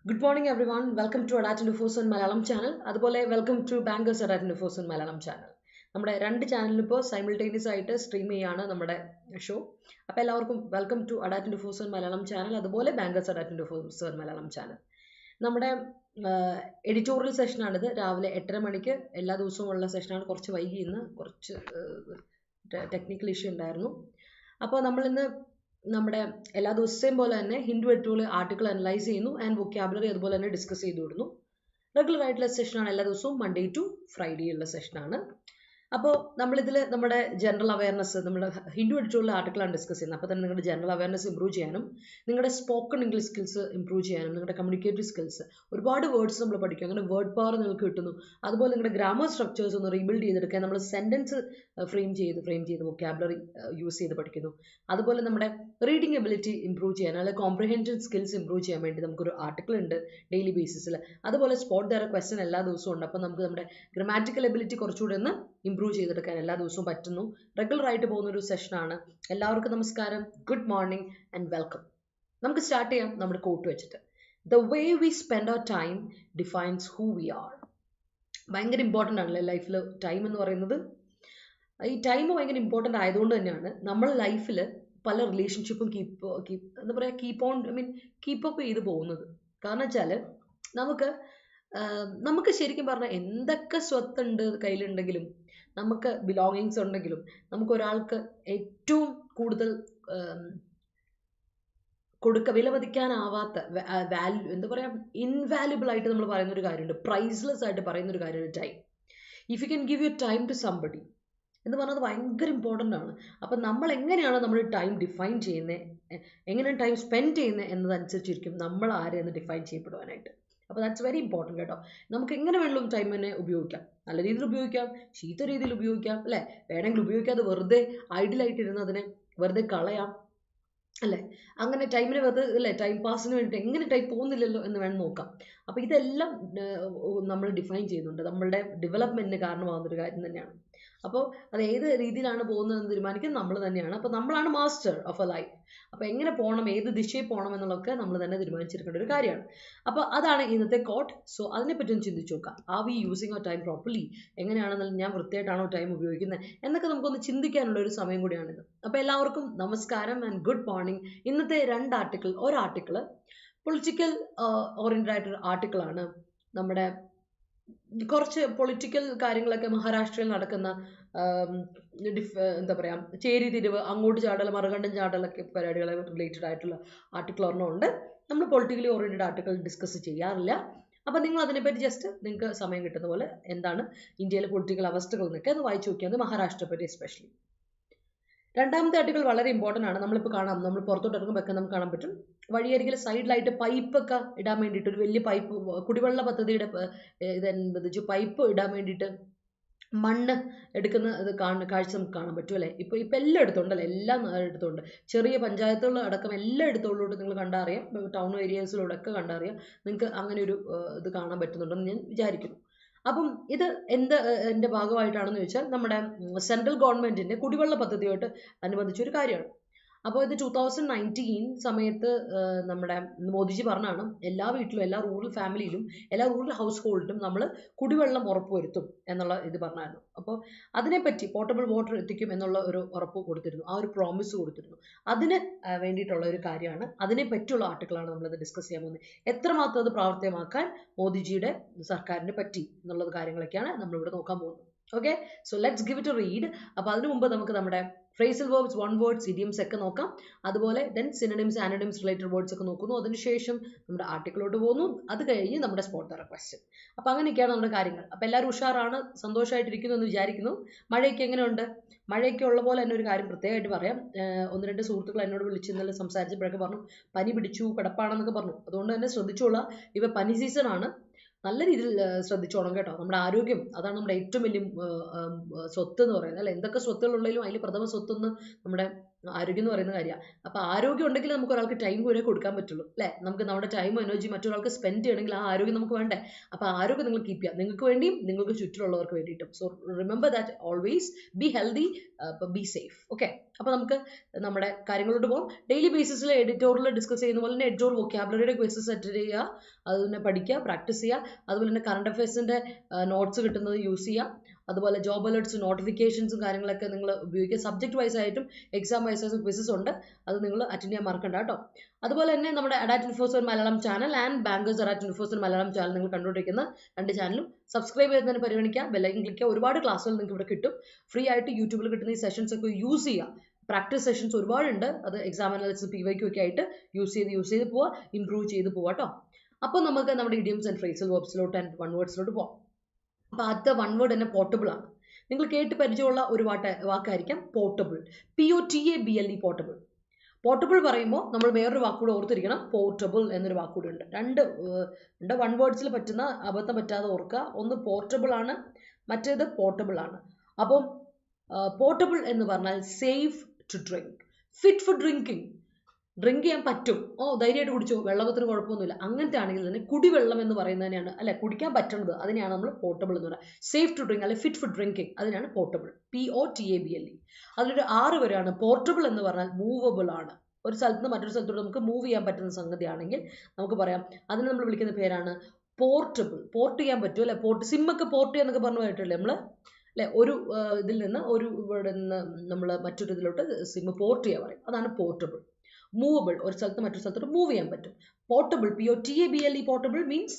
Good morning everyone. Welcome to Adda247 Malayalam channel. അതുപോലെ welcome to Bankers Adda247 Malayalam channel. നമ്മുടെ രണ്ട് ചാനലിൽ ഇപ്പോൾ സൈമിൾട്ടേനിയസ് ആയിട്ട് സ്ട്രീം ചെയ്യാണ് നമ്മുടെ ഷോ. അപ്പോൾ എല്ലാവർക്കും welcome to Adda247 Malayalam channel. അതുപോലെ Bankers Adda247 Malayalam channel. നമ്മുടെ എഡിറ്റോറിയൽ സെഷനാണിത്. രാവിലെ 8:30 മണിക്ക് എല്ലാ ദിവസവും ഉള്ള സെഷനാണ്. കുറച്ച് വൈകി ഇന്ന് കുറച്ച് ടെക്നിക്കൽ ഇഷ്യൂ ഉണ്ടായിരുന്നു. അപ്പോൾ നമ്മളിന്ന് നമ്മുടെ എല്ലാ ദിവസത്തെയും പോലെ തന്നെ ഹിന്ദു എഡിറ്റോറിയൽ ആർട്ടിക്കിൾ അനലൈസ് ചെയ്യുന്നു ആൻഡ് വൊക്കാബുലറി അതുപോലെ തന്നെ ഡിസ്കസ് ചെയ്തു വിടുന്നു. റെഗുലർ ആയിട്ടുള്ള സെഷനാണ്. എല്ലാ ദിവസവും മൺഡേ ടു ഫ്രൈഡേ ഉള്ള സെഷനാണ്. അപ്പോൾ നമ്മളിതിൽ നമ്മുടെ ജനറൽ അവയർനെസ്, നമ്മുടെ ഹിന്ദു എഡിറ്റോറിയൽ ആർട്ടിക്കിളാണ് ഡിസ്കസ് ചെയ്യുന്നത്. അപ്പോൾ തന്നെ നിങ്ങളുടെ ജനറൽ അവയർനെസ് ഇംപ്രൂവ് ചെയ്യാനും നിങ്ങളുടെ സ്പോക്കൺ ഇംഗ്ലീഷ് സ്കിൽസ് ഇംപ്രൂവ് ചെയ്യാനും നിങ്ങളുടെ കമ്മ്യൂണിക്കേറ്റീവ് സ്കിൽസ്, ഒരുപാട് വേർഡ്സ് നമ്മൾ പഠിക്കും. അങ്ങനെ വേർഡ് പവർ നിങ്ങൾക്ക് കിട്ടുന്നു. അതുപോലെ നിങ്ങളുടെ ഗ്രാമർ സ്ട്രക്ചേഴ്സ് ഒന്ന് റീബിൽഡ് ചെയ്തെടുക്കാൻ നമ്മൾ സെൻറ്റൻസ് ഫ്രെയിം ചെയ്ത് വൊക്കാബുലറി യൂസ് ചെയ്ത് പഠിക്കുന്നു. അതുപോലെ നമ്മുടെ റീഡിംഗ് എബിലിറ്റി ഇംപ്രൂവ് ചെയ്യാൻ, അല്ലെങ്കിൽ കോംപ്രിഹെൻഷൻ സ്കിൽസ് ഇംപ്രൂവ് ചെയ്യാൻ വേണ്ടി നമുക്കൊരു ആർട്ടിക്കിൾ ഉണ്ട് ഡെയിലി ബേസിസിൽ. അതുപോലെ സ്പോട്ട് ഡയറക്റ്റ് ക്വസ്റ്റ്യൻ എല്ലാ ദിവസവും ഉണ്ട്. അപ്പോൾ നമുക്ക് നമ്മുടെ ഗ്രാമാറ്റിക്കൽ എബിലിറ്റി കുറച്ചുകൂടി ഒന്ന് ഇംപ്രൂവ് ചെയ്തെടുക്കാൻ എല്ലാ ദിവസവും പറ്റുന്നു. റെഗുലർ ആയിട്ട് പോകുന്ന ഒരു സെഷനാണ്. എല്ലാവർക്കും നമസ്കാരം, ഗുഡ് മോർണിംഗ് ആൻഡ് വെൽക്കം. നമുക്ക് സ്റ്റാർട്ട് ചെയ്യാം നമ്മുടെ കോട്ട് വെച്ചിട്ട്. The way we spend our time defines who we are. ഭയങ്കര ഇമ്പോർട്ടൻ്റ് ആണല്ലേ ലൈഫിൽ ടൈം എന്ന് പറയുന്നത്. ഈ ടൈം ഭയങ്കര ഇമ്പോർട്ടൻ്റ് ആയതുകൊണ്ട് തന്നെയാണ് നമ്മൾ ലൈഫിൽ പല റിലേഷൻഷിപ്പും കീപ്പ് ചെയ്ത് പോകുന്നത്. കാരണം വെച്ചാൽ നമുക്ക് ശരിക്കും പറഞ്ഞാൽ എന്തൊക്കെ സ്വത്തുണ്ട് കയ്യിലുണ്ടെങ്കിലും, നമുക്ക് ബിലോങ്ങിങ്സ് ഉണ്ടെങ്കിലും, നമുക്ക് ഒരാൾക്ക് ഏറ്റവും കൂടുതൽ വിലമതിക്കാനാവാത്ത ഇൻവാല്യുബിൾ ആയിട്ട് നമ്മൾ പറയുന്നൊരു കാര്യമുണ്ട്, പ്രൈസ്ലെസ് ആയിട്ട് പറയുന്നൊരു കാര്യമാണ് time. If you can give your time to somebody എന്ന് പറഞ്ഞത് ഭയങ്കര ഇമ്പോർട്ടൻ്റ് ആണ്. അപ്പം നമ്മൾ എങ്ങനെയാണ് നമ്മൾ ടൈം ഡിഫൈൻ ചെയ്യുന്നത്, എങ്ങനെയാണ് ടൈം സ്പെൻഡ് ചെയ്യുന്നത് എന്നതനുസരിച്ചിരിക്കും നമ്മൾ ആരെയെന്ന് ഡിഫൈൻ ചെയ്യപ്പെടുവാനായിട്ട്. അപ്പോൾ ദാറ്റ്സ് വെരി ഇമ്പോർട്ടൻ്റ് കേട്ടോ. നമുക്ക് എങ്ങനെ വേണമെങ്കിലും ടൈമിനെ ഉപയോഗിക്കാം. നല്ല രീതിയിൽ ഉപയോഗിക്കാം, ചീത്ത രീതിയിൽ ഉപയോഗിക്കാം, അല്ലേ? വേണമെങ്കിൽ ഉപയോഗിക്കാതെ വെറുതെ ഐഡിയലായിട്ടിരുന്ന് അതിനെ വെറുതെ കളയാം, അല്ലേ? അങ്ങനെ ടൈമിനെ വെറുതെ ടൈം പാസിന് വേണ്ടിയിട്ട് എങ്ങനെ ടൈം പോകുന്നില്ലല്ലോ എന്ന് വേണം നോക്കാം. അപ്പോൾ ഇതെല്ലാം നമ്മൾ ഡിഫൈൻ ചെയ്യുന്നുണ്ട്, നമ്മളുടെ ഡെവലപ്മെൻറ്റിന് കാരണമാകുന്നൊരു കാര്യം തന്നെയാണ്. അപ്പോൾ അത് ഏത് രീതിയിലാണ് പോകുന്നതെന്ന് തീരുമാനിക്കുന്നത് നമ്മൾ തന്നെയാണ്. അപ്പോൾ നമ്മളാണ് മാസ്റ്റർ ഓഫ് എ ലൈഫ്. അപ്പോൾ എങ്ങനെ പോകണം, ഏത് ദിശയിൽ പോകണം എന്നുള്ളതൊക്കെ നമ്മൾ തന്നെ തീരുമാനിച്ചെടുക്കേണ്ട ഒരു കാര്യമാണ്. അപ്പോൾ അതാണ് ഇന്നത്തെ കോട്ട്. സോ അതിനെപ്പറ്റി ഒന്ന് ചിന്തിച്ച് നോക്കാം. ആർ വി യൂസിങ് അവർ ടൈം പ്രോപ്പർലി? എങ്ങനെയാണെന്നാൽ ഞാൻ വൃത്തിയായിട്ടാണോ ടൈം ഉപയോഗിക്കുന്നത് എന്നൊക്കെ നമുക്കൊന്ന് ചിന്തിക്കാനുള്ള ഒരു സമയം കൂടിയാണിത്. അപ്പോൾ എല്ലാവർക്കും നമസ്കാരം ആൻഡ് ഗുഡ് മോർണിംഗ്. ഇന്നത്തെ ഒരു ആർട്ടിക്കിൾ പൊളിറ്റിക്കൽ ഓറിയൻറ്റഡ് ആയിട്ടൊരു ആർട്ടിക്കിളാണ്. നമ്മുടെ കുറച്ച് പൊളിറ്റിക്കൽ കാര്യങ്ങളൊക്കെ മഹാരാഷ്ട്രയിൽ നടക്കുന്ന എന്താ പറയുക, ചേരിതിരിവ്, അങ്ങോട്ട് ചാടൽ, മറുകണ്ടം ചാടലൊക്കെ പരിപാടികളെ റിലേറ്റഡ് ആയിട്ടുള്ള ആർട്ടിക്കിൾ ഒരെണ്ണമുണ്ട്. നമ്മൾ പൊളിറ്റിക്കലി ഓറിയൻറ്റഡ് ആർട്ടിക്കിൾ ഡിസ്കസ് ചെയ്യാറില്ല. അപ്പം നിങ്ങൾ അതിനെപ്പറ്റി ജസ്റ്റ് നിങ്ങൾക്ക് സമയം കിട്ടുന്ന പോലെ എന്താണ് ഇന്ത്യയിലെ പൊളിറ്റിക്കൽ അവസ്ഥകൾ എന്നൊക്കെ ഒന്ന് വായിച്ചു നോക്കിയാൽ, മഹാരാഷ്ട്രയെ പറ്റി എസ്പെഷ്യലി. രണ്ടാമത്തെ ആർട്ടിക്കിൾ വളരെ ഇമ്പോർട്ടൻ്റ് ആണ്. നമ്മളിപ്പോൾ കാണാം, നമ്മൾ പുറത്തോട്ട് ഇറങ്ങുമ്പോൾ നമുക്ക് കാണാൻ പറ്റും, വഴിയരികിൽ സൈഡിലായിട്ട് പൈപ്പൊക്കെ ഇടാൻ വേണ്ടിയിട്ട്, ഒരു വലിയ പൈപ്പ്, കുടിവെള്ള പദ്ധതിയുടെ ഇതനുബന്ധിച്ച് പൈപ്പ് ഇടാൻ വേണ്ടിയിട്ട് മണ്ണ് എടുക്കുന്ന ഇത് കാഴ്ച നമുക്ക് കാണാൻ പറ്റും, അല്ലേ? ഇപ്പോൾ എല്ലാം എടുത്തോണ്ടല്ലേ, എല്ലാം എടുത്തോണ്ട്, ചെറിയ പഞ്ചായത്തുകൾ അടക്കം എല്ലാം എടുത്തോളോട്ട് നിങ്ങൾ കണ്ടറിയാം, ടൗൺ ഏരിയാസിലൂടെ ഒക്കെ കണ്ടറിയാം. നിങ്ങൾക്ക് അങ്ങനെ ഒരു ഇത് കാണാൻ പറ്റുന്നുണ്ടെന്ന് ഞാൻ വിചാരിക്കുന്നു. അപ്പം ഇത് എൻ്റെ ഭാഗമായിട്ടാണെന്ന് ചോദിച്ചാൽ നമ്മുടെ സെൻട്രൽ ഗവൺമെൻറ്റിൻ്റെ കുടിവെള്ള പദ്ധതിയായിട്ട് അനുബന്ധിച്ചൊരു കാര്യമാണ്. അപ്പോൾ ഇത് 2019 സമയത്ത് നമ്മുടെ മോദിജി പറഞ്ഞാണ് എല്ലാ വീട്ടിലും, എല്ലാ റൂറൽ ഫാമിലിയിലും, എല്ലാ റൂറൽ ഹൗസ് ഹോൾഡിലും നമ്മൾ കുടിവെള്ളം ഉറപ്പുവരുത്തും എന്നുള്ള ഇത് പറഞ്ഞായിരുന്നു. അപ്പോൾ അതിനെപ്പറ്റി പോർട്ടബിൾ വാട്ടർ എത്തിക്കും എന്നുള്ള ഒരു ഉറപ്പ് കൊടുത്തിരുന്നു, ആ ഒരു പ്രോമിസ് കൊടുത്തിരുന്നു. അതിന് വേണ്ടിയിട്ടുള്ള ഒരു കാര്യമാണ്, അതിനെ പറ്റിയുള്ള ആർട്ടിക്കിളാണ് നമ്മളിത് ഡിസ്കസ് ചെയ്യാൻ പോകുന്നത്. എത്രമാത്രം അത് പ്രാവർത്തികമാക്കാൻ മോദിജിയുടെ സർക്കാരിന് പറ്റി എന്നുള്ളത് കാര്യങ്ങളൊക്കെയാണ് നമ്മളിവിടെ നോക്കാൻ പോകുന്നത്. Okay, so let's give it A read. അപ്പോൾ അതിനു മുമ്പ് നമുക്ക് നമ്മുടെ phrasal verbs, one words, idioms ഒക്കെ നോക്കാം. അതുപോലെ ദെൻ സിനണിംസ്, ആനണിംസ് റിലേറ്റഡ് വേർഡ്സ് ഒക്കെ നോക്കുന്നു. അതിനുശേഷം നമ്മുടെ ആർട്ടിക്കിളോട്ട് പോകുന്നു. അത് കഴിഞ്ഞ് നമ്മുടെ സ്പോട്ട് ദ ക്വസ്റ്റ്യൻ. അപ്പോൾ അങ്ങനെയൊക്കെയാണ് നമ്മുടെ കാര്യങ്ങൾ. അപ്പോൾ എല്ലാവരും ഉഷാറാണ്, സന്തോഷമായിട്ടിരിക്കുന്നു എന്ന് വിചാരിക്കുന്നു. മഴയൊക്കെ എങ്ങനെയുണ്ട്? മഴയൊക്കെ ഉള്ള പോലെ തന്നെ ഒരു കാര്യം പ്രത്യേകമായിട്ട് പറയാം. 1-2 സുഹൃത്തുക്കൾ എന്നോട് വിളിച്ച് ഇന്നലെ സംസാരിച്ചപ്പോഴൊക്കെ പറഞ്ഞു പനി പിടിച്ചു, കിടപ്പാണെന്നൊക്കെ പറഞ്ഞു. അതുകൊണ്ട് തന്നെ ശ്രദ്ധിച്ചോളാം, ഇപ്പോൾ പനി സീസണാണ്. നല്ല രീതിയിൽ ശ്രദ്ധിച്ചോണം കേട്ടോ. നമ്മുടെ ആരോഗ്യം അതാണ് നമ്മുടെ ഏറ്റവും വലിയ സ്വത്ത് എന്ന് പറയുന്നത്, അല്ലെ? എന്തൊക്കെ സ്വത്തുകളുണ്ടെങ്കിലും അതിൽ പ്രഥമ സ്വത്തൊന്ന് നമ്മുടെ ആരോഗ്യം എന്ന് പറയുന്ന കാര്യമാണ്. അപ്പോൾ ആരോഗ്യം ഉണ്ടെങ്കിൽ നമുക്ക് ഒരാൾക്ക് ടൈം കൂടെ കൊടുക്കാൻ പറ്റുള്ളൂ അല്ലേ. നമുക്ക് നമ്മുടെ ടൈം എനർജി മറ്റൊരാൾക്ക് സ്പെൻഡ് ചെയ്യണമെങ്കിൽ ആ ആരോഗ്യം നമുക്ക് വേണ്ടേ. അപ്പോൾ ആരോഗ്യം നിങ്ങൾ കീപ്പ് ചെയ്യുക, നിങ്ങൾക്ക് വേണ്ടിയും നിങ്ങൾക്ക് ചുറ്റിലുള്ളവർക്ക് വേണ്ടിയിട്ടും. So remember that always be healthy, be safe. Okay, അപ്പോൾ നമുക്ക് നമ്മുടെ കാര്യങ്ങളോട്ട് പോകാം. ഡെയിലി ബേസിസിൽ എഡിറ്റോറിയൽ ഡിസ്കസ് ചെയ്യുന്ന പോലെ തന്നെ എഡിറ്റോറിയൽ വൊക്കാബുലറിയുടെ ക്വിസസ് അറ്റൻഡ് ചെയ്യുക, അത് തന്നെ പഠിക്കുക, പ്രാക്ടീസ് ചെയ്യുക. അതുപോലെ തന്നെ കറണ്ട് അഫയേഴ്സിൻ്റെ നോട്ട്സ് കിട്ടുന്നത് യൂസ് ചെയ്യുക. അതുപോലെ ജോബ് അലേർട്സ്, നോട്ടിഫിക്കേഷൻസും കാര്യങ്ങളൊക്കെ നിങ്ങൾ ഉപയോഗിക്കുക. സബ്ജക്ട് വൈസ് ആയിട്ടും എക്സാം വൈസ് ആയിട്ടും ക്വിസസ് ഉണ്ട്, അത് നിങ്ങൾ അറ്റൻഡ് ചെയ്യാൻ മറക്കണ്ട കേട്ടോ. അതുപോലെ തന്നെ നമ്മുടെ Adda247 Malayalam channel and bankers Adda247 Malayalam channel നിങ്ങൾ കണ്ടുകൊണ്ടിരിക്കുന്ന 2 ചാനലും സബ്സ്ക്രൈബ് ചെയ്യുന്നതിന് പരിഗണിക്കുക, ബെല്ലൈക്കൻ ക്ലിക്ക് ചെയ്യുക. ഒരുപാട് ക്ലാസ്സുകൾ നിങ്ങൾക്ക് ഇവിടെ കിട്ടും ഫ്രീ ആയിട്ട്. യൂട്യൂബിൽ കിട്ടുന്ന ഈ സെഷൻസ് ഒക്കെ യൂസ് ചെയ്യുക. പ്രാക്ടീസ് സെഷൻസ് ഒരുപാടുണ്ട്, അത് എക്സാം അനാലിസിസ് PYQ ഒക്കെ ആയിട്ട് യൂസ് ചെയ്ത് പോവുക, ഇംപ്രൂവ് ചെയ്ത് പോവുക കേട്ടോ. അപ്പോൾ നമുക്ക് നമ്മുടെ ഇഡിയംസ് ആൻഡ് ഫ്രേസൽ വെർബ്സിലോട്ട് ആൻഡ് വൺ വേർഡ്സിലോട്ട് പോകാം. അപ്പോൾ ആദ്യത്തെ വൺ വേർഡ് തന്നെ പോർട്ടബിൾ ആണ്. നിങ്ങൾ കേട്ട് പരിചയമുള്ള ഒരു വാക്കായിരിക്കാം പോർട്ടബിൾ. POTABLE portable. പോർട്ടബിൾ പറയുമ്പോൾ നമ്മൾ വേറൊരു വാക്കുകൂടെ ഓർത്തിരിക്കണം, പോർട്ടബിൾ എന്നൊരു വാക്കുകൂടെ ഉണ്ട്. രണ്ട് വൺ വേർഡ്സിൽ പറ്റുന്ന അബദ്ധം പറ്റാതെ ഓർക്കുക. ഒന്ന് പോർട്ടബിൾ ആണ്, മറ്റേത് പോർട്ടബിൾ ആണ്. അപ്പം പോർട്ടബിൾ എന്ന് പറഞ്ഞാൽ safe to drink, fit for drinking. Drink ചെയ്യാൻ പറ്റും, ധൈര്യമായിട്ട് കുടിച്ചോ, വെള്ളത്തിന് കുഴപ്പമൊന്നുമില്ല, അങ്ങനത്തെ ആണെങ്കിൽ തന്നെ കുടിവെള്ളം എന്ന് പറയുന്നതിനാണ് അല്ലെ, കുടിക്കാൻ പറ്റുന്നത്, അതിനെയാണ് നമ്മൾ പോർട്ടബിൾ എന്ന് പറയുന്നത്. സേഫ് ടു ഡ്രിങ്ക് അല്ലെ ഫിറ്റ് ഫോർ ഡ്രിങ്കിങ്, അതിനാണ് പോർട്ടബിൾ. POTABLE. അതിലൊരു 6 വരെയാണ്. പോർട്ടബിൾ എന്ന് പറഞ്ഞാൽ മൂവബിൾ ആണ്. ഒരു സ്ഥലത്ത് നിന്ന് മറ്റൊരു സ്ഥലത്തോട്ട് നമുക്ക് മൂവ് ചെയ്യാൻ പറ്റുന്ന സംഗതിയാണെങ്കിൽ നമുക്ക് പറയാം, അതിന് നമ്മൾ വിളിക്കുന്ന പേരാണ് പോർട്ടബിൾ. പോർട്ട് ചെയ്യാൻ പറ്റും അല്ലെ, സിമ്മൊക്കെ പോർട്ട് ചെയ്യാന്നൊക്കെ പറഞ്ഞു പോയിട്ടില്ലേ നമ്മൾ അല്ലെ. ഒരു ഇതിൽ നിന്ന് ഇവിടെ നിന്ന് നമ്മൾ മറ്റൊരു ഇതിലോട്ട് സിമ്മ് പോർട്ട് ചെയ്യാൻ പറയും, അതാണ് പോർട്ടബിൾ. മൂവബിൾ, ഒരു സ്ഥലത്ത് മറ്റൊരു സ്ഥലത്തോട്ട് മൂവ് ചെയ്യാൻ പറ്റും. പോർട്ടബിൾ POTABLE പോർട്ടബിൾ മീൻസ്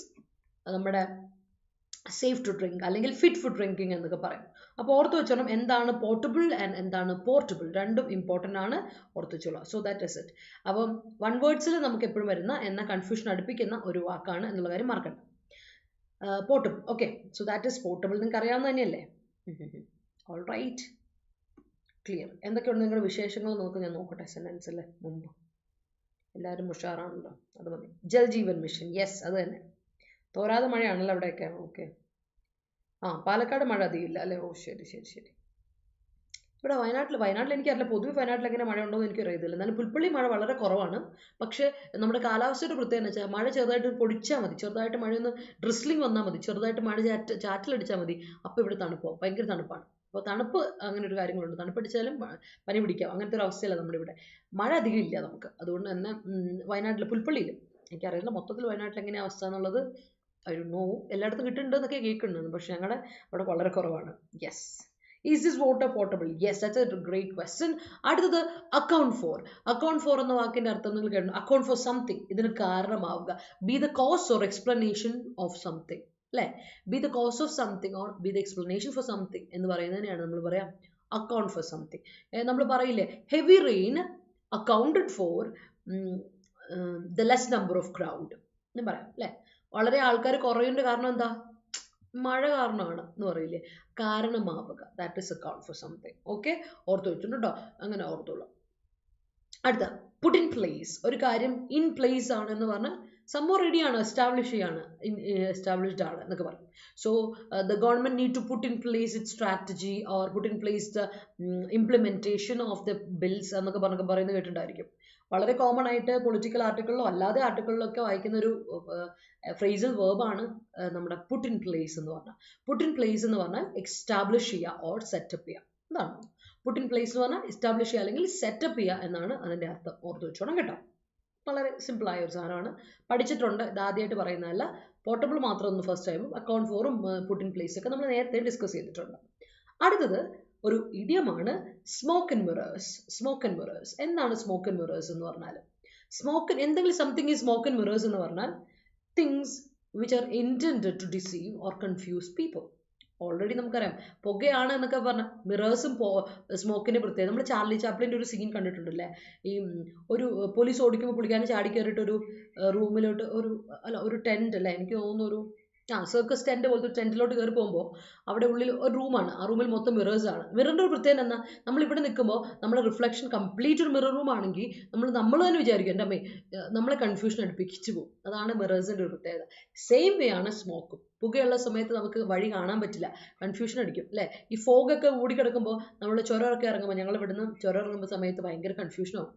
നമ്മുടെ സേഫ് ടു ഡ്രിങ്ക് അല്ലെങ്കിൽ ഫിറ്റ് ഫോർ ഡ്രിങ്കിങ് എന്നൊക്കെ പറയും. അപ്പോൾ ഓർത്ത് വെച്ചോണം എന്താണ് പോർട്ടബിൾ ആൻഡ് എന്താണ് പോർട്ടബിൾ, രണ്ടും ഇമ്പോർട്ടൻ്റ് ആണ്, ഓർത്ത് വെച്ചോളാം. So that is it. അപ്പം വൺ വേർഡ്സിൽ നമുക്ക് എപ്പോഴും വരുന്ന എന്ന കൺഫ്യൂഷൻ അടുപ്പിക്കുന്ന ഒരു വാക്കാണ് എന്നുള്ള കാര്യം മറക്കണ്ട. Portable. Okay, so that is portable. നിങ്ങൾക്ക് അറിയാവുന്ന തന്നെയല്ലേ. All right, clear. എന്തൊക്കെയുണ്ട് നിങ്ങളുടെ വിശേഷങ്ങൾ നോക്ക്, ഞാൻ നോക്കട്ടെ സെൻറ്റൻസിൽ മുമ്പ്. എല്ലാവരും ഉഷാറാണല്ലോ, അത് മതി. ജൽ ജീവൻ മിഷൻ, യെസ് അത് തന്നെ. തോരാതെ മഴയാണല്ലോ അവിടെയൊക്കെ. ഓക്കെ, പാലക്കാട് മഴ അധികമില്ല അല്ലേ. ശരി. ഇവിടെ വയനാട്ടിൽ എനിക്കറിയില്ല, പൊതുവെ വയനാട്ടിൽ എങ്ങനെ മഴ ഉണ്ടോ എന്ന് എനിക്കറിയത്തില്ല. എന്നാലും പുൽപ്പള്ളി മഴ വളരെ കുറവാണ്. പക്ഷേ നമ്മുടെ കാലാവസ്ഥയുടെ പ്രത്യേകത എന്ന് വെച്ചാൽ മഴ ചെറുതായിട്ട് പൊടിച്ചാൽ മതി, ചെറുതായിട്ട് മഴയൊന്ന് ഡ്രിസ്ലിംഗ് വന്നാൽ മതി, ചെറുതായിട്ട് മഴ ചാറ്റിലടിച്ചാൽ മതി, അപ്പോൾ ഇവിടെ തണുപ്പോ, ഭയങ്കര തണുപ്പാണ്. അപ്പോൾ തണുപ്പ് അങ്ങനെ ഒരു കാര്യങ്ങളുണ്ട്, തണുപ്പടിച്ചാലും പനി പിടിക്കാം, അങ്ങനത്തെ ഒരു അവസ്ഥയല്ല നമ്മുടെ ഇവിടെ. മഴ അധികം ഇല്ല നമുക്ക്, അതുകൊണ്ട് തന്നെ വയനാട്ടിൽ പുൽപ്പള്ളിയിലും എനിക്കറിയില്ല മൊത്തത്തിൽ വയനാട്ടിൽ എങ്ങനെയാണ് അവസ്ഥ എന്നുള്ളത്. ഐ ഡോണ്ട് നോ, എല്ലായിടത്തും കിട്ടുന്നുണ്ട് എന്നൊക്കെ കേൾക്കുന്നുണ്ട്, പക്ഷെ ഞങ്ങളുടെ അവിടെ വളരെ കുറവാണ്. Yes. Is this water portable? Yes, that's a great question. അടുത്തത് account for. Account for എന്ന വാക്കിന്റെ അർത്ഥം നിങ്ങൾ കേട്ടു, account for something, ഇതിന് കാരണമാവുക. Be the cause or explanation of something അല്ലേ. Be the cause of something or be the explanation for something എന്ന് പറയുന്നതിനെയാണ് നമ്മൾ പറയാം account for something. നമ്മൾ പറയില്ലേ heavy rain accounted for the less number of crowd എന്ന് പറയാം അല്ലേ. വളരെ ആൾക്കാർ കുറയുന്ന കാരണം എന്താ, മഴ കാരണമാണ് എന്ന് പറയില്ലേ, കാരണമാവുക. That is account for something. Okay, ഓർത്ത് വെച്ചിട്ടുണ്ടോ, അങ്ങനെ ഓർത്തോളൂ. അടുത്ത പുട്ട് ഇൻ പ്ലേസ്. ഒരു കാര്യം ഇൻ പ്ലേസ് ആണ് എന്ന് പറഞ്ഞാൽ സംഭവം റെഡിയാണ്, എസ്റ്റാബ്ലിഷ് ചെയ്യാണ്, എസ്റ്റാബ്ലിഷ്ഡ് ആണ് എന്നൊക്കെ പറയും. So the government need to put in place it strategy or put in place the implementation of the bills എന്നൊക്കെ പറയുന്നത് കേട്ടിട്ടുണ്ടായിരിക്കും. വളരെ കോമൺ ആയിട്ട് പൊളിറ്റിക്കൽ ആർട്ടിക്കിളിലോ അല്ലാതെ ആർട്ടിക്കിളിലൊക്കെ വായിക്കുന്ന ഒരു ഫ്രേസൽ വേർബാണ് നമ്മുടെ പുട്ട് ഇൻ പ്ലേസ് എന്ന് പറഞ്ഞാൽ. പുട്ട് ഇൻ പ്ലേസ് എന്ന് പറഞ്ഞാൽ എസ്റ്റാബ്ലിഷ് ചെയ്യുക ഓർ സെറ്റപ്പ് ചെയ്യുക, അതാണ് പുട്ട് ഇൻ പ്ലേസ് എന്ന് പറഞ്ഞാൽ. എസ്റ്റാബ്ലിഷ് ചെയ്യുക അല്ലെങ്കിൽ സെറ്റപ്പ് ചെയ്യുക എന്നാണ് അതിൻ്റെ അർത്ഥം, ഓർത്ത് വെച്ചോണം കേട്ടോ. വളരെ സിമ്പിളായ ഒരു സാധനമാണ്, പഠിച്ചിട്ടുണ്ട്, ഇത് ആദ്യമായിട്ട് പറയുന്നതല്ല. പോർട്ടബിൾ മാത്രം ഒന്ന് ഫസ്റ്റ് ടൈമും അക്കൗണ്ട് ഫോറും പുട്ട് ഇൻ പ്ലേസ് ഒക്കെ നമ്മൾ നേരത്തെ ഡിസ്കസ് ചെയ്തിട്ടുണ്ട്. അടുത്തത് ഒരു ഇഡിയമാണ് smoke and mirrors. Smoke and mirrors എന്താണ് സ്മോക്ക് ആൻഡ് മിറേഴ്സ് എന്ന് പറഞ്ഞാൽ? എന്തെങ്കിലും something is smoke and mirrors എന്ന് പറഞ്ഞാൽ things which are intended to deceive or confuse people. Already നമുക്കറിയാം പുകയാണ് എന്നൊക്കെ പറഞ്ഞാൽ മിറേഴ്സും സ്മോക്കിൻ്റെ പ്രത്യേകത. നമ്മൾ ചാർലി ചാപ്ലിൻ്റെ ഒരു സീൻ കണ്ടിട്ടുണ്ടല്ലേ, ഈ ഒരു പോലീസ് ഓടിക്കുമ്പോൾ പുള്ളിക്കാരൻ ചാടി കയറിയിട്ട് ഒരു റൂമിലോട്ട് ഒരു ടെൻറ്റ് അല്ലേ, എനിക്ക് തോന്നുന്നു ഒരു സർക്കസ് ടെൻറ്റ് പോലത്തെ ടെൻറ്റിലോട്ട് കയറി പോകുമ്പോൾ അവിടെ ഉള്ളിൽ ഒരു റൂമാണ്. ആ റൂമിൽ മൊത്തം മിറേഴ്സാണ്. മിററിൻ്റെ ഒരു പ്രത്യേകത എന്നാൽ നമ്മൾ ഇവിടെ നിൽക്കുമ്പോൾ നമ്മുടെ റിഫ്ലക്ഷൻ കംപ്ലീറ്റ് ഒരു മിറർ റൂമാണെങ്കിൽ നമ്മൾ തന്നെ വിചാരിക്കും എൻ്റെ അമ്മേ നമ്മളെ കൺഫ്യൂഷൻ അടുപ്പിച്ചു പോകും. അതാണ് മിറേഴ്സിൻ്റെ ഒരു പ്രത്യേകത. സെയിം വേ ആണ് സ്മോക്കും. പുകയുള്ള സമയത്ത് നമുക്ക് വഴി കാണാൻ പറ്റില്ല, കൺഫ്യൂഷൻ അടിക്കും അല്ലേ. ഈ ഫോഗൊക്കെ ഓടിക്കിടക്കുമ്പോൾ നമ്മൾ ചുരമൊക്കെ ഇറങ്ങുമ്പോൾ, ഞങ്ങൾ ഇവിടുന്ന് ചുരം ഇറങ്ങുമ്പോൾ സമയത്ത് ഭയങ്കര കൺഫ്യൂഷനാവും.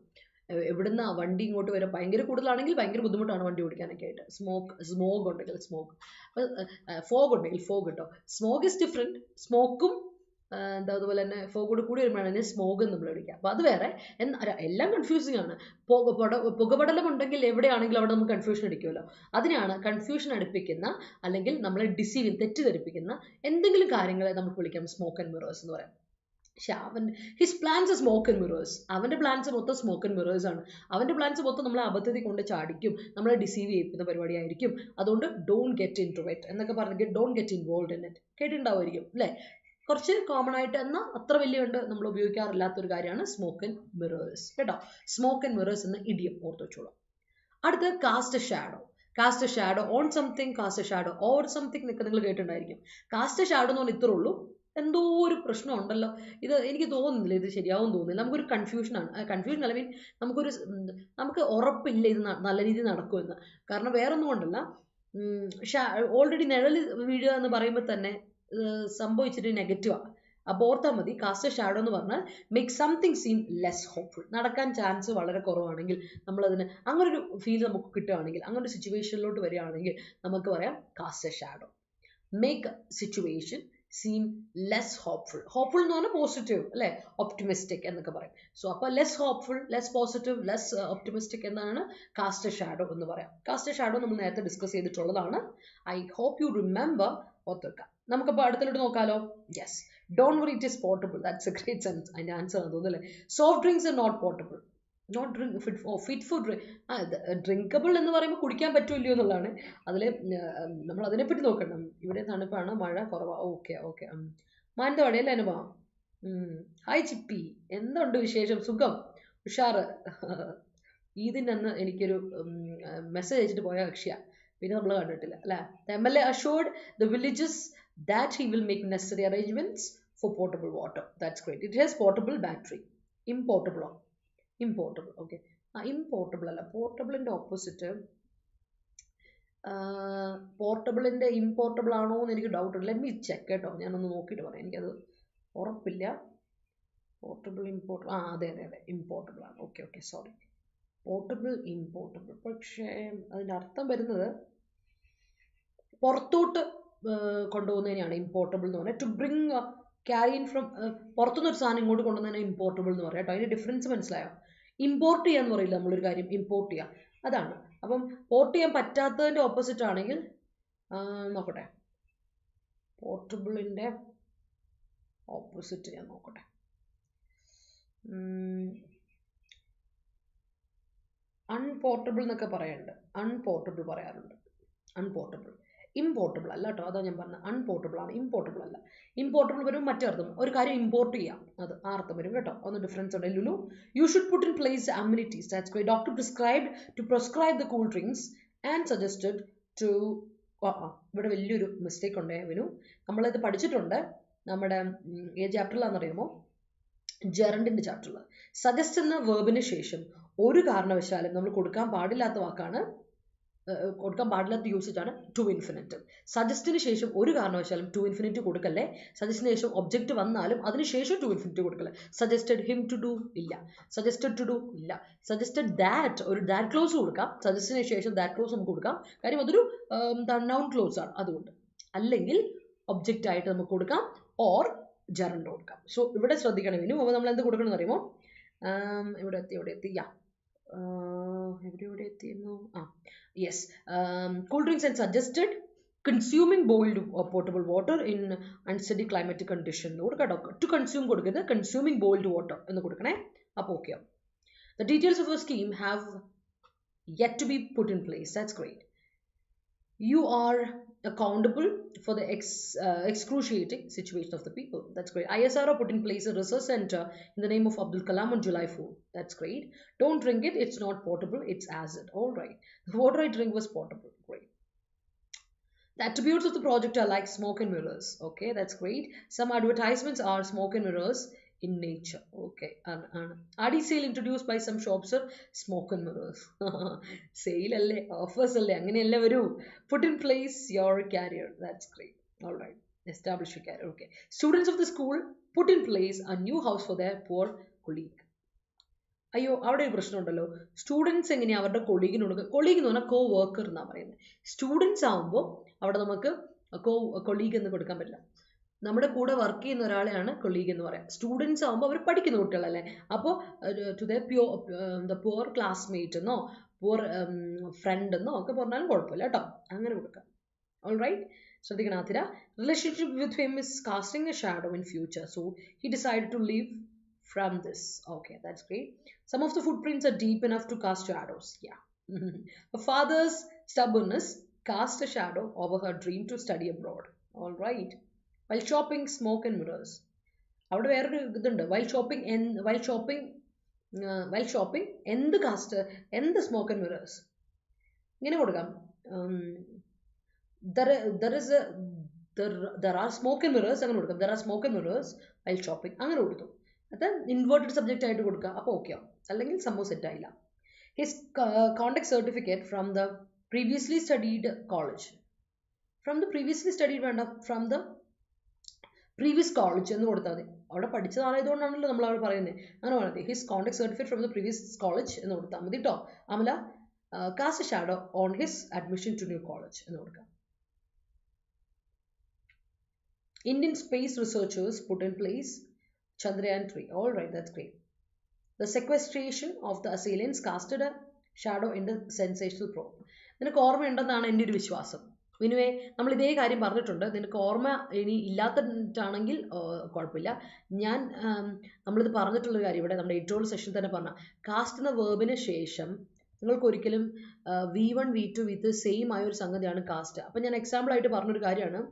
എവിടുന്ന വണ്ടി ഇങ്ങോട്ട് വരും, ഭയങ്കര കൂടുതലാണെങ്കിൽ ഭയങ്കര ബുദ്ധിമുട്ടാണ് വണ്ടി ഓടിക്കാനൊക്കെ ആയിട്ട്. സ്മോഗ് ഉണ്ടെങ്കിൽ ഫോഗ് ഉണ്ടെങ്കിൽ ഫോഗ് കേട്ടോ. Smog is different. സ്മോക്കും അതുപോലെ തന്നെ ഫോഗോട് കൂടി വരുമ്പോഴാണ് അതിനെ സ്മോഗ് എന്ന് നമ്മൾ വിളിക്കുക. അപ്പോൾ അത് വേറെ. എല്ലാം കൺഫ്യൂസിങ് ആണ്. പുകപടലം ഉണ്ടെങ്കിൽ എവിടെയാണെങ്കിലും അവിടെ നമുക്ക് കൺഫ്യൂഷൻ അടിക്കുമല്ലോ. അതിനാണ് കൺഫ്യൂഷൻ അടുപ്പിക്കുന്ന അല്ലെങ്കിൽ നമ്മളെ ഡിസീവിങ്, തെറ്റിദ്ധരിപ്പിക്കുന്ന എന്തെങ്കിലും കാര്യങ്ങളെ നമുക്ക് വിളിക്കാം സ്മോക്ക് ആൻഡ് മിറേഴ്സ് എന്ന് പറയാം. പക്ഷെ his plans smoke and mirrors. അവൻ്റെ പ്ലാൻസ് മൊത്തം സ്മോക്ക് ആൻഡ് മിറേഴ്സ് ആണ്. അവൻ്റെ പ്ലാൻസ് മൊത്തം നമ്മളെ അബദ്ധത്തിൽ കൊണ്ട് ചാടിക്കും, നമ്മളെ ഡിസീവ് ചെയ്യിക്കുന്ന പരിപാടിയായിരിക്കും. അതുകൊണ്ട് don't get into it എന്നൊക്കെ പറഞ്ഞെങ്കിൽ don't get involve in it കേട്ടിട്ടുണ്ടാവുമായിരിക്കും അല്ലേ. കുറച്ച് കോമൺ ആയിട്ട് എന്നാൽ അത്ര വലിയ കണ്ട് നമ്മൾ ഉപയോഗിക്കാറില്ലാത്തൊരു കാര്യമാണ് സ്മോക്ക് ആൻഡ് മിറേഴ്സ് കേട്ടോ. സ്മോക്ക് ആൻഡ് മിറേഴ്സ് എന്ന ഇഡിയം ഓർത്ത് വെച്ചോളാം. അടുത്ത് cast shadow. Cast shadow on something, cast shadow or something എന്നൊക്കെ നിങ്ങൾ കേട്ടിട്ടുണ്ടായിരിക്കും. കാസ്റ്റ് ഷാഡോ എന്ന് പറഞ്ഞാൽ ഇത്രേ ഉള്ളൂ, എന്തോ ഒരു പ്രശ്നം ഉണ്ടല്ലോ, ഇത് എനിക്ക് തോന്നുന്നില്ല, ഇത് ശരിയാവും തോന്നുന്നില്ല, നമുക്കൊരു കൺഫ്യൂഷനാണ്. കൺഫ്യൂഷൻ അല്ല, നമുക്ക് ഉറപ്പില്ല ഇത് നല്ല രീതിയിൽ നടക്കുമെന്ന്. കാരണം വേറൊന്നും കൊണ്ടല്ല, ഓൾറെഡി നിഴൽ വീഴുക എന്ന് പറയുമ്പോൾ തന്നെ സംഭവിച്ചിട്ട് നെഗറ്റീവാണ്. അപ്പോൾ ഓർത്താൽ മതി, കാസ്റ്റ് ഷാഡോ എന്ന് പറഞ്ഞാൽ make something seem less hopeful. നടക്കാൻ ചാൻസ് വളരെ കുറവാണെങ്കിൽ നമ്മളതിന് അങ്ങനൊരു ഫീൽ നമുക്ക് കിട്ടുകയാണെങ്കിൽ, അങ്ങനൊരു സിറ്റുവേഷനിലോട്ട് വരികയാണെങ്കിൽ നമുക്ക് പറയാം cast shadow. Make situation seem less hopeful. Hopeful എന്ന് പറഞ്ഞാൽ പോസിറ്റീവ് അല്ലേ, ഒപ്റ്റിമിസ്റ്റിക് എന്നൊക്കെ പറയും. സോ അപ്പോൾ less hopeful, less positive, less optimistic എന്നാണ് കാസ്റ്റ് ഷാഡോ എന്ന് പറയാം. കാസ്റ്റ് ഷാഡോ നമ്മൾ നേരത്തെ ഡിസ്കസ് ചെയ്തിട്ടുള്ളതാണ്. I hope you remember. ഓർത്തേക്കാം. നമുക്കപ്പോൾ അടുത്തിലോട്ട് നോക്കാലോ. Yes, don't worry it is portable. That's a great sense. അതിൻ്റെ ആൻസർ ആണ് തോന്നുന്നു അല്ലേ. Soft drinks are not portable. Not fit for drinkable എന്ന് പറയുമ്പോൾ കുടിക്കാൻ പറ്റുമല്ലോ എന്നുള്ളതാണ്. അതിൽ നമ്മൾ അതിനെപ്പറ്റി നോക്കണം. ഇവിടെ തണുപ്പാണ്, മഴ കുറവാണ്. ഓക്കെ മാനന്തവാടിയല്ലേ അനുഭവം. ഹായ് ചിപ്പി, എന്തുണ്ട് വിശേഷം? സുഖം, ഉഷാറ്. ഈദിൻ്റെ അന്ന് എനിക്കൊരു മെസ്സേജ് അയച്ചിട്ട് പോയ കക്ഷിയാണ്, പിന്നെ നമ്മൾ കണ്ടിട്ടില്ല അല്ലേ. MLA assured the villages that he will make necessary arrangements for portable water. That's great. It has portable battery. Importable. Okay. Importable അല്ല, പോർട്ടബിളിൻ്റെ ഓപ്പോസിറ്റ്. പോർട്ടബിളിൻ്റെ ഇമ്പോർട്ടബിൾ ആണോ എന്ന് എനിക്ക് ഡൗട്ട് ഉണ്ട്. ലെറ്റ് മീ ചെക്ക് കേട്ടോ, ഞാനൊന്ന് നോക്കിയിട്ട് പറയാം, എനിക്കത് ഉറപ്പില്ല. പോർട്ടബിൾ അതെ ഇമ്പോർട്ടബിൾ ആണ്. Okay sorry, portable importable. പക്ഷേ അതിൻ്റെ അർത്ഥം വരുന്നത് പുറത്തോട്ട് കൊണ്ടുപോകുന്നതിനെയാണ് ഇമ്പോർട്ടബിൾ എന്ന് പറയുന്നത്. To bring carry in from, പുറത്തുനിന്നൊരു സാധനം ഇങ്ങോട്ട് കൊണ്ടുവന്നതിനെ ഇമ്പോർട്ടബിൾ എന്ന് പറയാം കേട്ടോ. അതിൻ്റെ ഡിഫറൻസ് മനസ്സിലായോ? ഇമ്പോർട്ട് ചെയ്യാന്ന് പറയില്ല നമ്മളൊരു കാര്യം, ഇമ്പോർട്ട് ചെയ്യാം, അതാണ്. അപ്പം പോർട്ട് ചെയ്യാൻ പറ്റാത്തതിൻ്റെ ഓപ്പോസിറ്റ് ആണെങ്കിൽ നോക്കട്ടെ, പോർട്ടബിളിൻ്റെ ഓപ്പോസിറ്റ് ഞാൻ നോക്കട്ടെ. അൺപോർട്ടബിൾ എന്നൊക്കെ പറയാറുണ്ട്, അൺപോർട്ടബിൾ പറയാറുണ്ട്. അൺപോർട്ടബിൾ, ഇമ്പോർട്ടബിൾ അല്ല കേട്ടോ, അതാ ഞാൻ പറഞ്ഞത്. അൺപോർട്ടബിൾ ആണ്, ഇമ്പോർട്ടബിൾ അല്ല. ഇമ്പോർട്ടബിൾ വരും മറ്റേ അർത്ഥം, ഒരു കാര്യം ഇമ്പോർട്ട് ചെയ്യാം, അത് ആ അർത്ഥം വരും കേട്ടോ. ഒന്ന് ഡിഫറൻസ് ഉണ്ട്. Lulu, you should put in place amenities. That's why doctor prescribe the cool drinks and suggested to. ഇവിടെ വലിയൊരു മിസ്റ്റേക്ക് ഉണ്ടേ വിനു, നമ്മളിത് പഠിച്ചിട്ടുണ്ട് നമ്മുടെ ഏത് ചാപ്റ്ററിലാണെന്നറിയാമോ? ജെറണ്ടിൻ്റെ ചാപ്റ്ററിൽ. സജസ്റ്റ് എന്ന വേർബിന് ശേഷം ഒരു കാരണവശാലും നമ്മൾ കൊടുക്കാൻ പാടില്ലാത്ത വാക്കാണ്, കൊടുക്കാൻ പാടില്ലാത്ത യൂസേജ് ആണ് ടു ഇൻഫിനിറ്റ്. സജസ്റ്റിന് ശേഷം ഒരു കാരണവശാലും ടു ഇൻഫിനിറ്റ് കൊടുക്കല്ലേ. സജസ്റ്റിന് ശേഷം ഒബ്ജക്റ്റ് വന്നാലും അതിനുശേഷം ടു ഇൻഫിനിറ്റ് കൊടുക്കല്ലേ. സജസ്റ്റഡ് ഹിം ടു ഡു ഇല്ല, സജസ്റ്റഡ് ടു ഡു ഇല്ല. സജസ്റ്റഡ് ദാറ്റ്, ഒരു ദാറ്റ് ക്ലോസ് കൊടുക്കാം, സജസ്റ്റിന് ശേഷം ദാറ്റ് ക്ലോസ് നമുക്ക് കൊടുക്കാം, കാര്യം അതൊരു നൗൺ ക്ലോസ് ആണ്, അതുകൊണ്ട്. അല്ലെങ്കിൽ ഒബ്ജക്റ്റ് ആയിട്ട് നമുക്ക് കൊടുക്കാം, ഓർ ജെറണ്ട് കൊടുക്കാം. സോ ഇവിടെ ശ്രദ്ധിക്കണം ഇനി. അപ്പോൾ നമ്മൾ എന്ത് കൊടുക്കണമെന്ന് അറിയുമോ? ഇവിടെ എത്തി എവിടെ എത്തിയിരുന്നു? Yes, cool drinks and suggested consuming boiled portable water in unsteady climatic condition കൊടുക്കട്ടോ. ടു കൺസ്യൂം കൊടുക്കരുത്, കൺസ്യൂമിങ് ബോയിൽഡ് വാട്ടർ എന്ന് കൊടുക്കണേ. അപ്പോൾ okay. The details of your scheme have yet to be put in place. That's great. You are accountable for the excruciating situation of the people. That's great. ISRO put in place a research center in the name of Abdul Kalam on July 4. That's great. Don't drink it. It's not portable. It's acid. All right. The water I drink was portable. Great. The attributes of the project are like smoke and mirrors. Okay, that's great. Some advertisements are smoke and mirrors in nature. Okay, sale introduced by some shops are smoke and mirrors. Sale alle, offers alle, angane varu. Put in place your career. That's great. All right, establish your career. Okay, students of the school put in place a new house for their poor colleague. അയ്യോ അവിടെ ഒരു പ്രശ്നമുണ്ടല്ലോ. Students എങ്ങനെയാണ് അവരുടെ കൊളീഗിന് കൊടുക്കുക? Colleague എന്ന് പറഞ്ഞാൽ കോ worker എന്നാണ് പറയുന്നത്. സ്റ്റുഡൻസ് ആകുമ്പോൾ അവിടെ നമുക്ക് കൊളീഗ് എന്ന് കൊടുക്കാൻ പറ്റില്ല. നമ്മുടെ കൂടെ വർക്ക് ചെയ്യുന്ന ഒരാളെയാണ് കൊളീഗ് എന്ന് പറയാം. സ്റ്റുഡൻസ് ആകുമ്പോൾ അവർ പഠിക്കുന്ന കുട്ടികളല്ലേ, അപ്പോൾ ടു ദ പുവർ ക്ലാസ്മേറ്റ് എന്നോ പുവർ ഫ്രണ്ട് എന്നോ ഒക്കെ പറഞ്ഞാലും കുഴപ്പമില്ല കേട്ടോ, അങ്ങനെ കൊടുക്കാം. ഓൾ റൈറ്റ്, ശ്രദ്ധിക്കണം Athira. Relationship with him is casting a shadow in future, so he decide to leave from this. Okay, that's great. Some of the footprints are deep enough to cast shadows. Yeah. Her father's stubbornness cast a shadow over her dream to study abroad. All right. While shopping, smoke and mirrors. അവിടെ വേറൊരു ഇതുണ്ട്. While shopping എന്ത് cast, എന്ത് smoke and mirrors ഇങ്ങനെ കൊടുക്കാം. there are smoke and mirrors അങ്ങനെ കൊടുക്കാം. There are smoke and mirrors while shopping അങ്ങനെ കൊടുത്തു. അത് ഇൻവേർട്ടഡ് സബ്ജക്റ്റ് ആയിട്ട് കൊടുക്കുക, അപ്പോൾ ഓക്കെ ആവും. അല്ലെങ്കിൽ സംഭവം സെറ്റ് ആയില്ല. His contact certificate from the previously studied college. From the previously studied വേണ്ട, ഫ്രം ദ പ്രീവിയസ് കോളേജ് എന്ന് കൊടുത്താൽ മതി. അവിടെ പഠിച്ചതായതുകൊണ്ടാണല്ലോ നമ്മൾ അവിടെ പറയുന്നത്. അങ്ങനെ പറഞ്ഞാൽ മതി. His contact certificate from the previous college എന്ന് കൊടുത്താൽ മതി കേട്ടോ. Amala cast shadow on his admission to new college എന്ന് കൊടുക്കാം. Indian space researchers put in place Chandrayaan 3. All right, that's great. The sequestration of the assailants casted a shadow in the sensational probe. നിനക്ക് ഓർമ്മയുണ്ടെന്നാണ് എൻ്റെ ഒരു വിശ്വാസം. മിനുവേ, നമ്മൾ ഇതേ കാര്യം പറഞ്ഞിട്ടുണ്ട്. നിനക്ക് ഓർമ്മ ഇനി ഇല്ലാത്തതാണെങ്കിൽ കുഴപ്പമില്ല. നമ്മളിത് പറഞ്ഞിട്ടുള്ളൊരു കാര്യം ഇവിടെ നമ്മുടെ എഡിറ്റോറിയൽ സെഷൻ തന്നെ പറഞ്ഞ, കാസ്റ്റ് എന്ന വേർബിന് ശേഷം നിങ്ങൾക്ക് ഒരിക്കലും V1 V2 V3 സെയിം ആയ ഒരു സംഗതിയാണ് കാസ്റ്റ്. അപ്പം ഞാൻ എക്സാമ്പിൾ ആയിട്ട് പറഞ്ഞൊരു കാര്യമാണ്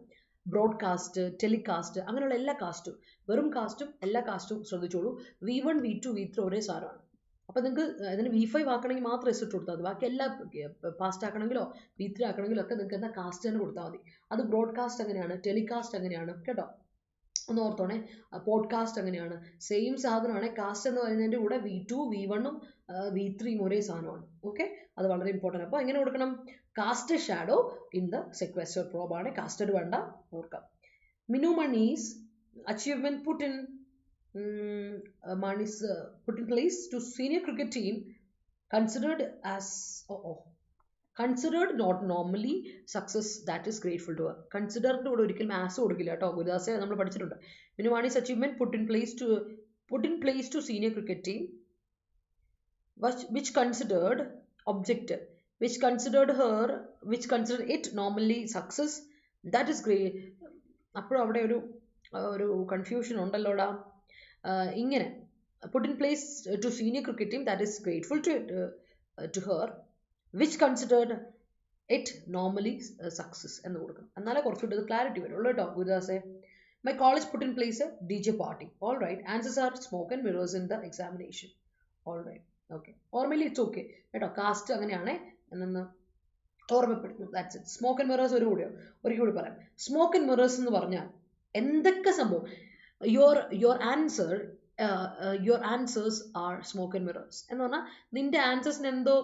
ബ്രോഡ്കാസ്റ്റ്, ടെലികാസ്റ്റ്, അങ്ങനെയുള്ള എല്ലാ കാസ്റ്റും, വെറും കാസ്റ്റും എല്ലാ കാസ്റ്റും ശ്രദ്ധിച്ചോളൂ. V1 V2 V3 ഒരേ സാധനമാണ്. അപ്പോൾ നിങ്ങൾക്ക് അതിന് V5 ആക്കണമെങ്കിൽ മാത്രം എസ് ഇട്ട് കൊടുത്താൽ മതി. ബാക്കി എല്ലാ പാസ്റ്റ് ആക്കണമെങ്കിലോ V3 ആക്കണമെങ്കിലോ ഒക്കെ നിങ്ങൾക്ക് എന്താ കാസ്റ്റ് തന്നെ കൊടുത്താൽ മതി. അത് ബ്രോഡ്കാസ്റ്റ് അങ്ങനെയാണ്, ടെലികാസ്റ്റ് അങ്ങനെയാണ് കേട്ടോ, ഒന്ന് ഓർത്തോണേ. പോഡ്കാസ്റ്റ് അങ്ങനെയാണ്, സെയിം സാധനമാണ്. കാസ്റ്റ് എന്ന് പറയുന്നതിൻ്റെ കൂടെ V2 V1 V3 ഒരേ സാധനമാണ്. ഓക്കെ, അത് വളരെ ഇമ്പോർട്ടൻ്റ്. അപ്പോൾ എങ്ങനെ കൊടുക്കണം? Cast shadow in the sequester probe ആണ്, കാസ്റ്റഡ് വേണ്ട, ഓർക്കാം. Minu Mani's achievement put in place to senior cricket team considered as considered not normally success that is grateful to her. Considered കൂടെ ഒരിക്കലും ആസ് കൊടുക്കില്ല കേട്ടോ, ഗുരുദാസെ നമ്മൾ പഠിച്ചിട്ടുണ്ട്. Minu Mani's achievement put in place to senior cricket team which considered objective, which considered it normally success that is great. അപ്പോഴും അവിടെ ഒരു confusion ഉണ്ടല്ലോടാ. ഇങ്ങനെ put in place to senior cricket team that is grateful to her which considered it normally success എന്ന് കൊടുക്കണം. എന്നാലേ കുറച്ചുകൂടി clarity വരുള്ളൂ കേട്ടോ ഗുരുദാസെ. My college put in place a DJ party. All right, answers are smoke and mirrors in the examination. All right, okay, ഓർമ്മയില് it's okay കേട്ടോ. Cast അങ്ങനെയാണേ എന്നൊന്ന് ഓർമ്മപ്പെടുത്തുന്നു. That's it. Smoke and mirrors ഒരിക്കൽ കൂടി പറയാം. സ്മോക്ക് ആൻഡ് മിറേഴ്സ് എന്ന് പറഞ്ഞാൽ എന്തൊക്കെ സംഭവം, your answers are smoke and mirrors എന്ന് പറഞ്ഞാൽ നിന്റെ ആൻസേഴ്സിന് എന്തോ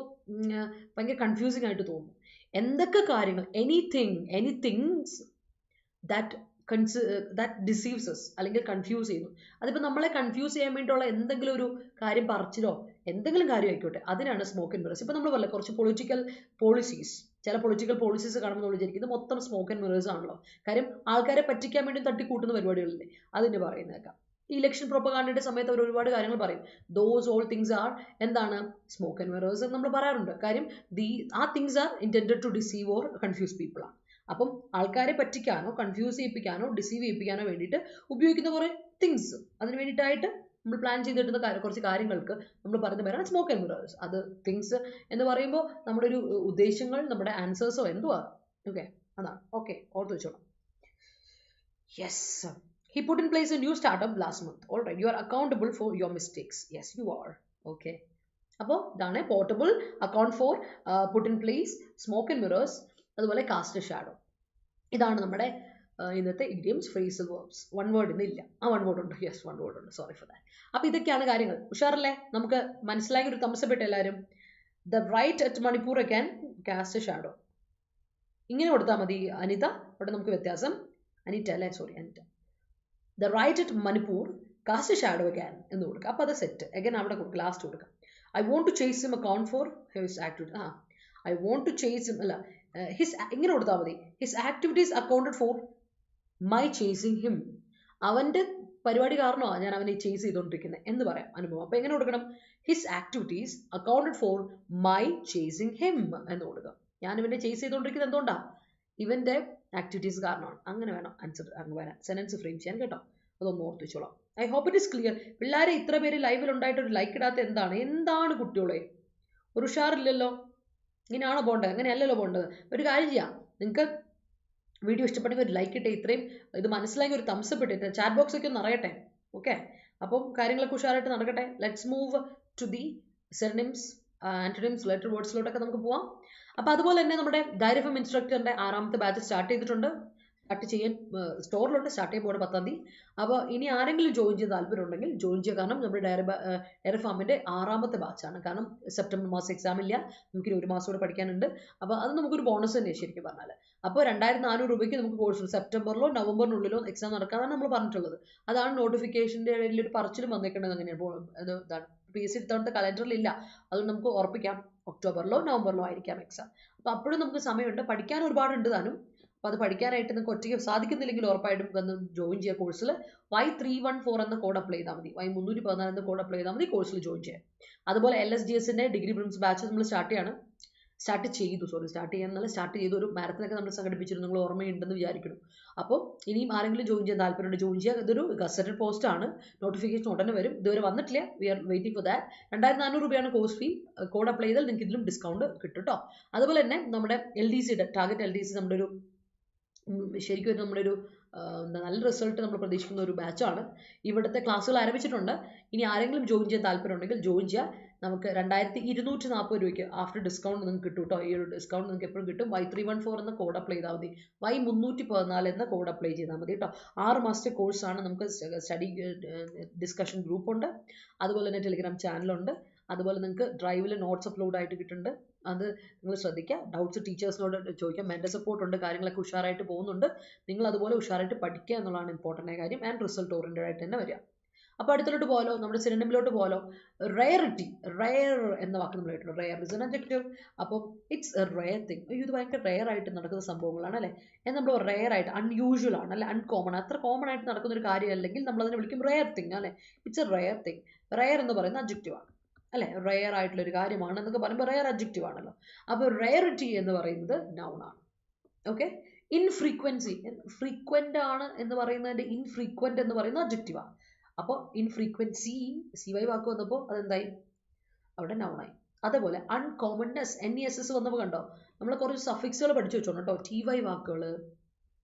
ഭയങ്കര കൺഫ്യൂസിങ് ആയിട്ട് തോന്നും. എന്തൊക്കെ കാര്യങ്ങൾ, എനിത്തിങ്സ് that deceives us അല്ലെങ്കിൽ കൺഫ്യൂസ് ചെയ്യുന്നു. അതിപ്പോൾ നമ്മളെ കൺഫ്യൂസ് ചെയ്യാൻ വേണ്ടിയുള്ള എന്തെങ്കിലും ഒരു കാര്യം പറിച്ചിലോ എന്തെങ്കിലും കാര്യം ആയിക്കോട്ടെ, അതിനാണ് സ്മോക്ക് ആൻഡ് മിറേഴ്സ്. ഇപ്പോൾ നമ്മൾ പറയില്ല കുറച്ച് ചില പൊളിറ്റിക്കൽ പോളിസീസ് കാണുമ്പോൾ നമ്മൾ വിചാരിക്കുന്നത് മൊത്തം സ്മോക്ക് ആൻഡ് മിറേഴ്സ് ആണല്ലോ. കാര്യം ആൾക്കാരെ പറ്റിക്കാൻ വേണ്ടി തട്ടിക്കൂട്ടുന്ന പരിപാടികളില്ലേ, അതിൻ്റെ പറയുന്നേക്കാം. ഈ ഇലക്ഷൻ പ്രൊപ്പഗാണ്ടയുടെ സമയത്ത് അവർ ഒരുപാട് കാര്യങ്ങൾ പറയും. ദോസ് ഓൾ തിങ്സ് ആർ എന്താണ് സ്മോക്ക് ആൻഡ് മിറേഴ്സ് എന്ന് നമ്മൾ പറയാറുണ്ട്. കാര്യം ആ things are intended to deceive or confuse people ആണ്. അപ്പം ആൾക്കാരെ പറ്റിക്കാനോ കൺഫ്യൂസ് ചെയ്യിപ്പിക്കാനോ ഡിസീവ് ചെയ്യിപ്പിക്കാനോ വേണ്ടിയിട്ട് ഉപയോഗിക്കുന്ന കുറേ തിങ്സ്, അതിന് വേണ്ടിയിട്ടായിട്ട് നമ്മൾ പ്ലാൻ ചെയ്തിട്ടുന്ന കുറച്ച് കാര്യങ്ങൾക്ക് നമ്മൾ പറയുന്ന പേരാണ് സ്മോക്ക് ആൻഡ് മിറേഴ്സ്. അത് തിങ്സ് എന്ന് പറയുമ്പോൾ നമ്മുടെ ഒരു ഉദ്ദേശങ്ങൾ, നമ്മുടെ ആൻസേഴ്സോ എന്തുവാ, ഓക്കെ, അതാണ്. ഓക്കെ, ഓർത്ത് വെച്ചോളാം. Yes, he put in place a new startup last month. All right, you are accountable for your mistakes. Yes, you are. Okay, അപ്പോൾ ഇതാണ് portable account for put in place smoke and mirrors, അതുപോലെ cast shadow. ഇതാണ് നമ്മുടെ ഇന്നത്തെ idioms phrasal verbs. One word ഇന്നില്ല. One word ഉണ്ട്. Yes, one word ഉണ്ട്. Sorry for that. അപ്പോൾ ഇതൊക്കെയാണ് കാര്യങ്ങൾ. ഉഷാറല്ലേ? നമുക്ക് മനസ്സിലായ ഒരു തംസപ്പെട്ട് എല്ലാവരും. The right at Manipur can cast a shadow. ഇങ്ങനെ കൊടുത്താൽ മതി അനിത. അവിടെ നമുക്ക് വ്യത്യാസം. അനിറ്റ അല്ലേ? Sorry, Anita. The right at Manipur cast a shadow can എന്ന് കൊടുക്കുക. അപ്പോൾ അത് സെറ്റ്. അഗൈൻ അവിടെ കൊടുക്കുക, ലാസ്റ്റ് കൊടുക്കുക. I want to chase him account for his activity. I want to chase him അല്ല, ഹിസ് ഇങ്ങനെ കൊടുത്താൽ മതി. His activities accounted for my chasing him. അവൻ്റെ പരിപാടി കാരണമാണ് ഞാൻ അവനെ ചേസ് ചെയ്തുകൊണ്ടിരിക്കുന്നത് എന്ന് പറയാം അനുഭവം. അപ്പോൾ എങ്ങനെ കൊടുക്കണം? His activities accounted for my chasing him എന്ന് കൊടുക്കുക. ഞാൻ ഇവനെ ചേസ് ചെയ്തുകൊണ്ടിരിക്കുന്നത് എന്തുകൊണ്ടാണ്? ഇവൻ്റെ ആക്ടിവിറ്റീസ് കാരണമാണ്. അങ്ങനെ വേണം ആൻസർ അങ്ങ് വരാൻ, സെൻറ്റൻസ് ഫ്രെയിം ചെയ്യാൻ കേട്ടോ. അതൊന്ന് ഓർത്ത് വെച്ചോളാം. I hope it is clear. പിള്ളേരെ ഇത്ര പേര് ലൈവിൽ ഉണ്ടായിട്ട് ഒരു ലൈക്ക് ഇടാത്ത എന്താണ് കുട്ടികളെ? ഒരു ഉഷാറില്ലല്ലോ. ഇങ്ങനെയാണോ പോകേണ്ടത്? അങ്ങനെയല്ലല്ലോ പോകേണ്ടത്. ഒരു കാര്യം ചെയ്യാം, നിങ്ങൾക്ക് വീഡിയോ ഇഷ്ടപ്പെട്ടെങ്കിൽ ഒരു ലൈക്ക് ഇട്ടേ. ഇത്രയും ഇത് മനസ്സിലാക്കി ഒരു തംസപ്പ് ഇട്ടേ. ചാറ്റ് ബോക്സ് ഒക്കെ ഒന്ന് അറിയട്ടെ. ഓക്കെ, അപ്പം കാര്യങ്ങളൊക്കെ ഉഷാറായിട്ട് നടക്കട്ടെ. Let's move to the synonyms, antonyms, related വേർഡ്സിലോട്ടൊക്കെ നമുക്ക് പോവാം. അപ്പോൾ അതുപോലെ തന്നെ നമ്മുടെ ഡയറി ഫ്രം ഇൻസ്ട്രക്ടറിൻ്റെ 6ാമത്തെ ബാച്ച് സ്റ്റാർട്ട് ചെയ്തിട്ടുണ്ട്. സ്റ്റാർട്ട് ചെയ്യാൻ സ്റ്റോറിലുണ്ട്. സ്റ്റാർട്ട് ചെയ്യുമ്പോൾ 10-ാം തീയതി. അപ്പോൾ ഇനി ആരെങ്കിലും ജോയിൻ ചെയ്യാൻ താല്പര്യമുണ്ടെങ്കിൽ ജോയിൻ ചെയ്യുക. കാരണം നമ്മുടെ ഡയറി ഫാമിൻ്റെ 6ാമത്തെ ബാച്ചാണ്. കാരണം സെപ്റ്റംബർ മാസം എക്സാം ഇല്ല, നമുക്കിനി 1 മാസം കൂടെ പഠിക്കാനുണ്ട്. അപ്പോൾ അത് നമുക്കൊരു ബോണസ് തന്നെ ശരിക്കും പറഞ്ഞാൽ. അപ്പോൾ 2400 രൂപയ്ക്ക് നമുക്ക് കോഴ്സ് സെപ്റ്റംബറിലോ നവംബറിനുള്ളിലോ എക്സാം നടക്കാനാണ് നമ്മൾ പറഞ്ഞിട്ടുള്ളത്. അതാണ് നോട്ടിഫിക്കേഷൻ്റെ ഇടയിൽ ഒരു പറച്ചിലും വന്നേക്കേണ്ടത്. അങ്ങനെയാണ് ഇതാണ് PSC ഇത്തവണത്തെ കലണ്ടറിലില്ല. അതുകൊണ്ട് നമുക്ക് ഉറപ്പിക്കാം ഒക്ടോബറിലോ നവംബറിലോ ആയിരിക്കാം എക്സാം. അപ്പോൾ അപ്പോഴും നമുക്ക് സമയമുണ്ട്. പഠിക്കാൻ ഒരുപാടുണ്ട് താനും. അപ്പോൾ അത് പഠിക്കാനായിട്ട് നിങ്ങൾക്ക് ഒറ്റയ്ക്ക് സാധിക്കുന്നില്ലെങ്കിൽ ഉറപ്പായിട്ടും വന്ന് ജോയിൻ ചെയ്യുക കോഴ്സിൽ. Y314 എന്ന കോഡ് അപ്ലൈ ചെയ്താൽ മതി. Y314 എന്ന കോഡ് അപ്ലൈ ചെയ്താൽ മതി കോഴ്സിൽ ജോയിൻ ചെയ്യാൻ. അതുപോലെ LSGSൻ്റെ ഡിഗ്രി പ്രിലിംസ് ബാച്ച് നമ്മൾ സ്റ്റാർട്ട് ചെയ്തു. ഒരു മാരത്തനൊക്കെ നമ്മൾ സംഘടിപ്പിച്ചിരുന്നു. നിങ്ങൾ ഓർമ്മയുണ്ടെന്ന് വിചാരിക്കണം. അപ്പോൾ ഇനിയും ആരെങ്കിലും ജോയിൻ ചെയ്യാൻ താല്പര്യമുണ്ട് ജോയിൻ ചെയ്യുക. ഇതൊരു ഗസറ്റഡ് പോസ്റ്റ് ആണ്. നോട്ടിഫിക്കേഷൻ ഉടനെ വരും. ഇതുവരെ വന്നിട്ടില്ല. We are waiting for that. 2400 രൂപയാണ് കോഴ്സ് ഫീ. കോഡ് അപ്ലൈ ചെയ്താൽ നിങ്ങൾക്ക് ഇതിലും ഡിസ്കൗണ്ട് കിട്ടും കേട്ടോ. അതുപോലെ തന്നെ നമ്മുടെ LDCയുടെ ടാർഗറ്റ് LDC നമ്മുടെ ഒരു ശരിക്കും നമ്മുടെ ഒരു നല്ല റിസൾട്ട് നമ്മൾ പ്രതീക്ഷിക്കുന്ന ഒരു ബാച്ചാണ്. ഇവിടുത്തെ ക്ലാസ്സുകൾ ആരംഭിച്ചിട്ടുണ്ട്. ഇനി ആരെങ്കിലും ജോയിൻ ചെയ്യാൻ താല്പര്യമുണ്ടെങ്കിൽ ജോയിൻ ചെയ്യുക. നമുക്ക് 2240 രൂപയ്ക്ക് ആഫ്റ്റർ ഡിസ്കൗണ്ട് നിങ്ങൾക്ക് കിട്ടും കേട്ടോ. ഈ ഒരു ഡിസ്കൗണ്ട് നിങ്ങൾക്ക് എപ്പോഴും കിട്ടും. Y314 എന്ന കോഡ് അപ്ലൈ ചെയ്താൽ മതി. Y314 എന്ന കോഡ് അപ്ലൈ ചെയ്താൽ മതി കേട്ടോ. 6 മാസത്തെ കോഴ്സാണ്. നമുക്ക് സ്റ്റഡി ഡിസ്കഷൻ ഗ്രൂപ്പുണ്ട്. അതുപോലെ തന്നെ ടെലിഗ്രാം ചാനലുണ്ട്. അതുപോലെ നിങ്ങൾക്ക് ഡ്രൈവിൽ നോട്ട്സ് അപ്ലോഡ് ആയിട്ട് കിട്ടുന്നുണ്ട്. അത് നിങ്ങൾ ശ്രദ്ധിക്കുക. ഡൗട്ട്സ് ടീച്ചേഴ്സിനോട് ചോദിക്കാം. മെൻ്റൽ സപ്പോർട്ട് ഉണ്ട്. കാര്യങ്ങളൊക്കെ ഉഷാറായിട്ട് പോകുന്നുണ്ട്. നിങ്ങൾ അതുപോലെ ഉഷാറായിട്ട് പഠിക്കുക എന്നുള്ളതാണ് ഇമ്പോർട്ടൻ്റ് ആയ കാര്യം. ആൻഡ് റിസൾട്ട് ഓറിയൻറ്റഡ് ആയിട്ട് തന്നെ വരിക. അപ്പോൾ അടുത്തോട്ട് പോലോ, നമ്മുടെ സിനോണിമിലോട്ട് പോലോ. റെയറിറ്റി, റെയർ എന്ന വാക്ക് നമ്മൾ കേട്ടിട്ടുണ്ട്. Rare is an adjective. അപ്പോൾ ഇറ്റ്സ് എ റെയർ തിങ്. ഇത് ഭയങ്കര റെയർ ആയിട്ട് നടക്കുന്ന സംഭവങ്ങളാണ് അല്ലേ. നമ്മൾ റെയർ ആയിട്ട്, അൺയൂഷ്വൽ ആണ് അല്ലെ, അൺകോമൺ, അത്ര കോമൺ ആയിട്ട് നടക്കുന്ന ഒരു കാര്യം അല്ലെങ്കിൽ നമ്മൾ അതിനെ വിളിക്കും റെയർ തിങ് അല്ലേ. It's A rare thing. Rare എന്ന് പറയുന്ന അഡ്ജക്റ്റീവാണ് അല്ലേ. റെയർ ആയിട്ടുള്ളൊരു കാര്യമാണ് എന്നൊക്കെ പറയുമ്പോൾ റെയർ അഡ്ജക്റ്റീവ് ആണല്ലോ. അപ്പോൾ റെയറിറ്റി എന്ന് പറയുന്നത് നൗൺ ആണ്. ഓക്കെ. ഇൻഫ്രീക്വൻസി, ഫ്രീക്വൻ്റ് ആണ് എന്ന് പറയുന്നതിൻ്റെ ഇൻഫ്രീക്വൻ്റ് എന്ന് പറയുന്ന അഡ്ജക്റ്റീവാണ്. അപ്പോൾ ഇൻഫ്രീക്വൻസി CY വാക്ക് വന്നപ്പോൾ അതെന്തായി? അവിടെ നൗണായി. അതേപോലെ അൺകോമൺനെസ്, NESS വന്നപ്പോൾ കണ്ടോ, നമ്മൾ കുറച്ച് സഫിക്സുകൾ പഠിച്ചു വെച്ചോണം കേട്ടോ. TY വാക്കുകൾ,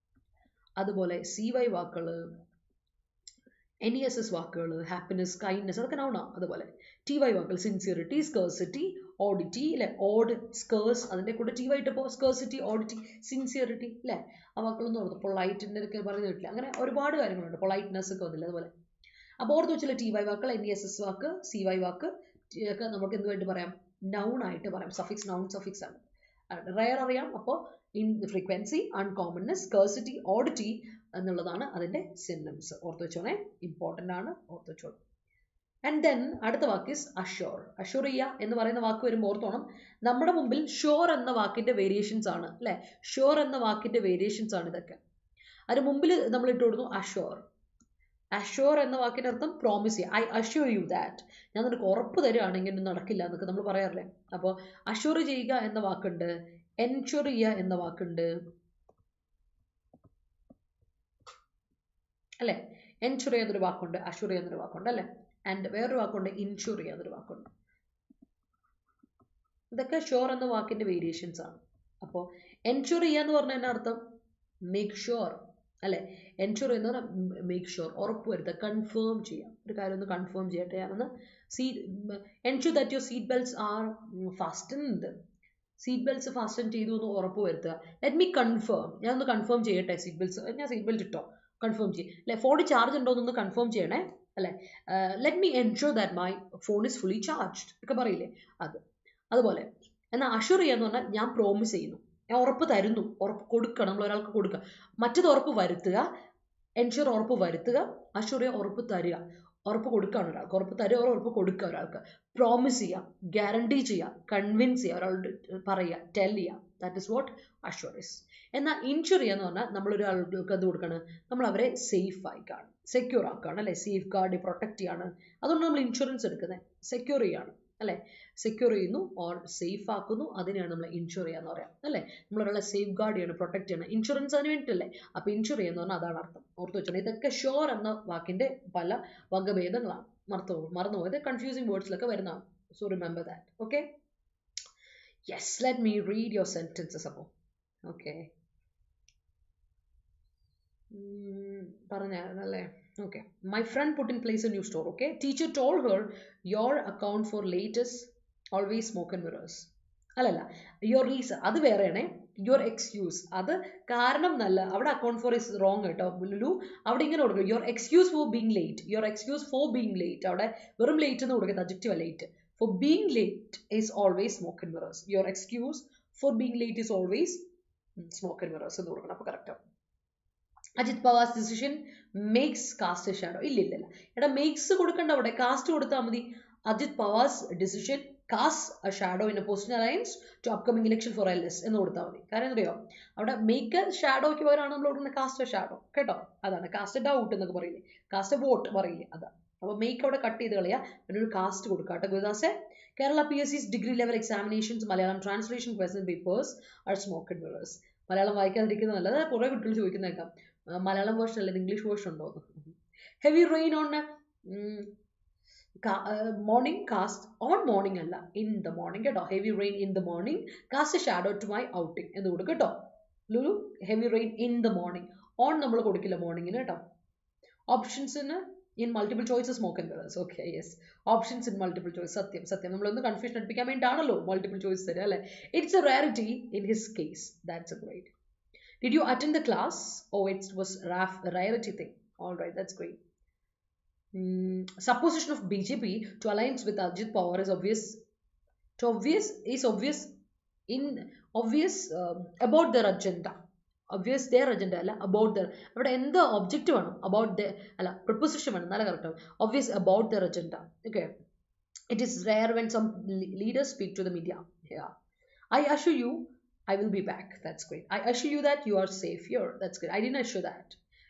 അതുപോലെ CY വാക്കുകൾ, NESS വാക്കുകൾ, ഹാപ്പിനെസ്, കൈൻഡ്നെസ്, അതൊക്കെ നൗണാണ്. അതുപോലെ TY വാക്കുകൾ സിൻസിയറിറ്റി, സ്കേഴ്സിറ്റി, ഓഡിറ്റി അല്ലേ. ഓഡ്, സ്കേഴ്സ്, അതിൻ്റെ കൂടെ TY ഇട്ടപ്പോൾ സ്കേഴ്സിറ്റി, ഓഡിറ്റി, സിൻസിയറിറ്റി അല്ലേ. ആ വാക്കുകളൊന്നും ഓർത്ത് പൊളൈറ്റിൻ്റെ ഒക്കെ പറഞ്ഞു കിട്ടില്ല. അങ്ങനെ ഒരുപാട് കാര്യങ്ങളുണ്ട്. പൊളൈറ്റ്നെസ് ഒക്കെ വന്നില്ല. അതുപോലെ അപ്പോൾ ഓർത്ത് വെച്ചില്ല TY വാക്കുകൾ, NESS വാക്ക്, CY വാക്ക് ഒക്കെ നമുക്ക് എന്തുമായിട്ട് പറയാം? നൗൺ ആയിട്ട് പറയാം. സഫിക്സ് നൗൺ സഫിക്സ് ആണ്. റെയർ അറിയാം. അപ്പോൾ ഇൻഫ്രീക്വൻസി, അൺകോമൺനെസ്, സ്കേഴ്സിറ്റി, ഓഡിറ്റി എന്നുള്ളതാണ് അതിൻ്റെ സിനോണിംസ്. ഓർത്ത് വെച്ചോണേ, ഇമ്പോർട്ടൻ്റ് ആണ്. ഓർത്ത് വെച്ചോളൂ. ആൻഡ് ദെൻ അടുത്ത വാക്ക് ഇസ് അഷ്യോർ. അഷ്യോർ ചെയ്യുക എന്ന് പറയുന്ന വാക്ക് വരുമ്പോൾ ഓർത്തോണം, നമ്മുടെ മുമ്പിൽ ഷുവർ എന്ന വാക്കിൻ്റെ വേരിയേഷൻസ് ആണ് അല്ലേ. ഷുവർ എന്ന വാക്കിൻ്റെ വേരിയേഷൻസ് ആണ് ഇതൊക്കെ. അതിന് മുമ്പിൽ നമ്മൾ ഇട്ട് കൊടുക്കുന്നു അഷ്യോർ. അഷ്യോർ എന്ന വാക്കിൻ്റെ അർത്ഥം പ്രോമിസ് ചെയ്യുക. ഐ അഷ്യൂർ യു ദാറ്റ്, ഞാൻ നിനക്ക് ഉറപ്പ് തരുകയാണ് ഇങ്ങനെ നടക്കില്ല എന്നൊക്കെ നമ്മൾ പറയാറില്ലേ. അപ്പോൾ അഷ്യൂർ ചെയ്യുക എന്ന വാക്കുണ്ട്, എൻഷുർ ചെയ്യുക എന്ന വാക്കുണ്ട് അല്ലേ. എൻഷുർ ചെയ്യുന്നൊരു വാക്കുണ്ട്, അഷ്യൂർ ചെയ്യുന്നൊരു വാക്കുണ്ട് അല്ലേ. ആൻഡ് വേറൊരു വാക്കുണ്ട് ഇൻഷുർ ചെയ്യുന്നൊരു വാക്കുണ്ട്. ഇതൊക്കെ ഷുവർ എന്ന വാക്കിൻ്റെ വേരിയേഷൻസ് ആണ്. അപ്പോൾ എൻഷുർ ചെയ്യുക എന്ന് പറഞ്ഞാൽ അർത്ഥം മേക്ക് ഷുവർ അല്ലേ. എൻഷുർ ചെയ്യുന്നത് മേക്ക് ഷുവർ, ഉറപ്പ് വരുത്തുക, കൺഫേം ചെയ്യാം. ഒരു കാര്യം ഒന്ന് കൺഫേം ചെയ്യട്ടെ. ഞാനൊന്ന് ensure that your seat belts are fastened. Seat belts fasten ചെയ്തു എന്ന് ഉറപ്പ് വരുത്തുക. ലെറ്റ് മീ കൺഫേം, ഞാൻ ഒന്ന് കൺഫേം ചെയ്യട്ടെ സീറ്റ് ബെൽറ്റ്സ്, ഞാൻ സീറ്റ് ബെൽറ്റ് ഇട്ടോ, കൺഫേം ചെയ്യും അല്ലെ. ഫോണിൽ ചാർജ് ഉണ്ടോ എന്നൊന്ന് കൺഫേം ചെയ്യണേ അല്ലെ. Let me ensure that my phone is fully charged ഒക്കെ പറയില്ലേ അത്. അതുപോലെ എന്നാൽ അഷുർ ചെയ്യാന്ന് പറഞ്ഞാൽ ഞാൻ പ്രോമിസ് ചെയ്യുന്നു, ഞാൻ ഉറപ്പ് തരുന്നു, ഉറപ്പ് കൊടുക്കണം, നമ്മൾ ഒരാൾക്ക് കൊടുക്കുക. മറ്റത് ഉറപ്പ് വരുത്തുക, എൻഷുർ ഉറപ്പ് വരുത്തുക, അഷുർ ഉറപ്പ് തരിക, ഉറപ്പ് കൊടുക്കുകയാണ് ഒരാൾക്ക്, ഉറപ്പ് തരിക, ഉറപ്പ് കൊടുക്കുക ഒരാൾക്ക്. പ്രോമിസ് ചെയ്യാം, ഗ്യാരണ്ടി ചെയ്യുക, കൺവിൻസ് ചെയ്യുക, ഒരാളോട് പറയുക, ടെൽ ചെയ്യുക. That is what assure is. എന്നാൽ ഇൻഷുർ ചെയ്യാന്ന് പറഞ്ഞാൽ നമ്മളൊരാൾക്ക് എന്ത് കൊടുക്കണം, നമ്മൾ അവരെ സേഫ് ആയി കാണും, സെക്യൂർ ആക്കുകയാണ് അല്ലെ, സേഫ് ഗാർഡ് പ്രൊട്ടക്ട് ചെയ്യാണ്. അതുകൊണ്ട് നമ്മൾ ഇൻഷുറൻസ് എടുക്കുന്നത്, സെക്യൂർ ചെയ്യാണ് അല്ലെ, സെക്യൂർ ചെയ്യുന്നു ഓർ സേഫ് ആക്കുന്നു, അതിനെയാണ് നമ്മൾ ഇൻഷുർ ചെയ്യാന്ന് പറയാം അല്ലെ. നമ്മളൊരാളെ സേഫ് ഗാർഡ് ചെയ്യണം, പ്രൊട്ടക്ട് ചെയ്യണം, ഇൻഷുറൻസ് അതിന് വേണ്ടിയിട്ടല്ലേ. അപ്പോൾ ഇൻഷുർ ചെയ്യുന്ന പറഞ്ഞാൽ അതാണ് അർത്ഥം, ഓർത്ത് വെച്ചോണം. ഇതൊക്കെ ഷുവർ എന്ന വാക്കിന്റെ പല വകഭേദങ്ങളാണ്, മറന്നുപോയത് കൺഫ്യൂസിങ് വേർഡ്സിലൊക്കെ വരുന്നതാണ്. So remember that. Okay, yes, let me read your sentences. അപ്പോൾ ഓക്കെ പറഞ്ഞല്ലേ. Okay, my friend put in place a new store. Okay, teacher told her your account for latest always smoke and mirrors. അല്ലല്ല, your reason അത് വേറെയാണേ. Your excuse അത് കാരണം നല്ല, അവിടെ account for is wrong കേട്ടോ ലുലു. അവിടെ ഇങ്ങനെ കൊടുക്കും, your excuse for being late, your excuse for being late. അവിടെ വെറും ലേറ്റ് എന്ന് കൊടുക്കുന്നത് adjective late. For being late is always smoke and mirrors. Your excuse for being late is always smoke and mirrors എന്ന് കൊടുക്കണം. അപ്പോൾ correct ആവും. Ajit Pawar's decision makes cast a shadow. ഇല്ല എടാ, മേക്സ് കൊടുക്കണ്ട, അവിടെ കാസ്റ്റ് കൊടുത്താൽ മതി. Ajit Pawar's decision cast a shadow in a position alliance to upcoming election four LS എന്ന് കൊടുത്താൽ മതി. കാരണം എന്തറിയോ, അവിടെ മേക്ക് എ ഷാഡോയ്ക്ക് പകരമാണ് നമ്മൾ കൊടുക്കുന്നത് കാസ്റ്റ് എ ഷാഡോ കേട്ടോ. അതാണ് കാസ്റ്റ് എ ഡൗട്ട് എന്നൊക്കെ പറയില്ലേ, കാസ്റ്റ് എ വോട്ട് പറയില്ലേ, അതാണ്. അപ്പോൾ മേക്ക് അവിടെ കട്ട് ചെയ്ത് കളയുക, അതിനൊരു കാസ്റ്റ് കൊടുക്കുക കേട്ടോ. ഗുരുദാസെ, Kerala PSC's degree level examinations Malayalam translation question papers are smoke and mirrors. Malayalam വായിക്കാതിരിക്കുന്നത് നല്ലത്. കുറേ കുട്ടികൾ ചോദിക്കുന്നേക്കാം മലയാളം വേർഷൻ അല്ലെങ്കിൽ ഇംഗ്ലീഷ് വേർഷൻ ഉണ്ടോ എന്ന്. Heavy rain on morning cast on morning അല്ല, ഇൻ ദ മോർണിംഗ് കേട്ടോ. Heavy rain in the morning cast shadow to my outing എന്ന് കൊടുക്കും കേട്ടോ Lulu. Heavy rain in the morning, on നമ്മൾ കൊടുക്കില്ല മോർണിംഗിന് കേട്ടോ. ഓപ്ഷൻസിന് in multiple choice smoke and mirrors. Okay, yes, options in multiple choice. സത്യം നമ്മളൊന്ന് കൺഫ്യൂഷൻ അടുപ്പിക്കാൻ വേണ്ടിയിട്ടാണല്ലോ മൾട്ടിപ്പിൾ ചോയ്സ് തരിക അല്ലേ. It's A rarity in his case. That's a great. Did you attend the class? Oh, it was a rarity thing. All right, that's great. Supposition of BJP to alliance with Ajit Pawar is obvious. Obvious about their agenda. Obvious their agenda അല്ല, about their. അവിടെ എന്ത് object വേണം, about their അല്ല, preposition വേണം, നല്ല correct ആണ്. Obvious about their agenda. Okay. It is rare when some leaders speak to the media. Yeah. I assure you I will be back. That's great. I assure you that you are safe here. That's great. I didn't assure that.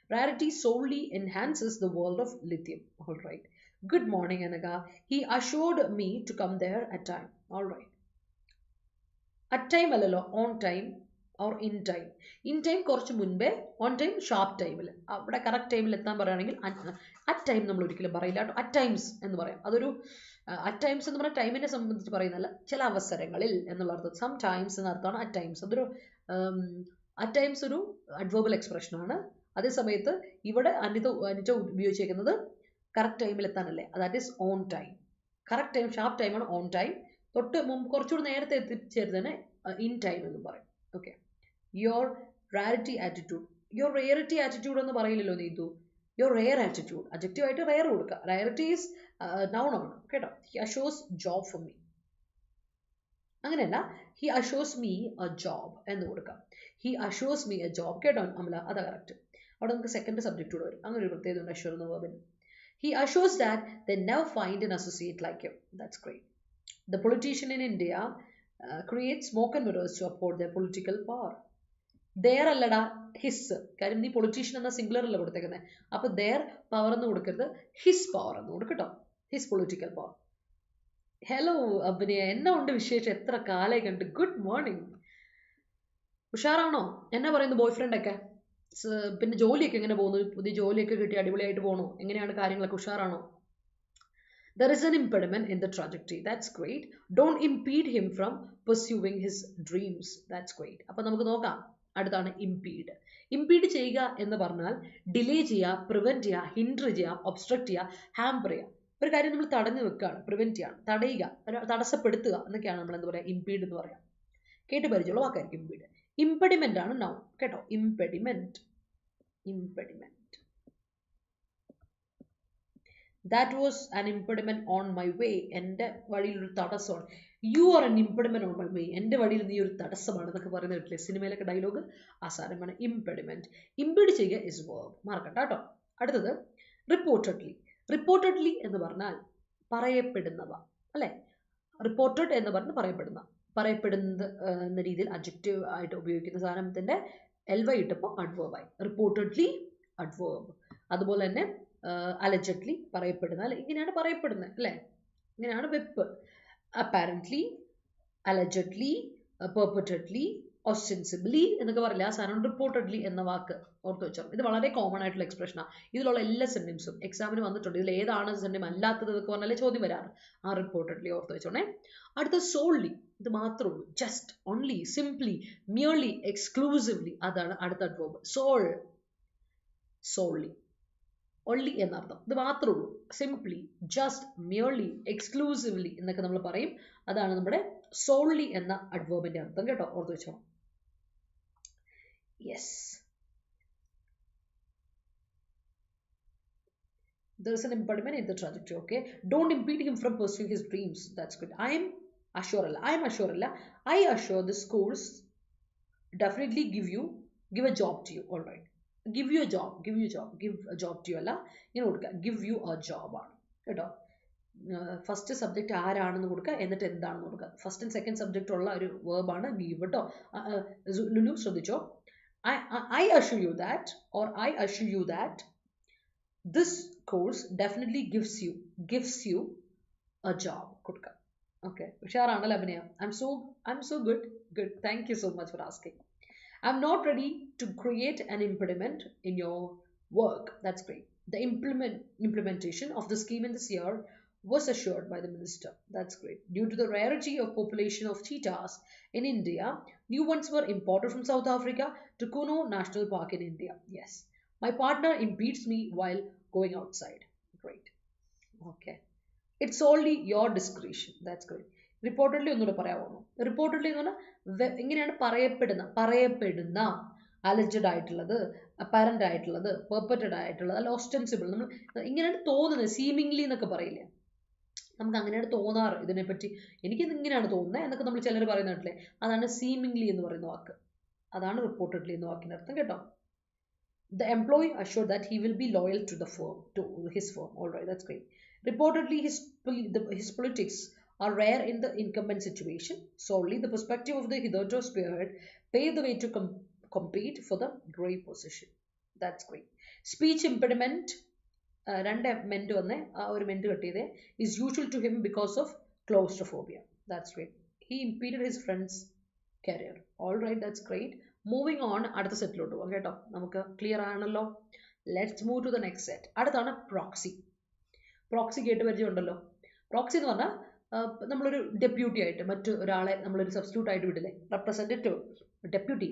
Rarity solely enhances the world of lithium. All right. Good morning, Anaga. He assured me to come there at time. All right. At time allalo, on time or in time. In time കുറച്ച് മുൻപേ, on time sharp ടൈമിൽ. അവിടെ correct ടൈമിൽ എത്താൻ പറയുകയാണെങ്കിൽ at time നമ്മൾ ഒരിക്കലും പറയില്ല കേട്ടോ. അറ്റ് ടൈംസ് എന്ന് പറയാം. അതൊരു അറ്റ് ടൈംസ് എന്ന് പറഞ്ഞാൽ ടൈമിനെ സംബന്ധിച്ച് പറയുന്നതല്ല, ചില അവസരങ്ങളിൽ എന്നുള്ള അർത്ഥം. സം ടൈംസ് എന്ന അർത്ഥമാണ് അറ്റ് ടൈംസ്. അതൊരു അറ്റ് ടൈംസ് ഒരു അഡ്വേർബൽ എക്സ്പ്രഷനാണ്. അതേ സമയത്ത് ഇവിടെ അനിത ഉപയോഗിച്ചേക്കുന്നത് കറക്റ്റ് ടൈമിൽ എത്താനല്ലേ, that is on time. Correct time sharp ടൈമാണ് ഓൺ ടൈം. തൊട്ട് മുമ്പ് കുറച്ചുകൂടി നേരത്തെ എത്തിച്ചേരുന്നതിന് ഇൻ ടൈം എന്നും പറയും. Okay. Your rarity attitude. Your rarity attitude എന്ന് പറയില്ലല്ലോ നീതു. യുവർ റെയർ ആറ്റിറ്റ്യൂഡ്, അഡ്ജക്റ്റീവായിട്ട് റെയർ കൊടുക്കുക. റെയറിറ്റി ഈസ് നൗൺ ആണ് കേട്ടോ. ഹി അഷോസ് ജോബ് ഫോർ മീ, അങ്ങനെയല്ല, ഹി അഷോസ് മീ എ ജോബ് എന്ന് കൊടുക്കാം. ഹി അഷോസ് മീ എ ജോബ് കേട്ടോ അമല, അതാ കറക്റ്റ്. അവിടെ നമുക്ക് സെക്കൻഡ് സബ്ജക്റ്റ് കൂടെ വരും. അങ്ങനെ ഒരു പ്രത്യേകത ഉണ്ട് അഷോർ എന്ന വേർബിന്. ഹി അഷോസ് that they never find an associate like him. That's great. The politician in India creates smoke and mirrors to uphold their political power. There അല്ലടാ, ഹിസ്. കാര്യം നീ പൊളിറ്റീഷ്യൻ എന്ന സിംഗുലർ അല്ല കൊടുത്തേക്കുന്നത്. അപ്പൊ their പവർ എന്ന് കൊടുക്കരുത്, ഹിസ് പവർ എന്ന് കൊടുക്കട്ടോ. His political power. ഹലോ അഭിനയ, എന്നാ ഉണ്ട് വിശേഷം? എത്ര കാലമായി കണ്ട്. Good morning. ഉഷാറാണോ? എന്നാ പറയുന്നു ബോയ് ഫ്രണ്ട് ഒക്കെ? പിന്നെ ജോലിയൊക്കെ എങ്ങനെ പോകുന്നു? പുതിയ ജോലിയൊക്കെ കിട്ടി അടിപൊളിയായിട്ട് പോകണോ? എങ്ങനെയാണ് കാര്യങ്ങളൊക്കെ? ഉഷാറാണോ? There is an impediment in the trajectory. That's great. Don't impede him from pursuing his dreams. That's great. അപ്പോൾ നമുക്ക് നോക്കാം. അടുത്താണ് ഇംപീഡ്. ഇംപീഡ് ചെയ്യുക എന്ന് പറഞ്ഞാൽ ഡിലേ ചെയ്യുക, പ്രിവെന്റ് ചെയ്യുക, ഹിൻഡർ ചെയ്യുക, ഒബ്സ്ട്രക്ട് ചെയ്യുക, ഹാമ്പർ ചെയ്യുക. ഒരു കാര്യം നമ്മൾ തടഞ്ഞു വെക്കുകയാണ്, പ്രിവെന്റ് ചെയ്യുകയാണ്, തടയുക, തടസ്സപ്പെടുത്തുക എന്നൊക്കെയാണ് നമ്മൾ എന്താ പറയുക, ഇംപീഡ് എന്ന് പറയാം. കേട്ട് പരിചയമുള്ള വാക്കായിരിക്കും ഇമ്പീഡ്. ഇംപെഡിമെന്റ് ആണ് നൗൺ കേട്ടോ. ഇംപെഡിമെന്റ്. That was an impediment on my way. എൻ്റെ വഴിയിൽ ഒരു തടസ്സമാണ്. You are an impediment on my way. എൻ്റെ വഴിയിൽ നീ ഒരു തടസ്സമാണ് എന്നൊക്കെ പറയുന്ന കേട്ടില്ലേ സിനിമയിലൊക്കെ ഡയലോഗ്. ആ സാധനമാണ് ഇംപെഡിമെന്റ്. ഇംപീഡ് ചെയ്യുക ഇസ് വേർബ്. മറക്കണ്ട കേട്ടോ. അടുത്തത് റിപ്പോർട്ടഡ്ലി. റിപ്പോർട്ടഡ്ലി എന്ന് പറഞ്ഞാൽ പറയപ്പെടുന്നവ അല്ലെ. റിപ്പോർട്ടഡ് എന്ന് പറഞ്ഞ് പറയപ്പെടുന്ന രീതിയിൽ അഡ്ജക്റ്റീവ് ആയിട്ട് ഉപയോഗിക്കുന്ന സാധനത്തിന്റെ എൽവൈ ഇട്ടപ്പോൾ അഡ്വേർബായി. Reportedly adverb. അതുപോലെ തന്നെ അലജഡ്ലി പറയപ്പെടുന്ന അല്ലെ, ഇങ്ങനെയാണ് പറയപ്പെടുന്നത് അല്ലേ, ഇങ്ങനെയാണ് വെപ്പ്. അപ്പാരന്റ്ലി, അലജഡ്ലി, പെർപെറ്റഡ്ലി, ഒസ്റ്റെൻസിബിലി എന്നൊക്കെ പറയില്ല, ആ സാധനം റിപ്പോർട്ടഡ്ലി എന്ന വാക്ക് ഓർത്ത് വെച്ചോ. ഇത് വളരെ കോമൺ ആയിട്ടുള്ള എക്സ്പ്രഷനാണ്. ഇതിലുള്ള എല്ലാ സെന്റൻസും എക്സാമിന് വന്നിട്ടുണ്ട്. ഇതിൽ ഏതാണ് സെന്റൻസ് അല്ലാത്തത് എന്നൊക്കെ പറഞ്ഞാലേ ചോദ്യം വരാറ്. ആ റിപ്പോർട്ടഡ്ലി ഓർത്ത് വെച്ചോണേ. അടുത്ത സോൾലി, ഇത് മാത്രമേ ഉള്ളൂ. Just, only, simply, merely, exclusively, അതാണ് അടുത്ത അഡ്വേർബ്. സോൾലി, ഒള്ളി എന്നർത്ഥം. ഇത് മാത്രമേ ഉള്ളൂ. സിംപ്ലി, ജസ്റ്റ്, മിയർലി, എക്സ്ക്ലൂസീവ്ലി എന്നൊക്കെ നമ്മൾ പറയും. അതാണ് നമ്മുടെ സോൾലി എന്ന അഡ്വേർബിന്റെ അർത്ഥം കേട്ടോ, ഓർത്ത് വെച്ചോ. Yes, there is an impediment in the trajectory. Okay, don't impede him from pursuing his dreams. That's good. I am assure I assure the schools definitely give a job to you. All right, give a job to you അല്ല, ഇങ്ങനെ കൊടുക്കുക. give you a job ആണ് കേട്ടോ. First subject ആരാണെന്ന് കൊടുക്കുക, എന്നിട്ട് എന്താണെന്ന് കൊടുക്കുക. ഫസ്റ്റ് ആൻഡ് സെക്കൻഡ് സബ്ജക്റ്റ് ഉള്ള ഒരു വേർബാണ് ഗീവ് കേട്ടോ. ലുലു ശ്രദ്ധിച്ചോ. I assure you that, or I assure you that this course definitely gives you a job. കൊടുക്കുക. Okay, ഉഷാറാണല്ലോ അഭിനയ. I'm so good. Thank you so much for asking. I'm not ready to create an impediment in your work. That's great. The implementation of the scheme in this year was assured by the minister. That's great. Due to the rarity of population of cheetahs in India, new ones were imported from South Africa to Kuno National Park in India. Yes. My partner impedes me while going outside. Great. Okay. It's solely your discretion. That's great. Reportedly ഒന്നുകൂടെ പറയാമോ? Reportedly എന്ന് പറഞ്ഞാൽ എങ്ങനെയാണ് പറയപ്പെടുന്ന അലജഡ് ആയിട്ടുള്ളത്, apparent ആയിട്ടുള്ളത്, പെർപെറ്റഡ് ആയിട്ടുള്ളത്, അല്ല ഓസ്റ്റൻസിബിൾ. നമ്മൾ ഇങ്ങനെയാണ് തോന്നുന്നത്. സീമിംഗ്ലി എന്നൊക്കെ പറയില്ലേ, നമുക്ക് അങ്ങനെയാണ് തോന്നാറ് ഇതിനെപ്പറ്റി. എനിക്കിത് ഇങ്ങനെയാണ് തോന്നുന്നത് എന്നൊക്കെ നമ്മൾ ചിലർ പറയുന്ന കേട്ടില്ലേ, അതാണ് സീമിംഗ്ലി എന്ന് പറയുന്ന വാക്ക്. അതാണ് റിപ്പോർട്ടഡ്ലി എന്ന വാക്കിൻ്റെ അർത്ഥം കേട്ടോ. The employee assured that he will be loyal to his firm. All right, that's great. Reportedly, his politics are rare in the incumbent situation. Solely the perspective of the hitherto spearhead paved the way to compete for the grey position. That's great. Speech impediment, രണ്ട് മെന്റ് വന്നേ, ആ ഒരു മെന്റ് കട്ടിയതേ, is usual to him because of claustrophobia. That's great. He impeded his friend's career. All right, that's great. Moving on, അടുത്ത സെറ്റിലോട്ട് പോകാം കേട്ടോ. നമുക്ക് clear ആണല്ലോ. Let's move to the next set. അടുത്താണ് പ്രോക്സി. പ്രോക്സി കേട്ട് പരിചയമുണ്ടല്ലോ. പ്രോക്സി എന്ന് പറഞ്ഞാൽ നമ്മളൊരു ഡെപ്യൂട്ടി ആയിട്ട് മറ്റു ഒരാളെ നമ്മളൊരു സബ്സ്റ്റിറ്റ്യൂട്ട് ആയിട്ട് വിടില്ലേ, റെപ്രസെൻറ്റേറ്റീവ്, ഡെപ്യൂട്ടി.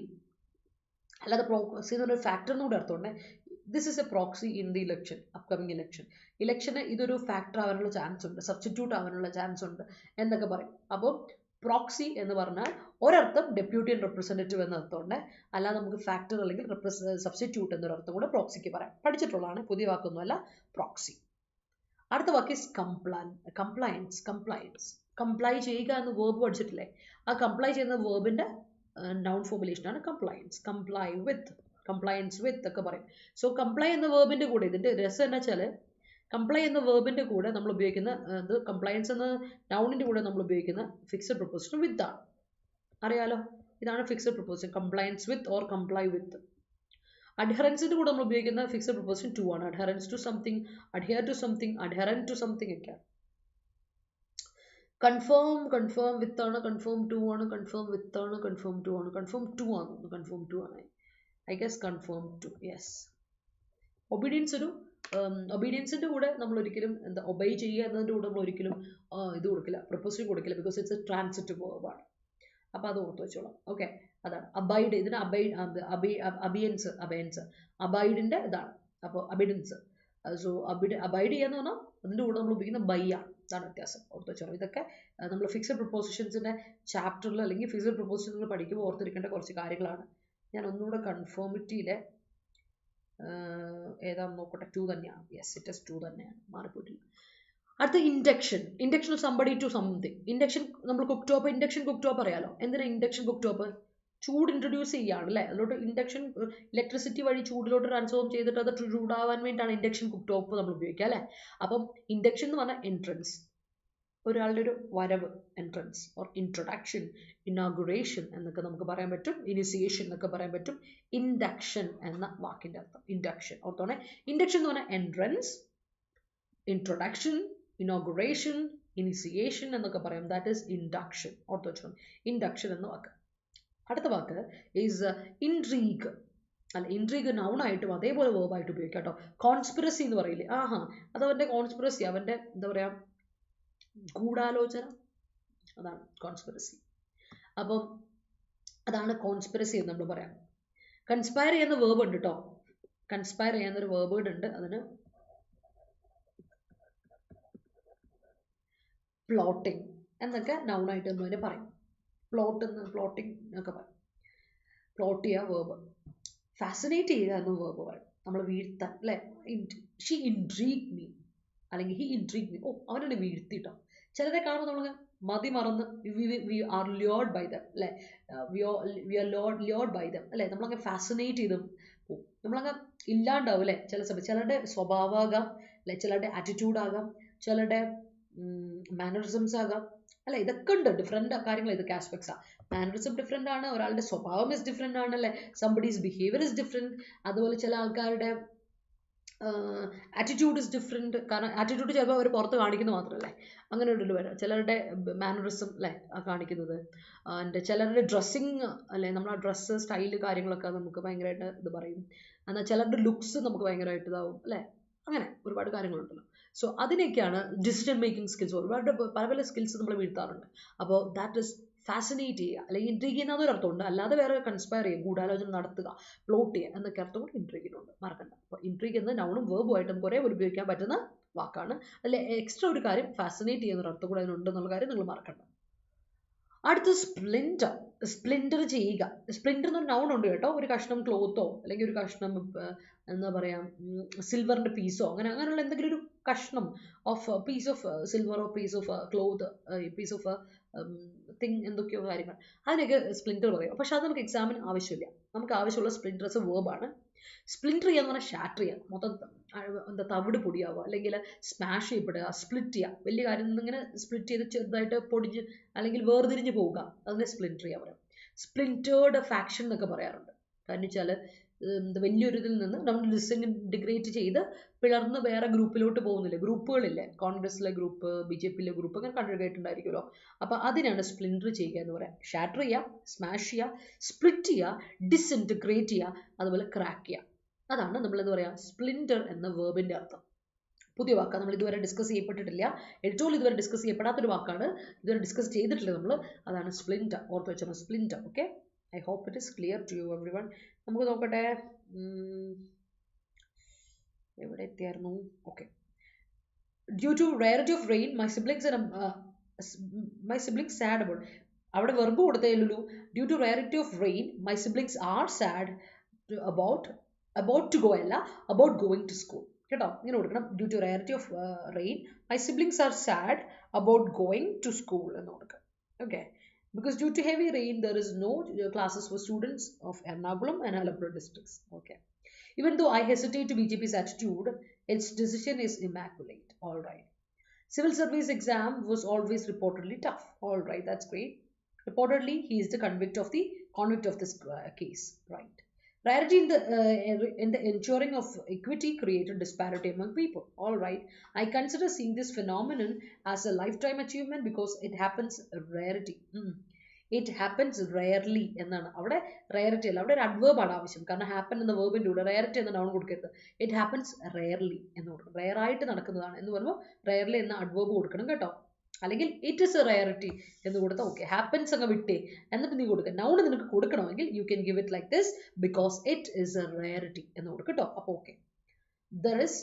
അല്ലാതെ പ്രോക്സി എന്ന് പറഞ്ഞൊരു ഫാക്ടർ എന്നുകൂടെ അർത്ഥമുണ്ട്. This is A proxy in the election, upcoming ഇലക്ഷന് ഇതൊരു ഫാക്ടർ ആവാനുള്ള ചാൻസ് ഉണ്ട്, സബ്സ്റ്റിറ്റ്യൂട്ട് ആവാനുള്ള ചാൻസ് ഉണ്ട് എന്നൊക്കെ പറയും. അപ്പോൾ പ്രോക്സി എന്ന് പറഞ്ഞാൽ ഒരർത്ഥം ഡെപ്യൂട്ടി ആൻഡ് റെപ്രസെൻറ്റേറ്റീവ് എന്ന അർത്ഥമുണ്ട്, അല്ലാതെ നമുക്ക് ഫാക്ടർ അല്ലെങ്കിൽ സബ്സ്റ്റിറ്റ്യൂട്ട് എന്നൊരർത്ഥം കൂടെ പ്രോക്സിക്ക് പറയാം. പഠിച്ചിട്ടുള്ളതാണ്, പുതിയ വാക്കൊന്നുമല്ല പ്രോക്സി. അടുത്ത വാക്ക് ഈസ് കംപ്ലയൻസ്. കംപ്ലൈ ചെയ്യുക എന്ന് വേർബ് പഠിച്ചിട്ടില്ലേ, ആ കംപ്ലൈ ചെയ്യുന്ന വേർബിന്റെ നൗൺ ഫോർമുലേഷനാണ് കംപ്ലയൻസ്. കംപ്ലയൻസ് വിത്ത് ഒക്കെ പറയും. സോ കംപ്ലൈ എന്ന വേർബിന്റെ കൂടെ, ഇതിന്റെ രസം എന്ന് വെച്ചാൽ കംപ്ലൈ എന്ന വേർബിന്റെ കൂടെ നമ്മൾ ഉപയോഗിക്കുന്ന ഇത് കംപ്ലയൻസ് എന്ന നൗണിന്റെ കൂടെ നമ്മൾ ഉപയോഗിക്കുന്ന ഫിക്സഡ് പ്രിപ്പോസിഷൻ വിത്ത് ആണ്. അറിയാലോ, ഇതാണ് fixed preposition, compliance with or comply with. അഡ്ഹറൻസിന്റെ കൂടെ നമ്മൾ ഉപയോഗിക്കുന്ന ഫിക്സഡ് പ്രിപ്പോസിഷൻ ടു ആണ്. Adherence to something, adhere to something, adherent to something ഒക്കെയാണ്. കൺഫേം വിത്ത് ആണ്, കൺഫേം ടു ആണ്, കൺഫേം വിത്ത് ആണ്, കൺഫേം ടു ആണ്, കൺഫേം ടു ആണ്, കൺഫേം ടു ആണ്, I guess confirm to. Yes. ഒബീഡിയൻസിന്റെ കൂടെ നമ്മൾ ഒരിക്കലും ഒബൈ ചെയ്യുക എന്നതിന്റെ കൂടെ നമ്മൾ ഒരിക്കലും ഇത് കൊടുക്കില്ല, പ്രപ്പോസിഷൻ കൊടുക്കില്ല, ബിക്കോസ് ഇറ്റ്സ് എ ട്രാൻസിറ്റീവ് വേർബാണ്. അപ്പോൾ അത് ഓർത്ത് വെച്ചോളാം. ഓക്കെ, അതാണ് അബൈഡ്. ഇതിന് അബയൻസ് അബൈഡിന്റെ ഇതാണ്. അപ്പോൾ അബിഡൻസ്. സോ അബൈഡ് ചെയ്യാന്ന് പറഞ്ഞാൽ അതിന്റെ കൂടെ നമ്മൾ ഉപയോഗിക്കുന്ന ബൈ ആണ്. ഇതാണ് വ്യത്യാസം. ഓർത്ത് വെച്ചോളാം. ഇതൊക്കെ നമ്മൾ ഫിക്സഡ് പ്രൊപ്പോസിഷൻസിൻ്റെ ചാപ്റ്ററിൽ അല്ലെങ്കിൽ ഫിക്സഡ് പ്രൊപ്പോസിഷൻസ് പഠിക്കുമ്പോൾ ഓർത്തിരിക്കേണ്ട കുറച്ച് കാര്യങ്ങളാണ്. ഞാൻ ഒന്നുകൂടെ കൺഫോമിറ്റിയിലെ ഏതാണെന്ന് നോക്കട്ടെ. 2 തന്നെയാണ്. യെസ്, ഇറ്റ് ഇസ് 2 തന്നെയാണ്, മാറിപ്പോയിട്ടില്ല. അടുത്ത induction. Induction of somebody to something. Induction നമ്മൾ cook top, induction cook top അറിയാലോ. എന്തിനാ ഇൻഡക്ഷൻ കുക്ക് ടോപ്പ്? ചൂട് ഇൻട്രൊഡ്യൂസ് ചെയ്യുകയാണ് അല്ലേ. അതിലോട്ട് ഇൻഡക്ഷൻ ഇലക്ട്രിസിറ്റി വഴി ചൂടിലോട്ട് ട്രാൻസ്ഫോം ചെയ്തിട്ട് അത് ചൂടാവാൻ വേണ്ടിയിട്ടാണ് ഇൻഡക്ഷൻ കുക്ക് ടോപ്പ് നമ്മൾ ഉപയോഗിക്കുക അല്ലേ. അപ്പം ഇൻഡക്ഷൻ എന്ന് പറഞ്ഞാൽ എൻട്രൻസ്, ഒരാളുടെ ഒരു വരവ്, എൻട്രൻസ് ഓർ ഇൻട്രൊഡക്ഷൻ, ഇനോഗുറേഷൻ എന്നൊക്കെ നമുക്ക് പറയാൻ പറ്റും, ഇനിസിയേഷൻ എന്നൊക്കെ പറയാൻ പറ്റും. ഇൻഡക്ഷൻ എന്ന വാക്കിൻ്റെ അർത്ഥം ഇൻഡക്ഷൻ. ഓർത്തോണേ, ഇൻഡക്ഷൻ എന്ന് പറഞ്ഞാൽ എൻട്രൻസ്, ഇൻട്രൊഡക്ഷൻ, ഇനോഗുറേഷൻ, ഇനിസിയേഷൻ എന്നൊക്കെ പറയാം. That is induction. ഓർത്ത് വെച്ചോളൂ, ഇൻഡക്ഷൻ എന്ന വാക്ക്. അടുത്ത വാക്ക് ഈസ് ഇൻട്രീഗ്. അല്ല, ഇൻട്രീഗ് നൗണായിട്ടും അതേപോലെ വേർബായിട്ട് ഉപയോഗിക്കാം കേട്ടോ. കോൺസ്പിറസി എന്ന് പറയില്ലേ, അത് അവൻ്റെ കോൺസ്പിറസി, അവൻ്റെ എന്താ പറയുക, ഗൂഢാലോചന, അതാണ് കോൺസ്പിറസി. അപ്പം അതാണ് കോൺസ്പിറസി എന്ന് നമ്മൾ പറയാം. കൺസ്പയർ ചെയ്യുന്ന വേർബ് ഉണ്ട് കേട്ടോ. കൺസ്പയർ ചെയ്യുന്നൊരു വേർബ് ഉണ്ട്, അതിന് പ്ലോട്ടിങ് എന്നൊക്കെ നൗണായിട്ട് നമ്മൾ അതിനെ പറയും. പ്ലോട്ടിങ് എന്നൊക്കെ പറയും. പ്ലോട്ട് ചെയ്യുക വേർബ്. ഫാസിനേറ്റ് ചെയ്യുക എന്ന വേർബ് പറയും. നമ്മൾ വീഴ്ത്താൻ അല്ലേ. ഷീ ഇൻട്രീഗ് മീ അല്ലെങ്കിൽ ഹി ഇൻട്രീഗ് മീ. അവനെ വീഴ്ത്തിട്ടോ. ചിലരെ കാണുമ്പോൾ നമ്മൾ മതി മറന്ന് വി ആർ ല്യോർഡ് ബൈ ദം അല്ലേ. വി ആർ ല്യോർഡ് ബൈ ദം അല്ലേ. നമ്മളങ്ങനെ ഫാസിനേറ്റ് ചെയ്തും പോകും. നമ്മളങ്ങ് ഇല്ലാണ്ടാവും അല്ലേ. ചില സമയം ചിലരുടെ സ്വഭാവമാകാം അല്ലെ, ചിലരുടെ ആറ്റിറ്റ്യൂഡാകാം, ചിലരുടെ മാനറിസംസ് ആകാം അല്ലെ. ഇതൊക്കെ ഉണ്ട്, ഡിഫറെൻറ്റ് കാര്യങ്ങൾ. ഇതൊക്കെ ആസ്പെക്ട്സാണ്. മാനറിസം ഡിഫറെൻ്റ് ആണ്, ഒരാളുടെ സ്വഭാവം ഇസ് ഡിഫറെൻ്റ് ആണ് അല്ലേ. Somebody's behaviour is different. അതുപോലെ ചില ആൾക്കാരുടെ ആറ്റിറ്റ്യൂഡ് ഇസ് ഡിഫറെൻറ്റ്. കാരണം ആറ്റിറ്റ്യൂഡ് ചിലപ്പോൾ അവർ പുറത്ത് കാണിക്കുന്നത് മാത്രമല്ലേ, അങ്ങനെ ഒരു വരാം. ചിലരുടെ മാനറിസം അല്ലേ കാണിക്കുന്നത്, ചിലരുടെ ഡ്രസ്സിങ് അല്ലേ, നമ്മളെ ഡ്രസ്സ് സ്റ്റൈല് കാര്യങ്ങളൊക്കെ നമുക്ക് ഭയങ്കരമായിട്ട് ഇത് പറയും. എന്നാൽ ചിലരുടെ ലുക്സ് നമുക്ക് ഭയങ്കരമായിട്ട് ഇതാവും അല്ലേ. അങ്ങനെ ഒരുപാട് കാര്യങ്ങളുണ്ടല്ലോ. സോ അതിനൊക്കെയാണ് ഡിസിഷൻ മേക്കിംഗ് സ്കിൽസ്. ഒരുപാട് പല പല സ്കിൽസ് നമ്മൾ വീഴ്ത്താറുണ്ട്. അപ്പോൾ ദാറ്റ് ഇസ് ഫാസിനേറ്റ് ചെയ്യുക അല്ലെങ്കിൽ ഇൻട്രീഗ് ചെയ്യുന്ന അതൊരു അർത്ഥമുണ്ട്. അല്ലാതെ വേറെ കൺസ്പയർ ചെയ്യുക, ഗൂഢാലോചന നടത്തുക, പ്ലോട്ട് ചെയ്യുക എന്നൊക്കെ അർത്ഥം കൂടി ഇൻട്രീഗിനുണ്ട്, മറക്കണ്ട. അപ്പോൾ ഇൻട്രീഗ് എന്ന നൗണും വേർബുമായിട്ട് നമുക്ക് ഒരേ ഉപയോഗിക്കാൻ പറ്റുന്ന വാക്കാണ്. അല്ലെ എക്സ്ട്രാ ഒരു കാര്യം ഫാസിനേറ്റ് ചെയ്യുന്ന ഒരു അർത്ഥം കൂടെ അതിനുണ്ടെന്നുള്ള കാര്യം നിങ്ങൾ മറക്കണ്ട. അടുത്ത് സ്പ്ലിൻറ്റർ. സ്പ്ലിൻറ്റർ ചെയ്യുക. സ്പ്ലിൻറ്റർ എന്നൊരു നൗൺ ഉണ്ട് കേട്ടോ. ഒരു കഷ്ണം ക്ലോത്തോ അല്ലെങ്കിൽ ഒരു കഷ്ണം എന്താ പറയുക സിൽവറിൻ്റെ പീസോ അങ്ങനെയുള്ള എന്തെങ്കിലും ഒരു കഷ്ണം ഓഫ് പീസ് ഓഫ് സിൽവറോ piece of cloth piece of thing എന്തൊക്കെയോ കാര്യങ്ങൾ, അതിനൊക്കെ സ്പ്ലിൻറ്റർ പറയും. പക്ഷെ അത് നമുക്ക് എക്സാമിന് ആവശ്യമില്ല. നമുക്ക് ആവശ്യമുള്ള സ്പ്ലിൻറ്റേഴ്സ് വേർബാണ്. സ്പ്ലിൻറ്റർ ചെയ്യുക എന്ന് പറഞ്ഞാൽ ഷാറ്റർ ചെയ്യുക, മൊത്തം എന്താ തവിട് പൊടിയാവുക അല്ലെങ്കിൽ സ്മാഷ് ചെയ്യപ്പെടുക, സ്പ്ലിറ്റ് ചെയ്യുക. വലിയ കാര്യം ഇങ്ങനെ സ്പ്ലിറ്റ് ചെയ്ത് ചെറുതായിട്ട് പൊടിഞ്ഞ് അല്ലെങ്കിൽ വേർതിരിഞ്ഞ് പോവുക, അതിനെ സ്പ്ലിൻറ്റർ ചെയ്യാൻ പറയാം. സ്പ്ലിൻറ്റേർഡ് ഫാക്ഷൻ എന്നൊക്കെ പറയാറുണ്ട്. കാരണം വെച്ചാൽ വലിയൊരു ഇതിൽ നിന്ന് നമ്മൾ ഡിസിൻറ്റിഗ്രേറ്റ് ചെയ്ത് പിളർന്ന് വേറെ ഗ്രൂപ്പിലോട്ട് പോകുന്നില്ലേ, ഗ്രൂപ്പുകളില്ലേ, കോൺഗ്രസിലെ ഗ്രൂപ്പ്, BJPയിലെ ഗ്രൂപ്പ്, അങ്ങനെ കണ്ടിട്ടുണ്ടായിരിക്കുമല്ലോ. അപ്പോൾ അതിനാണ് സ്പ്ലിൻറ്റർ ചെയ്യുക എന്ന് പറയാം. ഷാറ്റർ ചെയ്യുക, സ്മാഷ് ചെയ്യുക, സ്പ്ലിറ്റ് ചെയ്യുക, ഡിസിൻറ്റിഗ്രേറ്റ് ചെയ്യുക, അതുപോലെ ക്രാക്ക് ചെയ്യുക. അതാണ് നമ്മളെന്താ പറയുക സ്പ്ലിൻറ്റർ എന്ന വേർബിൻ്റെ അർത്ഥം. പുതിയ വാക്കാണ്, നമ്മൾ ഇതുവരെ ഡിസ്കസ് ചെയ്യപ്പെട്ടിട്ടില്ല. എഡിറ്റോറിയൽ ഇതുവരെ ഡിസ്കസ് ചെയ്യപ്പെടാത്തൊരു വാക്കാണ്, ഇതുവരെ ഡിസ്കസ് ചെയ്തിട്ടില്ല നമ്മൾ. അതാണ് സ്പ്ലിൻറ്റർ. ഓർത്ത് വെച്ചാൽ splinter. Okay, I hope it is clear to you every one. നമുക്ക് നോക്കട്ടെ എവിടെ എത്തിയായിരുന്നു. Okay, due to rarity of rain my siblings sad about. അവിടെ വെർബ് കൊടുത്തേലു. Due to rarity of rain my siblings are sad about to go അല്ല, about going to school കേട്ടോ. ഇങ്ങനെ കൊടുക്കണം. Due to rarity of rain my siblings are sad about going to school എന്ന് കൊടുക്കാം. Okay, because due to heavy rain there is no classes for students of Ernakulam and Alappuzha districts. Okay, even though I hesitate to BJP's attitude, its decision is immaculate. All right, civil service exam was always reportedly tough. All right, that's great. Reportedly he is the convict of this case. Right, rarity in the ensuring of equity created disparity among people. All right, I consider seeing this phenomenon as a lifetime achievement because it happens rarity. It happens rarely എന്നാണ് അവിടെ. റയറിറ്റി അല്ല, അവിടെ ഒരു അഡ്വേർബാണ് ആവശ്യം. കാരണം happen എന്ന വേർബിൻ്റെ കൂടെ റയറിറ്റി എന്ന നൗൺ കൊടുക്കരുത്. ഇറ്റ് ഹാപ്പൻസ് റെയർലി എന്ന് കൊടുക്കണം. റെയറായിട്ട് നടക്കുന്നതാണ് എന്ന് പറയുമ്പോൾ റെയർലി എന്ന അഡ്വേർബ് കൊടുക്കണം കേട്ടോ. അല്ലെങ്കിൽ ഇറ്റ് ഇസ് എ റയറിറ്റി എന്ന് കൊടുത്താൽ ഓക്കെ. ഹാപ്പൻസ് അങ്ങ് വിട്ടേ എന്നിട്ട് നീ കൊടുക്കുക. നൗൺ നിനക്ക് കൊടുക്കണമെങ്കിൽ you can give it like this, because it is a rarity എന്ന് കൊടുക്കും കേട്ടോ. അപ്പോൾ okay, there is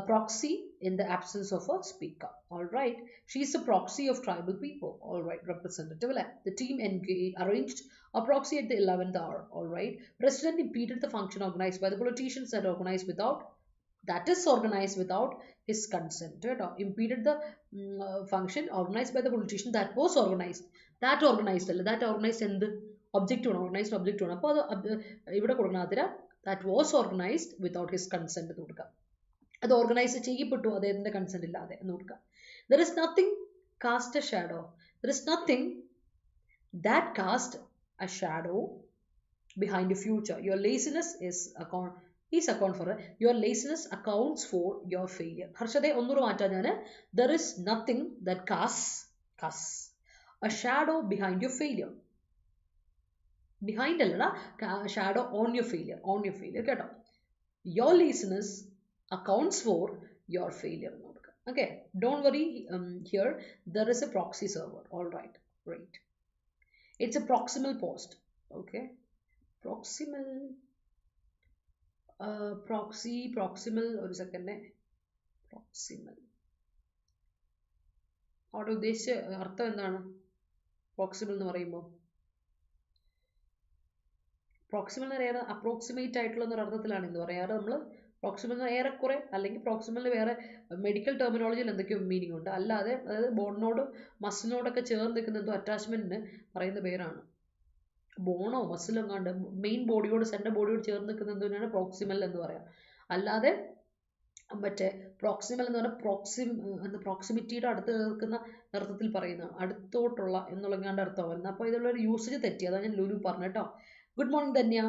proxy in the absence of a speaker. All right. She is a proxy of tribal people. All right. Representative. The team arranged a proxy at the 11th hour. All right. President impeded the function organized by the politicians that organized without his consent. Impeded the function organized by the politician that was organized. That organized in the objective organized objective. That was organized without his consent. അത് organise ചെയ്യപ്പെട്ടു അദ്ദേഹത്തിന്റെ consent ഇല്ലാതെ എന്ന് കൊടുക്കുക. There is nothing cast a shadow. There is nothing that cast a shadow behind the future. Your laziness is account for it. Your laziness accounts for your failure. ഹർഷദേ ഒന്നുകൂടെ മാറ്റാം ഞാൻ. There is nothing that casts a shadow behind your failure. Behind അല്ലടാ, shadow on your failure കേട്ടോ. Your laziness accounts for your failure. Okay, don't worry. Here there is a proxy server. All right, great. It's a proximal post. Okay, proximal proximal ഒരു second. proximal അവിടെ ഉദ്ദേശിച്ച അർത്ഥം എന്താണ്? proximal എന്ന് പറയുമ്പോൾ proximal എന്ന് പറയാറ് അപ്രോക്സിമേറ്റ് ആയിട്ടുള്ള ഒരു അർത്ഥത്തിലാണ് എന്ന് പറയാറ് നമ്മൾ. പ്രോക്സിമൽ ഏറെക്കുറെ, അല്ലെങ്കിൽ പ്രോക്സിമലിന് വേറെ മെഡിക്കൽ ടെർമിനോളജിയിൽ എന്തൊക്കെയോ മീനിങ് ഉണ്ട്. അല്ലാതെ അതായത് ബോണിനോട് മസിലിനോടൊക്കെ ചേർന്ന് നിൽക്കുന്ന എന്തോ അറ്റാച്ച്മെന്റിന് പറയുന്ന പേരാണ്. ബോണോ മസിലോ കണ്ട് മെയിൻ ബോഡിയോട് സെൻട്രൽ ബോഡിയോട് ചേർന്ന് നിൽക്കുന്ന എന്തിനാണ് പ്രോക്സിമൽ എന്ന് പറയാം. അല്ലാതെ മറ്റേ പ്രോക്സിമൽ എന്ന് പറഞ്ഞാൽ പ്രോക്സിമിറ്റിയുടെ അടുത്ത് നിൽക്കുന്ന അർത്ഥത്തിൽ പറയുന്നതാണ്. അടുത്തോട്ടുള്ള എന്നുള്ളങ്ങാണ്ട് അർത്ഥം വരുന്നത്. അപ്പോൾ ഇതിലുള്ളൊരു യൂസേജ് തെറ്റി. അതാണ് ഞാൻ ലുലു പറഞ്ഞു കേട്ടോ. Good morning Dhanya.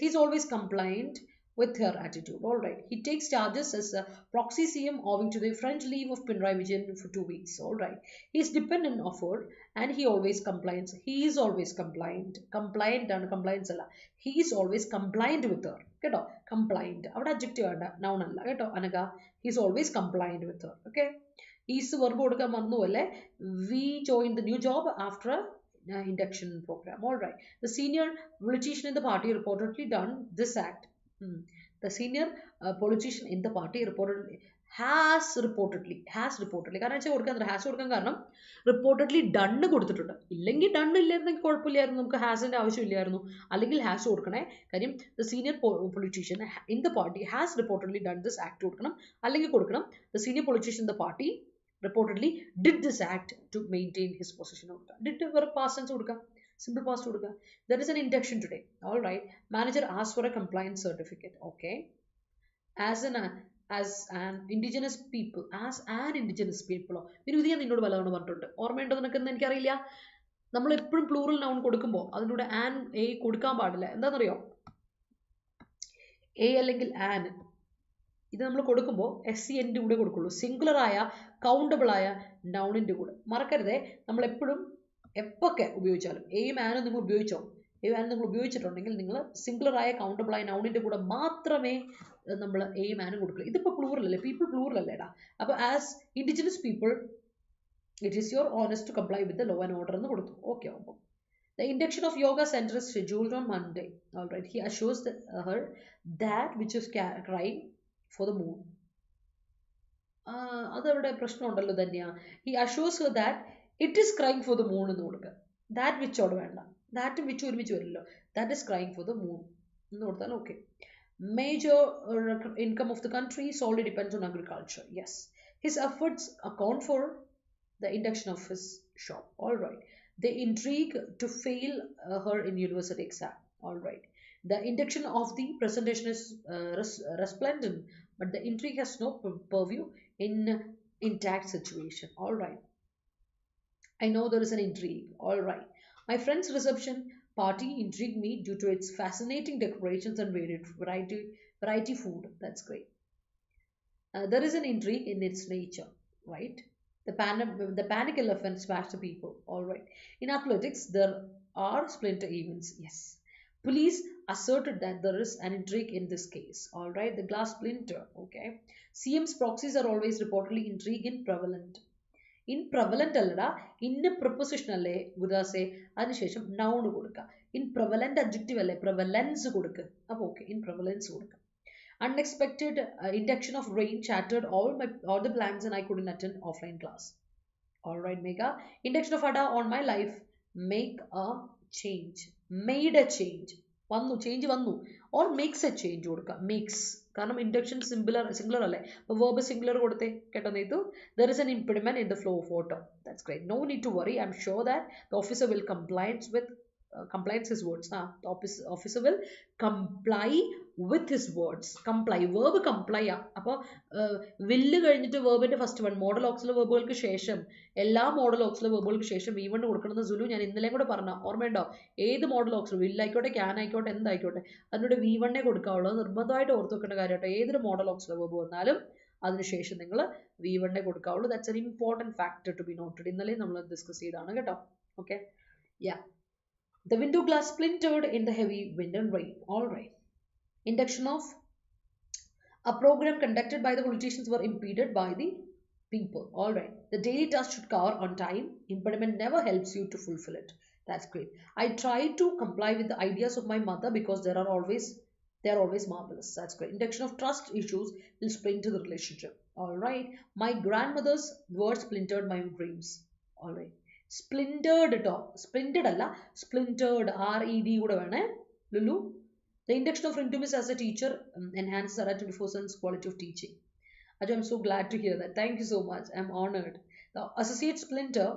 He's always compliant with her attitude. All right. He takes charges as a proxy CM owing to the French leave of Pinarayi Vijayan for 2 weeks. All right. He is dependent of her and he always compliant. He is always compliant. Compliant and compliance alla. He is always compliant with her. Keto. Compliant. Avada adjective anda. Noun alla. Keto. Anaga. He is always compliant with her. Okay. Is verb kodukka marnu alle. We joined the new job after induction program. All right. The senior politician in the party reportedly done this act. The senior politician in the party has reportedly കാരണം വെച്ചാൽ കൊടുക്കാൻ has കൊടുക്കാൻ കാരണം reportedly done കൊടുത്തിട്ടുണ്ട്. ഇല്ലെങ്കിൽ done ഇല്ലായിരുന്നെങ്കിൽ കുഴപ്പമില്ലായിരുന്നു, നമുക്ക് ഹാസിന്റെ ആവശ്യമില്ലായിരുന്നു. അല്ലെങ്കിൽ ഹാസ് കൊടുക്കണേ. കാര്യം the senior politician in the party has reportedly done this act കൊടുക്കണം, അല്ലെങ്കിൽ കൊടുക്കണം the senior politician in the party reportedly did this act to maintain his position. Did വേറെ past tense കൊടുക്കാം, simple past കൊടുക്കാം. There is an induction today. All right. Manager asked for a compliance certificate. Okay. As an indigenous people. വിനുതി ഞാൻ നിന്നോട് പലതവണ പറഞ്ഞിട്ടുണ്ട്. ഓർമ്മയുണ്ടോ നിനക്കെന്ന് എനിക്കറിയില്ല. നമ്മൾ എപ്പോഴും പ്ലൂറൽ നൗൺ കൊടുക്കുമ്പോൾ അതിലൂടെ ആൻ എ കൊടുക്കാൻ പാടില്ല. എന്താണെന്നറിയോ? എ അല്ലെങ്കിൽ ആൻ ഇത് നമ്മൾ കൊടുക്കുമ്പോൾ SENന്റെ കൂടെ കൊടുക്കുള്ളൂ. സിംഗുലർ ആയ കൗണ്ടബിൾ ആയ നൗണിന്റെ കൂടെ. മറക്കരുതേ, നമ്മൾ എപ്പോഴും എപ്പൊക്കെ ഉപയോഗിച്ചാലും എയും ആനും നിങ്ങൾ ഉപയോഗിച്ചോ, എയും ആനും നിങ്ങൾ ഉപയോഗിച്ചിട്ടുണ്ടെങ്കിൽ നിങ്ങൾ സിംഗുലർ ആയ കൗണ്ടബിൾ ആയ നൗണിന്റെ കൂടെ മാത്രമേ നമ്മൾ എയും ആനും കൊടുക്കുള്ളൂ. ഇതിപ്പോൾ പ്ലൂറൽ അല്ലേ, പീപ്പിൾ പ്ലൂറൽ അല്ലേടാ. അപ്പോൾ as indigenous people it is your honest to comply with the law and order എന്ന് കൊടുത്തു. ഓക്കെ. അപ്പോൾ the induction of yoga center is scheduled on Monday. All right. He assures her that which is crying for the moon. അതവിടെ പ്രശ്നമുണ്ടല്ലോ തന്നെയാ. He assures her that it is crying for the moon എന്ന് കൊടുക്കുക. That which ഓട് വേണ്ട, ദാറ്റും വിച്ചും ഒരുമിച്ച് വരില്ലോ. That is crying for the moon എന്ന് കൊടുത്താൽ okay. Major income of the country solely depends on agriculture. Yes. His efforts account for the induction of his shop. All right. The intrigue to fail her in university exam. All right. The induction of the presentation is resplendent, but the intrigue has no purview in intact situation. All right. I know there is an intrigue. All right. My friend's reception party intrigued me due to its fascinating decorations and variety food. That's great. There is an intrigue in its nature, right? The panic elephant smashed the people. All right. In athletics, there are splinter events. Yes. Police asserted that there is an intrigue in this case. All right. The glass splinter. Okay. CM's proxies are always reportedly intrigue in prevalent. In prevalent allada, in preposition alle gudase adishesham noun kodukka. In prevalent adjective alle prevalence kodukka. Appo okay. In prevalence kodukka. Unexpected induction of rain shattered all the plans and I couldn't attend offline class. All right, Megha. Induction of Adda on my life. Make a change. Made a change. വന്നു change വന്നു or makes a change കൊടുക്കുക makes കാരണം induction singular അല്ലേ അപ്പോൾ verb singular കൊടുത്തേ കേട്ടോ നെയ്തു there is an implement in the flow of water that's great no need to worry I am sure that the officer will compliance his words. The officer will comply with his words. Comply verb comply അപ്പോൾ വില്ല് കഴിഞ്ഞിട്ട് വേർബിന്റെ first one model ഓക്സിലെ വേർബുകൾക്ക് ശേഷം എല്ലാ model ഓക്സിലെ വേർബുകൾക്ക് ശേഷം V1 കൊടുക്കണമെന്ന് സുലു ഞാൻ ഇന്നലെയും കൂടെ പറഞ്ഞ ഓർമ്മയുണ്ടോ ഏത് മോഡൽ ഓക്സിൽ വില്ലായിക്കോട്ടെ ക്യാൻ ആയിക്കോട്ടെ എന്തായിക്കോട്ടെ അതിനോട് V1 കൊടുക്കാവുള്ളൂ നിർബന്ധമായിട്ട് ഓർത്ത് വെക്കേണ്ട കാര്യമായിട്ട് ഏതൊരു മോഡൽ ഓക്സിലെ വേർബ് വന്നാലും അതിനുശേഷം നിങ്ങൾ V1 കൊടുക്കാവുള്ളൂ that's an important factor to be noted ഇന്നലെ നമ്മൾ ഡിസ്കസ് ചെയ്താണ് കേട്ടോ okay yeah The window glass splintered in the heavy wind and rain. All right. Induction of a program conducted by the politicians were impeded by the people. All right. The daily task should cover on time. Impediment never helps you to fulfill it. That's great. I try to comply with the ideas of my mother because they are always marvelous. That's great. Induction of trust issues will splinter the relationship. All right. My grandmother's words splintered my dreams. All right. Splintered കേട്ടോ splintered അല്ല splintered RED കൂടെ വേണേ Lulu the induction of Rintu as a teacher enhances Adda247's quality of teaching. Ajay, I'm so glad to hear that. Thank you so much. I'm honored. The associate splinter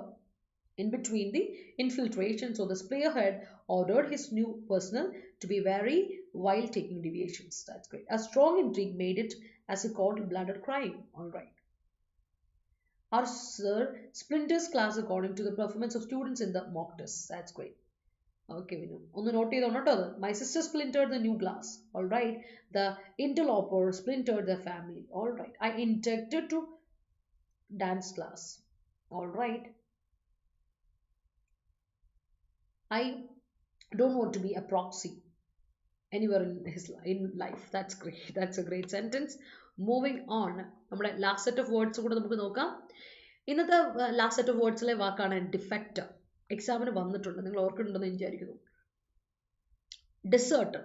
in between the infiltration, so the spearhead ordered his new personnel to be wary while taking deviations. That's great. A strong intrigue made it as a cold-blooded crime. All right. Our sir splinters class according to the performance of students in the mock tests. That's great. Okay, we know. On the note ചെയ്തോട്ടോ my sister splintered the new glass. All right. The interloper splintered the family. All right. I intended to dance class. All right. I don't want to be a proxy anywhere in life. That's great. That's a great sentence. Moving on, നമ്മുടെ last set of words കൂടെ നമുക്ക് നോക്കാം ഇന്നത്തെ last set of വേർഡ്സിലെ വാക്കാണ് defect എക്സാമിന് വന്നിട്ടുണ്ട് നിങ്ങൾ ഓർക്കുന്നുണ്ടെന്ന് വിചാരിക്കുന്നു ഡെസേർട്ട്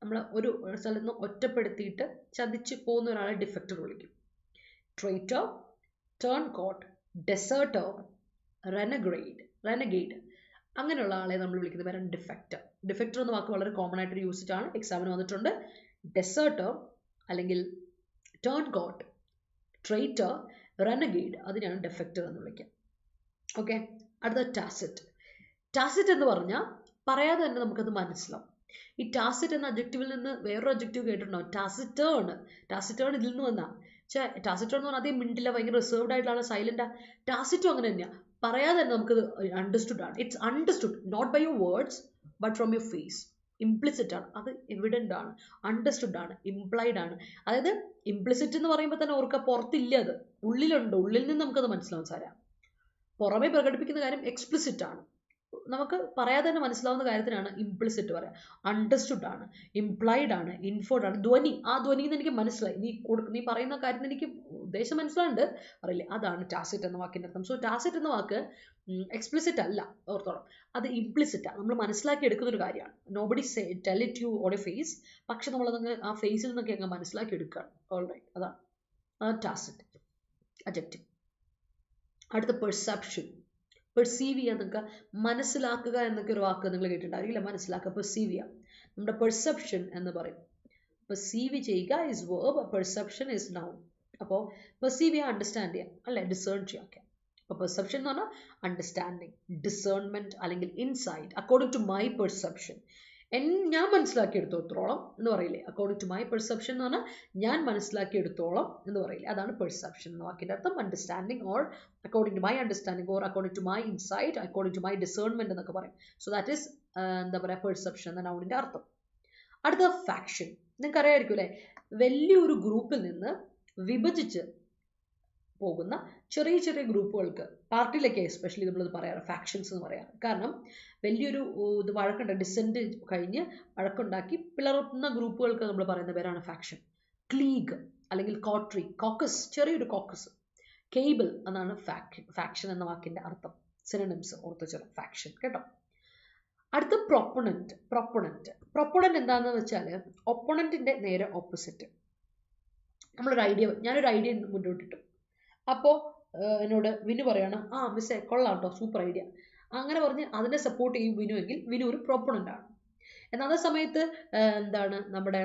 നമ്മൾ ഒരു സ്ഥലത്ത് നിന്ന് ഒറ്റപ്പെടുത്തിയിട്ട് ചതിച്ച് പോകുന്ന ഒരാളെ ഡിഫക്റ്റർ വിളിക്കും ട്രൈറ്റർ ടേൺ കോട്ട് ഡെസേർട്ടർ റെനഗേഡ് അങ്ങനെയുള്ള ആളെ നമ്മൾ വിളിക്കുന്ന പേരാണ് ഡിഫക്റ്റർ എന്ന വാക്ക് വളരെ കോമൺ ആയിട്ട് യൂസ്ഡ് ആണ് എക്സാമിന് വന്നിട്ടുണ്ട് ഡെസേർട്ടർ അല്ലെങ്കിൽ ടേൺ കോട്ട് ട്രൈറ്റർ റെനഗേഡ് അതിനാണ് ഡിഫക്റ്റർ എന്ന് വിളിക്കുക ഓക്കെ അടുത്ത ടാസിറ്റ് എന്ന് പറഞ്ഞാൽ പറയാതെ തന്നെ നമുക്കത് മനസ്സിലാവും ഈ ടാസിറ്റ് എന്ന അഡ്ജക്റ്റീവിൽ നിന്ന് വേറൊരു അഡ്ജക്റ്റീവ് കേട്ടിട്ടുണ്ടാവും ടാസിറ്റേൺ ഇതിൽ നിന്ന് വന്നാ ടാസിറ്റേൺ എന്ന് പറഞ്ഞാൽ അതേ മിണ്ടില്ല ഭയങ്കര റിസർവ്ഡ് ആയിട്ടുള്ള സൈലന്റാ ടാസിറ്റും അങ്ങനെ തന്നെയാണ് പറയാതെ തന്നെ നമുക്കത് അണ്ടർസ്റ്റുഡ് ആണ് it's understood not by your words but from your face implicit ആണ് അത് എവിഡൻ്റ് ആണ് അണ്ടർസ്റ്റുഡ് ആണ് ഇംപ്ലൈഡ് ആണ് അതായത് ഇംപ്ലിസിറ്റ് എന്ന് പറയുമ്പോൾ തന്നെ ഓർക്കുക പുറത്തില്ല അത് ഉള്ളിലുണ്ട് ഉള്ളിൽ നിന്ന് നമുക്കത് മനസ്സിലാവും സാരാ പുറമെ പ്രകടിപ്പിക്കുന്ന കാര്യം എക്സ്പ്ലിസിറ്റ് ആണ് നമുക്ക് പറയാതെ തന്നെ മനസ്സിലാവുന്ന കാര്യത്തിനാണ് ഇംപ്ലിസിറ്റ് പറയാം അണ്ടർസ്റ്റുഡ് ആണ് ഇംപ്ലൈഡ് ആണ് ഇൻഫോർഡ് ആണ് ധ്വനി ആ ധ്വനിയിൽ നിന്ന് എനിക്ക് മനസ്സിലായി നീ പറയുന്ന കാര്യത്തിന് എനിക്ക് ഉദ്ദേശം മനസ്സിലാവുന്നുണ്ട് പറയില്ലേ അതാണ് ടാസിറ്റ് എന്ന വാക്കിൻ്റെ അർത്ഥം സോ ടാസിറ്റ് എന്ന വാക്ക് എക്സ്പ്ലിസിറ്റ് അല്ല ഓർത്തോളം അത് ഇംപ്ലിസിറ്റ് ആണ് നമ്മൾ മനസ്സിലാക്കി എടുക്കുന്ന ഒരു കാര്യമാണ് nobody tell it you on a face പക്ഷെ നമ്മളതങ്ങ് ആ ഫേസിൽ നിന്നൊക്കെ അങ്ങ് മനസ്സിലാക്കി എടുക്കുകയാണ് ഓൾറൈറ്റ് അതാണ് ടാസിറ്റ് അഡ്ജക്റ്റീവ് അടുത്ത പെർസീവ് ചെയ്യുക എന്നൊക്കെ മനസ്സിലാക്കുക എന്നൊക്കെ ഒരു വാക്ക് നിങ്ങൾ കേട്ടിട്ടുണ്ടായിരിക്കില്ല മനസ്സിലാക്കുക പെർസീവ് ചെയ്യുക നമ്മുടെ പെർസെപ്ഷൻ എന്ന് പറയും പെർസീവ് ചെയ്യുക is verb perception is noun അപ്പോൾ പെർസീവ് ചെയ്യുക അണ്ടർസ്റ്റാൻഡ് ചെയ്യുക അല്ലേ ഡിസേൺ ചെയ്യുക അപ്പോൾ പെർസെപ്ഷൻ എന്ന് പറഞ്ഞാൽ അണ്ടർസ്റ്റാൻഡിങ് ഡിസേൺമെൻറ്റ് അല്ലെങ്കിൽ insight according to my perception ഞാൻ മനസ്സിലാക്കിയെടുത്തോളം എന്ന് പറയില്ലേ അക്കോർഡിംഗ് ടു മൈ പെർസെപ്ഷൻ എന്ന് പറഞ്ഞാൽ ഞാൻ മനസ്സിലാക്കിയെടുത്തോളം എന്ന് പറയില്ലേ അതാണ് പെർസെപ്ഷൻ എന്ന വാക്കിൻ്റെ അർത്ഥം understanding or according to my understanding or according to my insight according to my discernment എന്നൊക്കെ പറയും സോ ദാറ്റ് ഈസ് എന്താ പറയുക പെർസെപ്ഷൻ എന്ന നൗണിൻ്റെ അർത്ഥം അടുത്ത ഫാക്ഷൻ നിങ്ങൾക്ക് അറിയാമായിരിക്കും അല്ലേ വലിയൊരു ഗ്രൂപ്പിൽ നിന്ന് വിഭജിച്ച് പോകുന്ന ചെറിയ ചെറിയ ഗ്രൂപ്പുകൾക്ക് പാർട്ടിയിലൊക്കെ എസ്പെഷ്യലി നമ്മളിത് പറയാറ് ഫാക്ഷൻസ് എന്ന് പറയാറ് കാരണം വലിയൊരു ഇത് വഴക്കുണ്ട് ഡിസെൻറ്റ് കഴിഞ്ഞ് വഴക്കുണ്ടാക്കി പിളർന്ന ഗ്രൂപ്പുകൾക്ക് നമ്മൾ പറയുന്ന പേരാണ് ഫാക്ഷൻ ക്ലീഗ് അല്ലെങ്കിൽ കോക്കസ് ചെറിയൊരു കോക്കസ് കേബിൾ എന്നാണ് ഫാക്ഷൻ എന്ന വാക്കിൻ്റെ അർത്ഥം സിനോണിംസ് ഓർത്ത് വെച്ചാൽ ഫാക്ഷൻ കേട്ടോ അടുത്ത പ്രൊപ്പണന്റ് എന്താണെന്ന് വെച്ചാൽ ഒപ്പണൻറ്റിൻ്റെ നേരെ ഓപ്പോസിറ്റ് ഞാനൊരു ഐഡിയ മുന്നോട്ടിട്ടു. അപ്പോൾ എന്നോട് വിനു പറയാണ്, ആ മിസ്സേ കൊള്ളാം കേട്ടോ, സൂപ്പർ ഐഡിയ. അങ്ങനെ പറഞ്ഞ് അതിനെ സപ്പോർട്ട് ചെയ്യും വിനു എങ്കിൽ വിനു ഒരു പ്രൊപ്പണൻ്റ് ആണ്. എന്നാൽ അതേ സമയത്ത് എന്താണ് നമ്മുടെ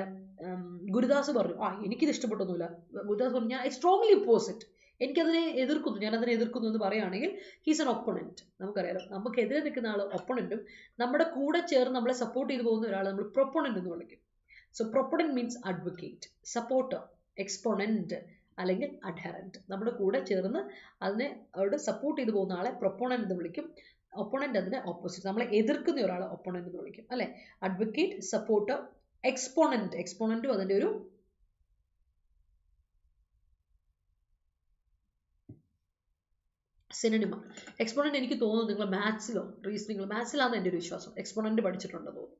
ഗുരുദാസ് പറഞ്ഞു, എനിക്കിത് ഇഷ്ടപ്പെട്ടൊന്നുമില്ല. ഗുരുദാസ് പറഞ്ഞു, ഞാൻ സ്ട്രോങ്ലി ഓപ്പോസിറ്റ്, ഞാനതിനെ എതിർക്കുന്നു എന്ന് പറയുകയാണെങ്കിൽ ഹീസ് എൻ ഒപ്പണൻറ്റ്. നമുക്കറിയാലോ, നമുക്കെതിരെ നിൽക്കുന്ന ആൾ ഒപ്പണൻറ്റും നമ്മുടെ കൂടെ ചേർന്ന് നമ്മളെ സപ്പോർട്ട് ചെയ്ത് പോകുന്ന ഒരാൾ നമ്മൾ പ്രൊപ്പണൻ്റ് എന്ന് വിളിക്കും. So proponent means advocate, supporter, exponent അല്ലെങ്കിൽ അഡ്ഹറൻറ്റ്. നമ്മുടെ കൂടെ ചേർന്ന് അവരോട് സപ്പോർട്ട് ചെയ്ത് പോകുന്ന ആളെ പ്രൊപ്പണൻ്റ് എന്ന് വിളിക്കും. ഒപ്പണൻ്റ് അതിന് ഓപ്പോസിറ്റ്, നമ്മളെ എതിർക്കുന്ന ഒരാളെ ഒപ്പണൻ്റ് എന്ന് വിളിക്കും അല്ലേ. അഡ്വക്കേറ്റ്, സപ്പോർട്ടർ, എക്സ്പോണൻറ്റും അതിൻ്റെ ഒരു സിനണിമ. എക്സ്പോണൻ്റ് എനിക്ക് തോന്നുന്നു നിങ്ങൾ മാത്സിലാണെന്ന് എൻ്റെ ഒരു വിശ്വാസം. എക്സ്പോണൻ്റ് പഠിച്ചിട്ടുണ്ടെന്ന് തോന്നുന്നു.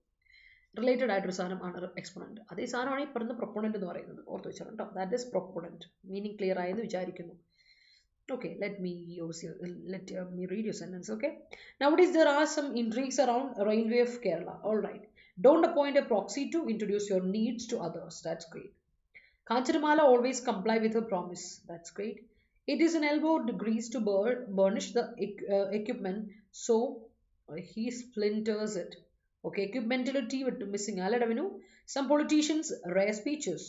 റിലേറ്റഡ് ആയിട്ടൊരു സാധനമാണ് എക്സ്പോണൻ്റ്. അതേ സാധനമാണ് ഈ പറയുന്ന പ്രൊപ്പണൻ്റ് എന്ന് പറയുന്നത്. ഓർത്ത് വെച്ചാൽ കേട്ടോ, ദാറ്റ് ഈസ് പ്രൊപ്പണൻ്റ്. മീനിങ് ക്ലിയർ ആയെന്ന് വിചാരിക്കുന്നു. Okay, let me read your sentence. Okay, nowadays there are some intrigues around Railway of Kerala. All right, don't appoint a proxy to introduce your needs to others. That's great. Kanchanamala always comply with her promise. That's great. It is an elbow grease to burnish the equipment, so he splinters it. Okay, equipmentality with missing aladavinu. Some politicians rare speeches.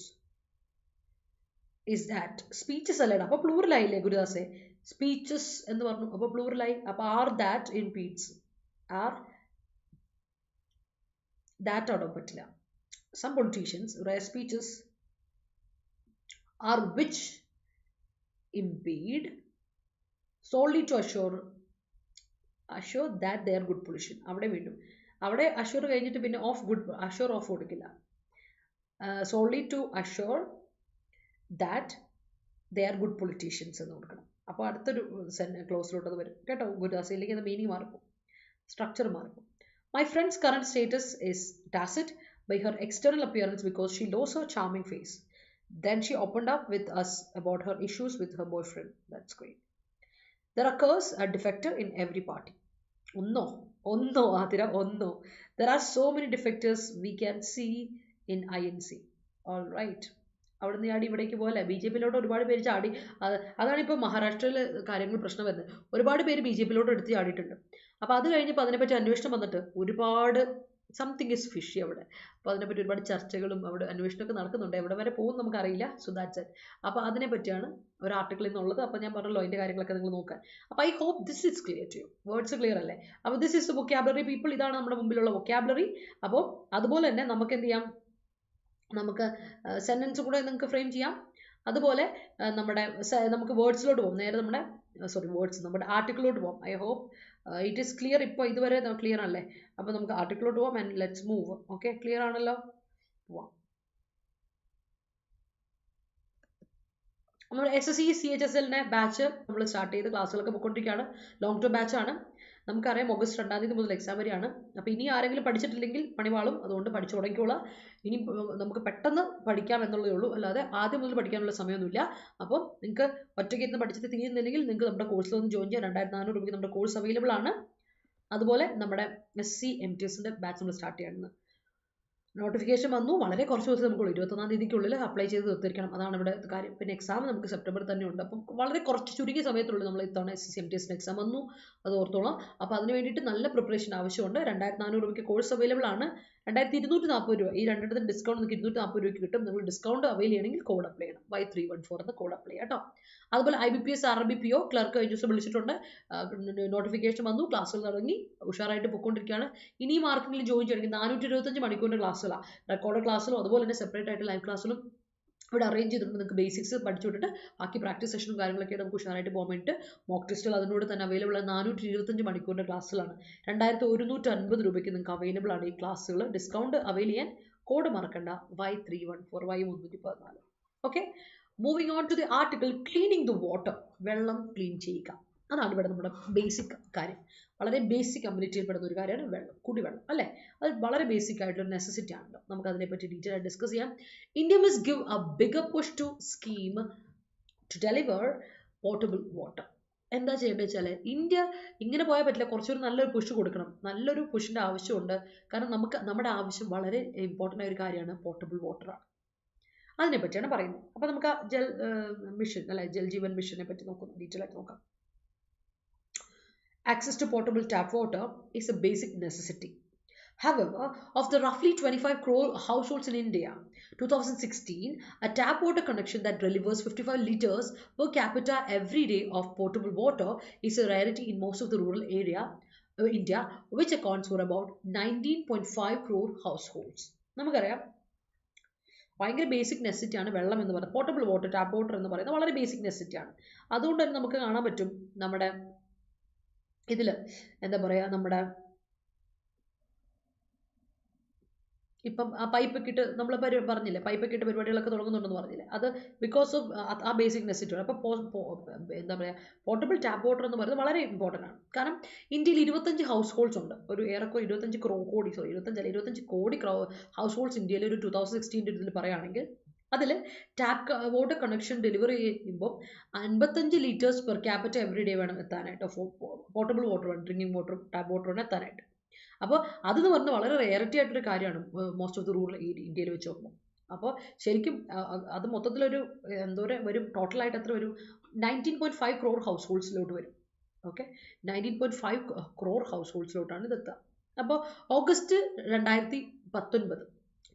Is that speeches allada? Appo plural aayille Gurudase, speeches ennu parnu, appo plural aayi. Appo are that in peats, are that out of pattilla. Some politicians rare speeches are which impede solely to assure that they are good politician. Avade veendum avade assure kayinittu pinne of good assure of kodukilla. Solely to assure that they are good politicians എന്ന് കൊടുക്കണം. അപ്പോൾ അടുത്തൊരു ക്ലോസിലോട്ട് അത് വരും കേട്ടോ. ഗുരുദാസയിലേക്ക് അത് meaning മാറിപ്പോ, സ്ട്രക്ചർ മാറിപ്പോ. My friend's current status is tacit by her external appearance because she lost her charming face. Then she opened up with us about her issues with her boyfriend. That's great. There occurs a defector in every party. ഒന്നോ ആതിര ഒന്നോ. There are so many defectors we can see in INC. All right. അവിടെ നിന്ന് ചാടി ഇവിടേക്ക് പോലെ BJP-യിലോട്ട് ഒരുപാട് പേര് ചാടി. അതാണിപ്പോൾ മഹാരാഷ്ട്രയിൽ കാര്യങ്ങൾ പ്രശ്നം വരുന്നത്. ഒരുപാട് പേര് BJP-യിലോട്ട് എടുത്ത് ചാടിയിട്ടുണ്ട്. അപ്പോൾ അത് കഴിഞ്ഞപ്പോൾ അതിനെപ്പറ്റി അന്വേഷണം വന്നിട്ട് ഒരുപാട് സംതിങ് ഇസ് ഫിഷി അവിടെ. അപ്പോൾ അതിനെപ്പറ്റി ഒരുപാട് ചർച്ചകളും അവിടെ അന്വേഷണമൊക്കെ നടക്കുന്നുണ്ട്. എവിടെ വരെ പോകും നമുക്കറിയില്ല. So that's it. അപ്പോൾ അതിനെ പറ്റിയാണ് ഒരു ആർട്ടിക്കിളിൽ നിന്നുള്ളത്. അപ്പോൾ ഞാൻ പറഞ്ഞല്ലോ അതിൻ്റെ കാര്യങ്ങളൊക്കെ നിങ്ങൾ നോക്കാൻ. അപ്പോൾ I hope this is clear to you. Words clear അല്ലേ? അപ്പോൾ this is the vocabulary people. ഇതാണ് നമ്മുടെ മുമ്പിലുള്ള വൊക്കാബുലറി. അപ്പോൾ അതുപോലെ തന്നെ നമുക്ക് എന്ത് ചെയ്യാം, നമുക്ക് സെൻറ്റൻസ് കൂടെ നിങ്ങൾക്ക് ഫ്രെയിം ചെയ്യാം. അതുപോലെ നമുക്ക് വേർഡ്സിലോട്ട് പോകും. നേരെ നമ്മുടെ ആർട്ടിക്കിളിലോട്ട് പോകും. I hope it is clear. ഇപ്പോൾ ഇതുവരെ ക്ലിയർ അല്ലേ? അപ്പോൾ നമുക്ക് ആർട്ടിക്കിളിലോട്ട് പോകാം and let's move. Okay, clear ആണല്ലോ? പോവാം. നമ്മുടെ SSC CHSL ബാച്ച് നമ്മൾ സ്റ്റാർട്ട് ചെയ്ത് ക്ലാസ്സുകളൊക്കെ പോയിക്കൊണ്ടിരിക്കുകയാണ്. ലോങ് ടേം ബാച്ചാണ്. നമുക്കറിയാം ഓഗസ്റ്റ് 2-ാം തീയതി മുതൽ എക്സാം വരെയാണ്. അപ്പോൾ ഇനി ആരെങ്കിലും പഠിച്ചിട്ടില്ലെങ്കിൽ പണിവാളും. അതുകൊണ്ട് പഠിച്ചു തുടങ്ങിക്കോളാം. ഇനി നമുക്ക് പെട്ടെന്ന് പഠിക്കാം എന്നുള്ളതേ ഉള്ളൂ, അല്ലാതെ ആദ്യം മുതൽ പഠിക്കാനുള്ള സമയമൊന്നുമില്ല. അപ്പോൾ നിങ്ങൾക്ക് ഒറ്റയ്ക്ക് ഇരുന്ന് പഠിച്ചിട്ട് തീരുന്നില്ലെങ്കിൽ നിങ്ങൾക്ക് നമ്മുടെ കോഴ്സിൽ ഒന്ന് ജോയിൻ ചെയ്യാം. 2400 രൂപയ്ക്ക് നമ്മുടെ കോഴ്സ് അവൈലബിൾ ആണ്. അതുപോലെ നമ്മുടെ SC MTSന്റെ ബാച്ച് നമ്മൾ സ്റ്റാർട്ട് ചെയ്യണമെന്ന് നോട്ടിഫിക്കേഷൻ വന്നു. വളരെ കുറച്ച് ദിവസം നമുക്കുള്ളൂ. 21-ാം തീയതിക്കുള്ളിൽ അപ്ലൈ ചെയ്ത് തീർത്തിരിക്കണം. അതാണ് ഇവിടെ കാര്യം. പിന്നെ എക്സാം നമുക്ക് സെപ്റ്റംബറിൽ തന്നെ ഉണ്ട്. അപ്പം വളരെ കുറച്ച് ചുരുങ്ങിയ സമയത്തുള്ളൂ നമ്മൾ ഇത്തവണ SSC MTSന്റെ എക്സാം വന്നു. അത് ഓർത്തോളാം. അപ്പോൾ അതിന് വേണ്ടിയിട്ട് നല്ല പ്രിപ്പറേഷൻ ആവശ്യമുണ്ട്. 2400 രൂപയ്ക്ക് കോഴ്സ് അവൈലബിൾ ആണ്. 2240 രൂപ. ഈ രണ്ടിടത്തും ഡിസ്കൗണ്ട് നിങ്ങൾക്ക് 240 രൂപയ്ക്ക് കിട്ടും. നിങ്ങൾ ഡിസ്കൗണ്ട് അവൈൽ ചെയ്യണമെങ്കിൽ കോഡ് അപ്ലൈ ചെയ്യണം. Y314 എന്ന കോഡ് അപ്ലൈ ചെയ്യാം കേട്ടോ. അതുപോലെ IBPS RBPO ക്ലർക്ക് കഴിഞ്ഞ ദിവസം വിളിച്ചിട്ടുണ്ട്. നോട്ടിഫിക്കേഷൻ വന്നു. ക്ലാസ്സുകൾ തുടങ്ങി. ഉഷാറായിട്ട് പൊയ്ക്കൊണ്ടിരിക്കുകയാണ്. ഇനിയും ആർക്കെങ്കിലും ജോയിൻ ചെയ്യണമെങ്കിൽ 425 മണിക്കൂറിൻ്റെ ക്ലാസ്സുകളാണ്. റെക്കോർഡ് ക്ലാസ്സിലും അതുപോലെ തന്നെ സെപ്പറേറ്റ് ആയിട്ട് ലൈവ് ക്ലാസ്സിലും ഇവിടെ അറേഞ്ച് ചെയ്തിട്ടുണ്ട്. നിങ്ങൾക്ക് ബേസിക്സ് പഠിച്ചു വിട്ടിട്ട് ബാക്കി പ്രാക്ടീസ് സെഷനും കാര്യങ്ങളൊക്കെ നമുക്ക് ഉഷാറായിട്ട് പോകാൻ വേണ്ടിയിട്ട് മോക്ക് ടെസ്റ്റുകൾ അതിനോട് തന്നെ അവൈലബിൾ ആണ്. 425 മണിക്കൂറിൻ്റെ ക്ലാസ്സുകളാണ്. 2150 രൂപയ്ക്ക് നിങ്ങൾക്ക് അവൈലബിൾ ആണ് ഈ ക്ലാസ്സുകൾ. ഡിസ്കൗണ്ട് അവൈൽ ചെയ്യാൻ കോഡ് മറക്കണ്ട, Y314 Y314. Okay, moving on to the article cleaning the water. വെള്ളം ക്ലീൻ ചെയ്യുക. അതാണ് ഇവിടെ നമ്മുടെ ബേസിക് കാര്യം. വളരെ ബേസിക് കമ്മ്യൂണിറ്റിയിൽ പെടുന്ന ഒരു കാര്യമാണ് വെള്ളം, കുടിവെള്ളം അല്ലേ? അത് വളരെ ബേസിക് ആയിട്ടൊരു നെസസിറ്റി ആണല്ലോ. നമുക്ക് അതിനെപ്പറ്റി ഡീറ്റെയിൽ ആയിട്ട് ഡിസ്കസ് ചെയ്യാം. India must give a bigger push to scheme to deliver portable water. എന്താ ചെയ്യേണ്ടത് വെച്ചാൽ ഇന്ത്യ ഇങ്ങനെ പോയാൽ പറ്റില്ല. കുറച്ചൊരു നല്ലൊരു പുഷ് കൊടുക്കണം. നല്ലൊരു പുഷിൻ്റെ ആവശ്യമുണ്ട്. കാരണം നമ്മുടെ ആവശ്യം വളരെ ഇമ്പോർട്ടൻ്റ് ആയ ഒരു കാര്യമാണ് പോർട്ടബിൾ വാട്ടറാണ്. അതിനെപ്പറ്റിയാണ് പറയുന്നത്. അപ്പോൾ നമുക്ക് ആ ജൽ മിഷൻ അല്ലെ ജൽ ജീവൻ മിഷനെ പറ്റി ഡീറ്റെയിൽ ആയിട്ട് നോക്കാം. Access to portable tap water is a basic necessity. However, of the roughly 25 crore households in India, 2016, a tap water connection that delivers 55 liters per capita every day of potable water is a rarity in most of the rural India, which accounts for about 19.5 crore households. നമുക്കറിയാം ഭയങ്കര basic necessity ആണ് വെള്ളം എന്ന് പറയുന്നത്. Portable water, tap water എന്ന് പറയുന്നത് വളരെ basic necessity ആണ്. അതുകൊണ്ട് തന്നെ നമുക്ക് കാണാൻ പറ്റും നമ്മുടെ ഇതിൽ എന്താ പറയുക, നമ്മുടെ ഇപ്പം ആ പൈപ്പൊക്കെ ഇട്ട് നമ്മൾ പറഞ്ഞില്ലേ, പൈപ്പൊക്കെ ഇട്ട് പരിപാടികളൊക്കെ തുടങ്ങുന്നുണ്ടെന്ന് പറഞ്ഞില്ലേ, അത് ബിക്കോസ് ഓഫ് ആ ബേസിക് നെസസിറ്റി. അപ്പോൾ എന്താ പറയുക, പോർട്ടബിൾ ടാപ്പ് വാട്ടർ എന്ന് പറയുന്നത് വളരെ ഇമ്പോർട്ടൻ്റ് ആണ്. കാരണം ഇന്ത്യയിൽ 25 ഹൗസ് ഹോൾഡ്സ് ഉണ്ട്. ഒരു ഏറെക്കുറെ 25 കോടി ഹൗസ് ഹോൾഡ്സ് ഇന്ത്യയിൽ ഒരു 2016 ഇതിൽ പറയുകയാണെങ്കിൽ അതിൽ ടാപ്പ് വാട്ടർ കണക്ഷൻ ഡെലിവറി ചെയ്യുമ്പോൾ 55 liters per capita every day വേണം എത്താനായിട്ട്. പോർട്ടബിൾ വാട്ടർ വേണം, ഡ്രിങ്കിങ് വാട്ടർ, ടാപ്പ് വാട്ടർ വേണം എത്താനായിട്ട്. അപ്പോൾ അതെന്ന് പറഞ്ഞാൽ വളരെ റെയറിറ്റി ആയിട്ടൊരു കാര്യമാണ് മോസ്റ്റ് ഓഫ് ദി റൂറൽ ഇന്ത്യയിൽ വെച്ച് നോക്കുമ്പോൾ. അപ്പോൾ ശരിക്കും അത് മൊത്തത്തിലൊരു എന്തോരം വരും, ടോട്ടലായിട്ട് എത്ര വരും, 19.5 crore ഹൗസ് ഹോൾഡ്സിലോട്ട് വരും. ഓക്കെ, 19.5 crore ഹൗസ് ഹോൾഡ്സിലോട്ടാണ് ഇതെത്തുക. അപ്പോൾ ഓഗസ്റ്റ്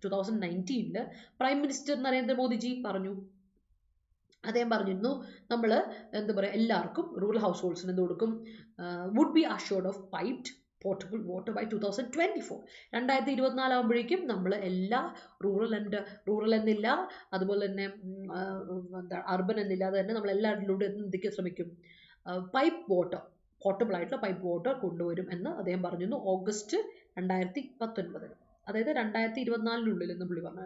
2019 പ്രൈം മിനിസ്റ്റർ നരേന്ദ്രമോദിജി പറഞ്ഞു, അദ്ദേഹം പറഞ്ഞിരുന്നു നമ്മൾ എന്താ പറയുക, എല്ലാവർക്കും റൂറൽ ഹൗസ് ഹോൾഡ്സിന് എന്ത് കൊടുക്കും, would be assured of piped portable water by 2024. 2024 ആകുമ്പോഴേക്കും നമ്മൾ എല്ലാ റൂറൽ എന്നില്ല, അതുപോലെ തന്നെ എന്താ അർബൻ എന്നില്ലാതെ തന്നെ നമ്മൾ എല്ലാവരിലൂടെ എന്തൊക്കെ ശ്രമിക്കും, പൈപ്പ് വാട്ടർ, പോർട്ടബിൾ ആയിട്ടുള്ള പൈപ്പ് വാട്ടർ കൊണ്ടുവരും എന്ന് അദ്ദേഹം പറഞ്ഞിരുന്നു ഓഗസ്റ്റ് 2019, അതായത് 2024 എന്ന് പുള്ളി പറഞ്ഞു.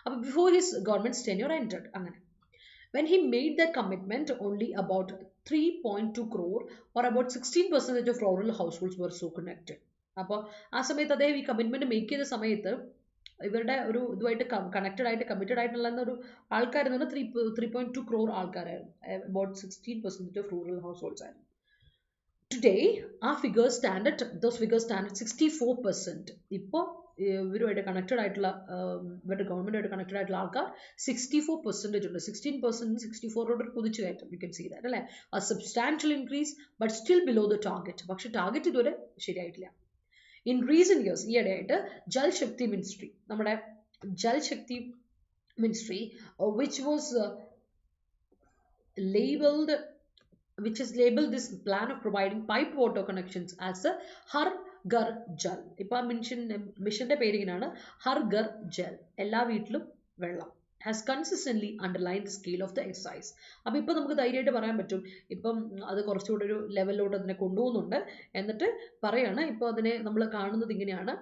അപ്പോൾ before his government tenure entered. അങ്ങനെ when he made that commitment, only about 3.2 crore or about 16% of rural households were so connected. അപ്പോൾ ആ സമയത്ത് അദ്ദേഹം ഈ കമ്മിറ്റ്മെന്റ് മേക്ക് ചെയ്ത സമയത്ത് ഇവരുടെ ഒരു ഇതുമായിട്ട് കമ്മിറ്റഡ് ആയിട്ടുള്ള ഒരു ആൾക്കാർ 3.2 crore ആൾക്കാരായിരുന്നു. about 16% of rural households ആയിരുന്നു. Today those figures stand at 64%. ഇപ്പോൾ ഇവരുമായിട്ട് കണക്റ്റഡ് ആയിട്ടുള്ള ഇവരുടെ ഗവൺമെൻറ്റുമായിട്ട് കണക്റ്റഡ് ആയിട്ടുള്ള ആൾക്കാർ 64% ഉണ്ട്. 16% 64 കുതിച്ചു കയറ്റം. യു കെൻ സീ ദാറ്റ് അല്ലേ, a substantial increase but still below the target. പക്ഷെ ടാർഗറ്റ് ഇതുവരെ ശരിയായിട്ടില്ല. ഇൻ റീസെന്റ് ഇയേഴ്സ്, ഈയിടെയായിട്ട് ജൽ ശക്തി മിനിസ്ട്രി, നമ്മുടെ Jal Shakti ministry which has labeled this plan of providing piped water connections as a Har Ghar Jal. ഇപ്പോൾ മിഷന്റെ പേര് ഇങ്ങനെയാണ്, ഹർ ഘർ ജൽ, എല്ലാ വീട്ടിലും വെള്ളം, has consistently underlined the scale of the exercise. അപ്പോൾ ഇപ്പോൾ നമുക്ക് ധൈര്യമായിട്ട് പറയാൻ പറ്റും, ഇപ്പം അത് കുറച്ചുകൂടെ ഒരു ലെവലിലോട്ട് അതിനെ കൊണ്ടുപോകുന്നുണ്ട്. എന്നിട്ട് പറയാണ്, ഇപ്പോൾ അതിനെ നമ്മൾ കാണുന്നത് ഇങ്ങനെയാണ്,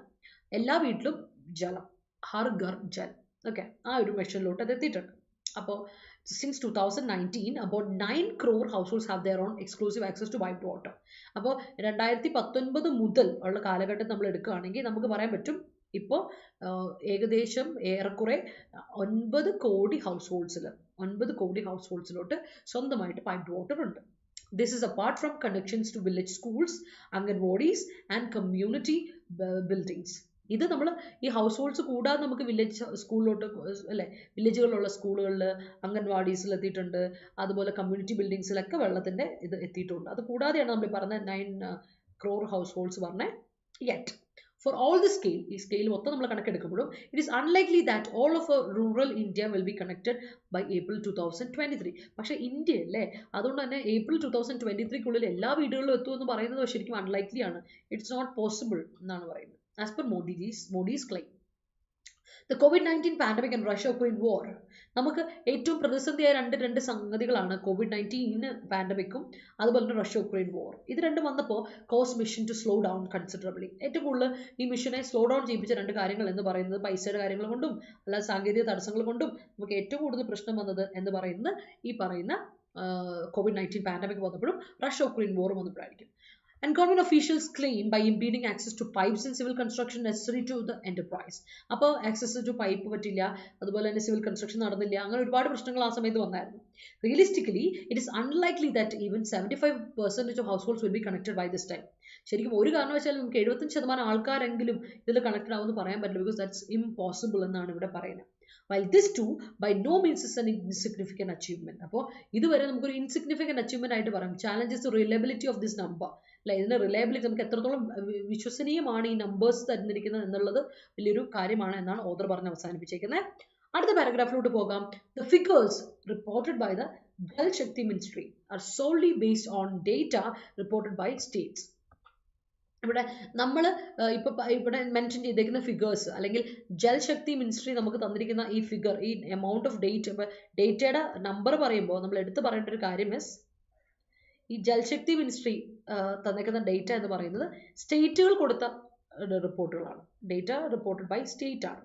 എല്ലാ വീട്ടിലും ജലം, ഹർ ഘർ ജൽ. ഓക്കെ, ആ ഒരു മെഷറിലോട്ട് അത് എത്തിയിട്ടുണ്ട്. അപ്പോൾ since 2019, about 9 crore households have their own exclusive access to piped water. അപ്പോൾ 2019 മുതൽ ഉള്ള കാലഘട്ടം നമ്മൾ എടുക്കുകയാണെങ്കിൽ നമുക്ക് പറയാൻ പറ്റും, ഇപ്പോൾ ഏകദേശം ഏറെക്കുറെ 9 കോടി ഹൗസ് ഹോൾഡ്സിലോട്ട് സ്വന്തമായിട്ട് പൈപ്ഡ് വാട്ടർ ഉണ്ട്. This is apart from connections to village schools, Anganwadis and community buildings. ഇത് നമ്മൾ ഈ ഹൗസ് ഹോൾഡ്സ് കൂടാതെ നമുക്ക് വില്ലേജ് സ്കൂളിലോട്ട് അല്ലെ, വില്ലേജുകളിലുള്ള സ്കൂളുകളിൽ, അംഗൻവാടീസിൽ എത്തിയിട്ടുണ്ട്, അതുപോലെ കമ്മ്യൂണിറ്റി ബിൽഡിങ്സിലൊക്കെ വെള്ളത്തിൻ്റെ ഇത് എത്തിയിട്ടുണ്ട്. അത് കൂടാതെയാണ് നമ്മൾ പറഞ്ഞ 9 crore ഹൗസ് ഹോൾഡ്സ് പറഞ്ഞ. Yet for all the scale, ഈ സ്കെയിൽ മൊത്തം നമ്മൾ കണക്കെടുക്കുമ്പോഴും it is unlikely that all of rural India will be connected by April 2023. പക്ഷേ ഇന്ത്യ അല്ലേ, അതുകൊണ്ട് തന്നെ April 2023 എല്ലാ വീടുകളിലും എത്തുമെന്ന് പറയുന്നത് ശരിക്കും അൺലൈക്ലി ആണ്. ഇറ്റ്സ് നോട്ട് പോസിബിൾ എന്നാണ് പറയുന്നത്. As per Modi's claim. The COVID-19 pandemic and Russia-Ukraine war. നമുക്ക് ഏറ്റവും പ്രതിസന്ധിയായ രണ്ട് സംഗതികളാണ് COVID-19 പാൻഡമിക്കും അതുപോലെ തന്നെ റഷ്യ-യുക്രൈൻ വാർ. ഇത് രണ്ടും വന്നപ്പോൾ cause mission to slow down considerably. ഏറ്റവും കൂടുതൽ ഈ മിഷനെ സ്ലോ ഡൗൺ ചെയ്യിപ്പിച്ച 2 കാര്യങ്ങൾ എന്ന് പറയുന്നത് പൈസയുടെ കാര്യങ്ങൾ കൊണ്ടും അല്ലാതെ സാങ്കേതിക തടസ്സങ്ങൾ കൊണ്ടും നമുക്ക് ഏറ്റവും കൂടുതൽ പ്രശ്നം വന്നത് എന്ന് പറയുന്നത് ഈ പറയുന്ന COVID-19 പാൻഡമിക് വന്നപ്പോഴും റഷ്യ-യുക്രൈൻ വാർ വന്നപ്പോഴായിരിക്കും. And government officials claim by impeding access to pipes in civil construction necessary to the enterprise. അപ്പോൾ ആക്സസ് ടു പൈപ്പ് പറ്റില്ല, അതുപോലെ തന്നെ സിവിൽ കൺസ്ട്രക്ഷൻ നടന്നില്ല, അങ്ങനെ ഒരുപാട് പ്രശ്നങ്ങൾ ആ സമയത്ത് വന്നായിരുന്നു. Realistically it is unlikely that even 75% of households will be connected by this time. ശരിക്കും ഒരു കാരണവശാലും നമുക്ക് 75% ആൾക്കാരെങ്കിലും ഇതിൽ കണക്റ്റഡ് ആവുമെന്ന് പറയാൻ പറ്റില്ല, ബിക്കോസ് ദാറ്റ്സ് ഇംപോസിബിൾ എന്നാണ് ഇവിടെ പറയുന്നത്. While this too by no means is an insignificant achievement. അപ്പോൾ ഇതുവരെ നമുക്കൊരു ഇൻസിഗ്നിഫിക്കൻറ്റ് അച്ചീവ്മെന്റ് ആയിട്ട് പറയാം. Challenges reliability of this number. അല്ല, ഇതിന്റെ റിലയബിലിറ്റി നമുക്ക് എത്രത്തോളം വിശ്വസനീയമാണ് ഈ നമ്പേഴ്സ് തന്നിരിക്കുന്നത് എന്നുള്ളത് വലിയൊരു കാര്യമാണ് എന്നാണ് ഓതർ പറഞ്ഞ് അവസാനിപ്പിച്ചേക്കുന്നത്. അടുത്ത പാരഗ്രാഫിലോട്ട് പോകാം. The figures reported by the Jal Shakti Ministry are solely based on data reported by states. ഇവിടെ നമ്മൾ ഇവിടെ മെൻഷൻ ചെയ്തേക്കുന്ന ഫിഗേഴ്സ് അല്ലെങ്കിൽ ജൽ ശക്തി മിനിസ്ട്രി നമുക്ക് തന്നിരിക്കുന്ന ഈ ഫിഗർ, ഈ എമൗണ്ട് ഓഫ് ഡേറ്റയുടെ നമ്പർ പറയുമ്പോൾ നമ്മൾ എടുത്തു പറയേണ്ട ഒരു കാര്യം is ഈ ജൽശക്തി മിനിസ്ട്രി തന്നേക്കുന്ന ഡേറ്റ എന്ന് പറയുന്നത് സ്റ്റേറ്റുകൾ കൊടുത്ത റിപ്പോർട്ടുകളാണ്. ഡേറ്റ റിപ്പോർട്ടഡ് ബൈ സ്റ്റേറ്റ് ആണ്.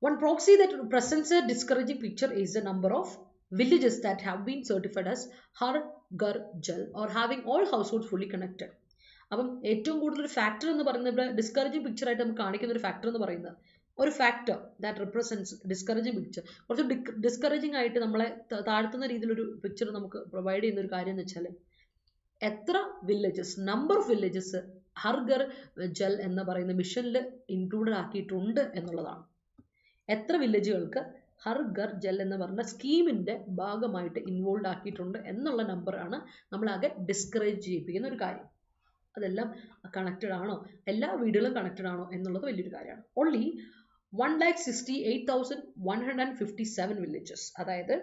One proxy that presents a discouraging picture is the number of villages that have been certified as Har Ghar Jal or having all households fully connected. അപ്പം ഏറ്റവും കൂടുതൽ ഒരു factor എന്ന് പറയുന്നത് ഇവിടെ discouraging picture ആയിട്ട് നമുക്ക് കാണിക്കുന്ന ഒരു ഫാക്ടർ എന്ന് പറയുന്നത് ഒരു factor that represents discouraging picture. കുറച്ച് ഡിസ്കറേജിങ് ആയിട്ട് നമ്മളെ താഴ്ത്തുന്ന രീതിയിലൊരു പിക്ചർ നമുക്ക് പ്രൊവൈഡ് ചെയ്യുന്ന ഒരു കാര്യം എന്ന് വെച്ചാൽ എത്ര villages, number of villages Har Ghar Jal എന്ന് പറയുന്ന മിഷനിൽ ഇൻക്ലൂഡഡ് ആക്കിയിട്ടുണ്ട് എന്നുള്ളതാണ്. എത്ര വില്ലേജുകൾക്ക് ഹർ ഘർ ജൽ എന്ന് പറഞ്ഞ സ്കീമിൻ്റെ ഭാഗമായിട്ട് ഇൻവോൾവ് ആക്കിയിട്ടുണ്ട് എന്നുള്ള നമ്പറാണ് നമ്മളാകെ ഡിസ്കറേജ് ചെയ്യിപ്പിക്കുന്ന ഒരു കാര്യം. അതെല്ലാം കണക്റ്റഡ് ആണോ, എല്ലാ വീടുകളും കണക്റ്റഡ് ആണോ എന്നുള്ളത് വലിയൊരു കാര്യമാണ്. ഓൺലി 1,68,157 വില്ലേജസ്, അതായത്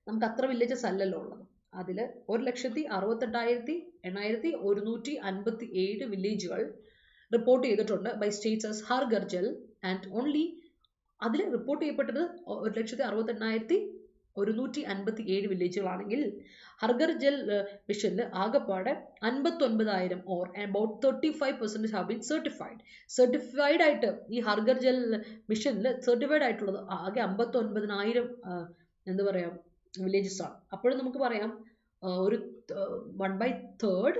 നമുക്ക് അത്ര വില്ലേജസ് അല്ലല്ലോ ഉള്ളത്. അതിൽ 1,68,157 വില്ലേജുകൾ റിപ്പോർട്ട് ചെയ്തിട്ടുണ്ട് by states as Har Ghar Jal. And only അതിൽ റിപ്പോർട്ട് ചെയ്യപ്പെട്ടത് 1,68,157 വില്ലേജുകളാണെങ്കിൽ ഹർ ഘർ ജൽ മിഷനിൽ ആകെപ്പാടെ 59,000 or about 35% have been certified. Certified ആയിട്ട് ഈ ഹർ ഘർ ജൽ മിഷനിൽ സർട്ടിഫൈഡ് ആയിട്ടുള്ളത് ആകെ 59,000 എന്താ പറയുക വില്ലേജസ് ആണ്. അപ്പോഴും നമുക്ക് പറയാം ഒരു 1/3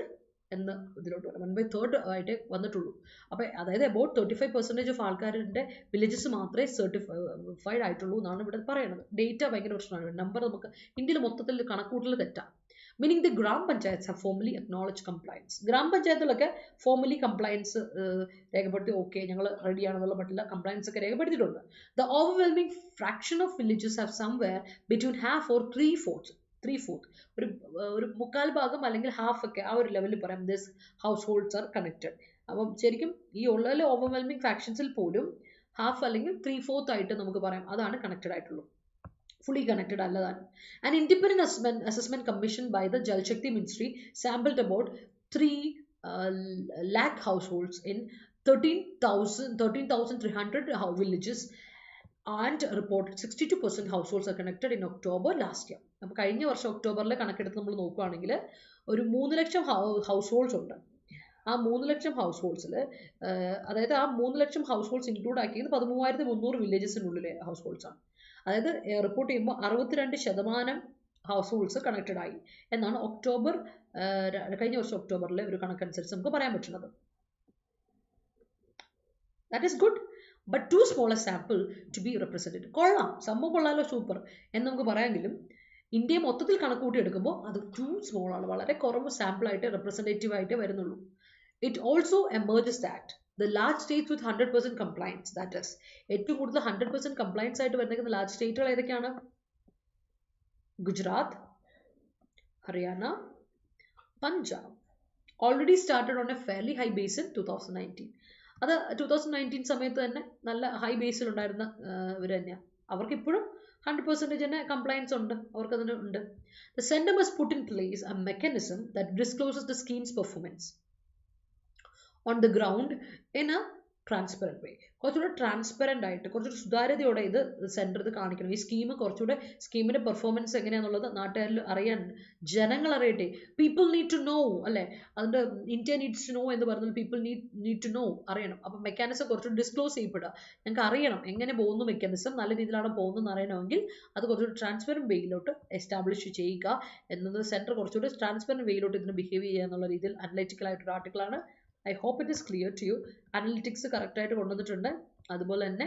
എന്ന് ഇതിലോട്ട് 1/3 ആയിട്ട് വന്നിട്ടുള്ളൂ. അപ്പോൾ അതായത് അബൌട്ട് 35% ഓഫ് ആൾക്കാരുടെ വില്ലേജസ് മാത്രമേ സർട്ടിഫൈഡ് ആയിട്ടുള്ളൂ എന്നാണ് ഇവിടെ പറയുന്നത്. ഡേറ്റ ഭയങ്കര പ്രശ്നമാണ്. നമ്പർ നമുക്ക് ഇന്ത്യയിൽ മൊത്തത്തിൽ കണക്കൂട്ടൽ തെറ്റാം. Meaning the Gram Panchayat have formally acknowledge compliance. ഗ്രാമപഞ്ചായത്തുകളൊക്കെ ഫോർമലി കംപ്ലയൻസ് രേഖപ്പെടുത്തി ഓക്കെ ഞങ്ങൾ റെഡിയാണെന്നുള്ള മറ്റുള്ള കംപ്ലയൻസ് ഒക്കെ രേഖപ്പെടുത്തിയിട്ടുണ്ട്. The overwhelming fraction of villages have somewhere between half or 3/4 ഒരു മുക്കാൽ ഭാഗം അല്ലെങ്കിൽ ഹാഫ് ഒക്കെ ആ ഒരു ലെവലിൽ പറയാം this house holds are connected. അപ്പം ശരിക്കും ഈ ഉള്ള ഓവർവെൽമിംഗ് ഫ്രാക്ഷൻസിൽ പോലും ഹാഫ് അല്ലെങ്കിൽ 3/4 ആയിട്ട് നമുക്ക് പറയാം അതാണ് കണക്റ്റഡ് ആയിട്ടുള്ളൂ, fully connected അല്ലതാണ്. An independent assessment commissioned by the Jal Shakti Ministry sampled about 3 lakh households in 13,300 villages and reported 62% households are connected in October last year. അപ്പോൾ കഴിഞ്ഞ വർഷം ഒക്ടോബറിൽ കണക്കെടുത്ത് നമ്മൾ നോക്കുകയാണെങ്കിൽ ഒരു 3 ലക്ഷം ഹൗസ് ഹോൾഡ്സ് ഉണ്ട്. ആ 3 ലക്ഷം ഹൗസ് ഹോൾഡ്സിൽ അതായത് ആ 3 ലക്ഷം ഹൗസ് ഹോൾഡ്സ് ഇൻക്ലൂഡ് ആക്കിയത് 13,300 വില്ലേജസിനുള്ളിലെ ഹൗസ് ഹോൾഡ്സ് ആണ്. അതായത് റിപ്പോർട്ട് ചെയ്യുമ്പോൾ 62% ഹൗസ് ഹോൾഡ്സ് കണക്റ്റഡ് ആയി എന്നാണ് കഴിഞ്ഞ വർഷം ഒക്ടോബറിലെ ഒരു കണക്കനുസരിച്ച് നമുക്ക് പറയാൻ പറ്റുന്നത്. That is good but to small a sample to be represented. കൊള്ളാം, സംഭവം കൊള്ളാലോ, സൂപ്പർ എന്ന് നമുക്ക് പറയാമെങ്കിലും ഇന്ത്യയെ മൊത്തത്തിൽ കണക്കൂട്ടി എടുക്കുമ്പോൾ അത് ടു സ്മോൾ ആണ്, വളരെ കുറവ് സാമ്പിളായിട്ട് റെപ്രസെൻറ്റേറ്റീവ് ആയിട്ട് വരുന്നുള്ളൂ. It also emerges that the large states with 100% compliance, that is ഏറ്റവും കൂടുതൽ 100% compliance ആയിട്ട് വരുന്ന ലാർജ് സ്റ്റേറ്റുകൾ ഏതൊക്കെയാണ്? Gujarat, Haryana, Punjab already started on A fairly high base in 2019. അത് 2019 സമയത്ത് തന്നെ നല്ല ഹൈ ബേസിൽ ഉണ്ടായിരുന്ന ഇവർ തന്നെയാണ്. അവർക്ക് ഇപ്പോഴും 100% തന്നെ കംപ്ലയൻസ് ഉണ്ട്, അവർക്ക് അതിന് ഉണ്ട്. The center must put in place a mechanism that discloses the scheme's performance on the ground in a transparent way. കുറച്ചുകൂടെ ട്രാൻസ്പെറൻ്റ് ആയിട്ട് കുറച്ചുകൂടെ സുതാര്യതയോടെ ഇത് സെൻറ്റർ ഇത് കാണിക്കണം. ഈ കുറച്ചുകൂടെ സ്കീമിൻ്റെ പെർഫോമൻസ് എങ്ങനെയാണെന്നുള്ളത് നാട്ടുകാരിൽ അറിയാൻ, ജനങ്ങൾ അറിയട്ടെ. പീപ്പിൾ നീഡ് ടു നോ, അല്ലേ? അതിൻ്റെ ഇന്ത്യ നീഡ്സ് ടു നോ എന്ന് പറഞ്ഞാൽ പീപ്പിൾ നീഡ് ടു നോ അറിയണം. അപ്പം മെക്കാനിസം കുറച്ചുകൂടി ഡിസ്ക്ലോസ് ചെയ്യപ്പെടുക. ഞങ്ങൾക്ക് അറിയണം എങ്ങനെ പോകുന്നു, മെക്കാനിസം നല്ല രീതിയിലാണ് പോകുന്നതെന്ന് അറിയണമെങ്കിൽ അത് കുറച്ചുകൂടി ട്രാൻസ്പെറൻറ്റ് വേയിലോട്ട് എസ്റ്റാബ്ലിഷ് ചെയ്യുക എന്നത് സെൻറ്റർ കുറച്ചുകൂടി ട്രാൻസ്പെറൻറ്റ് വേയിലോട്ട് ഇതിന് ബിഹേവ് ചെയ്യുക എന്നുള്ള രീതിയിൽ അനലറ്റിക്കലായിട്ടൊരു ആർട്ടിക്കിളാണ്. I hope it is clear to you. Analytics കറക്റ്റായിട്ട് കൊണ്ടുവന്നിട്ടുണ്ട്. അതുപോലെ തന്നെ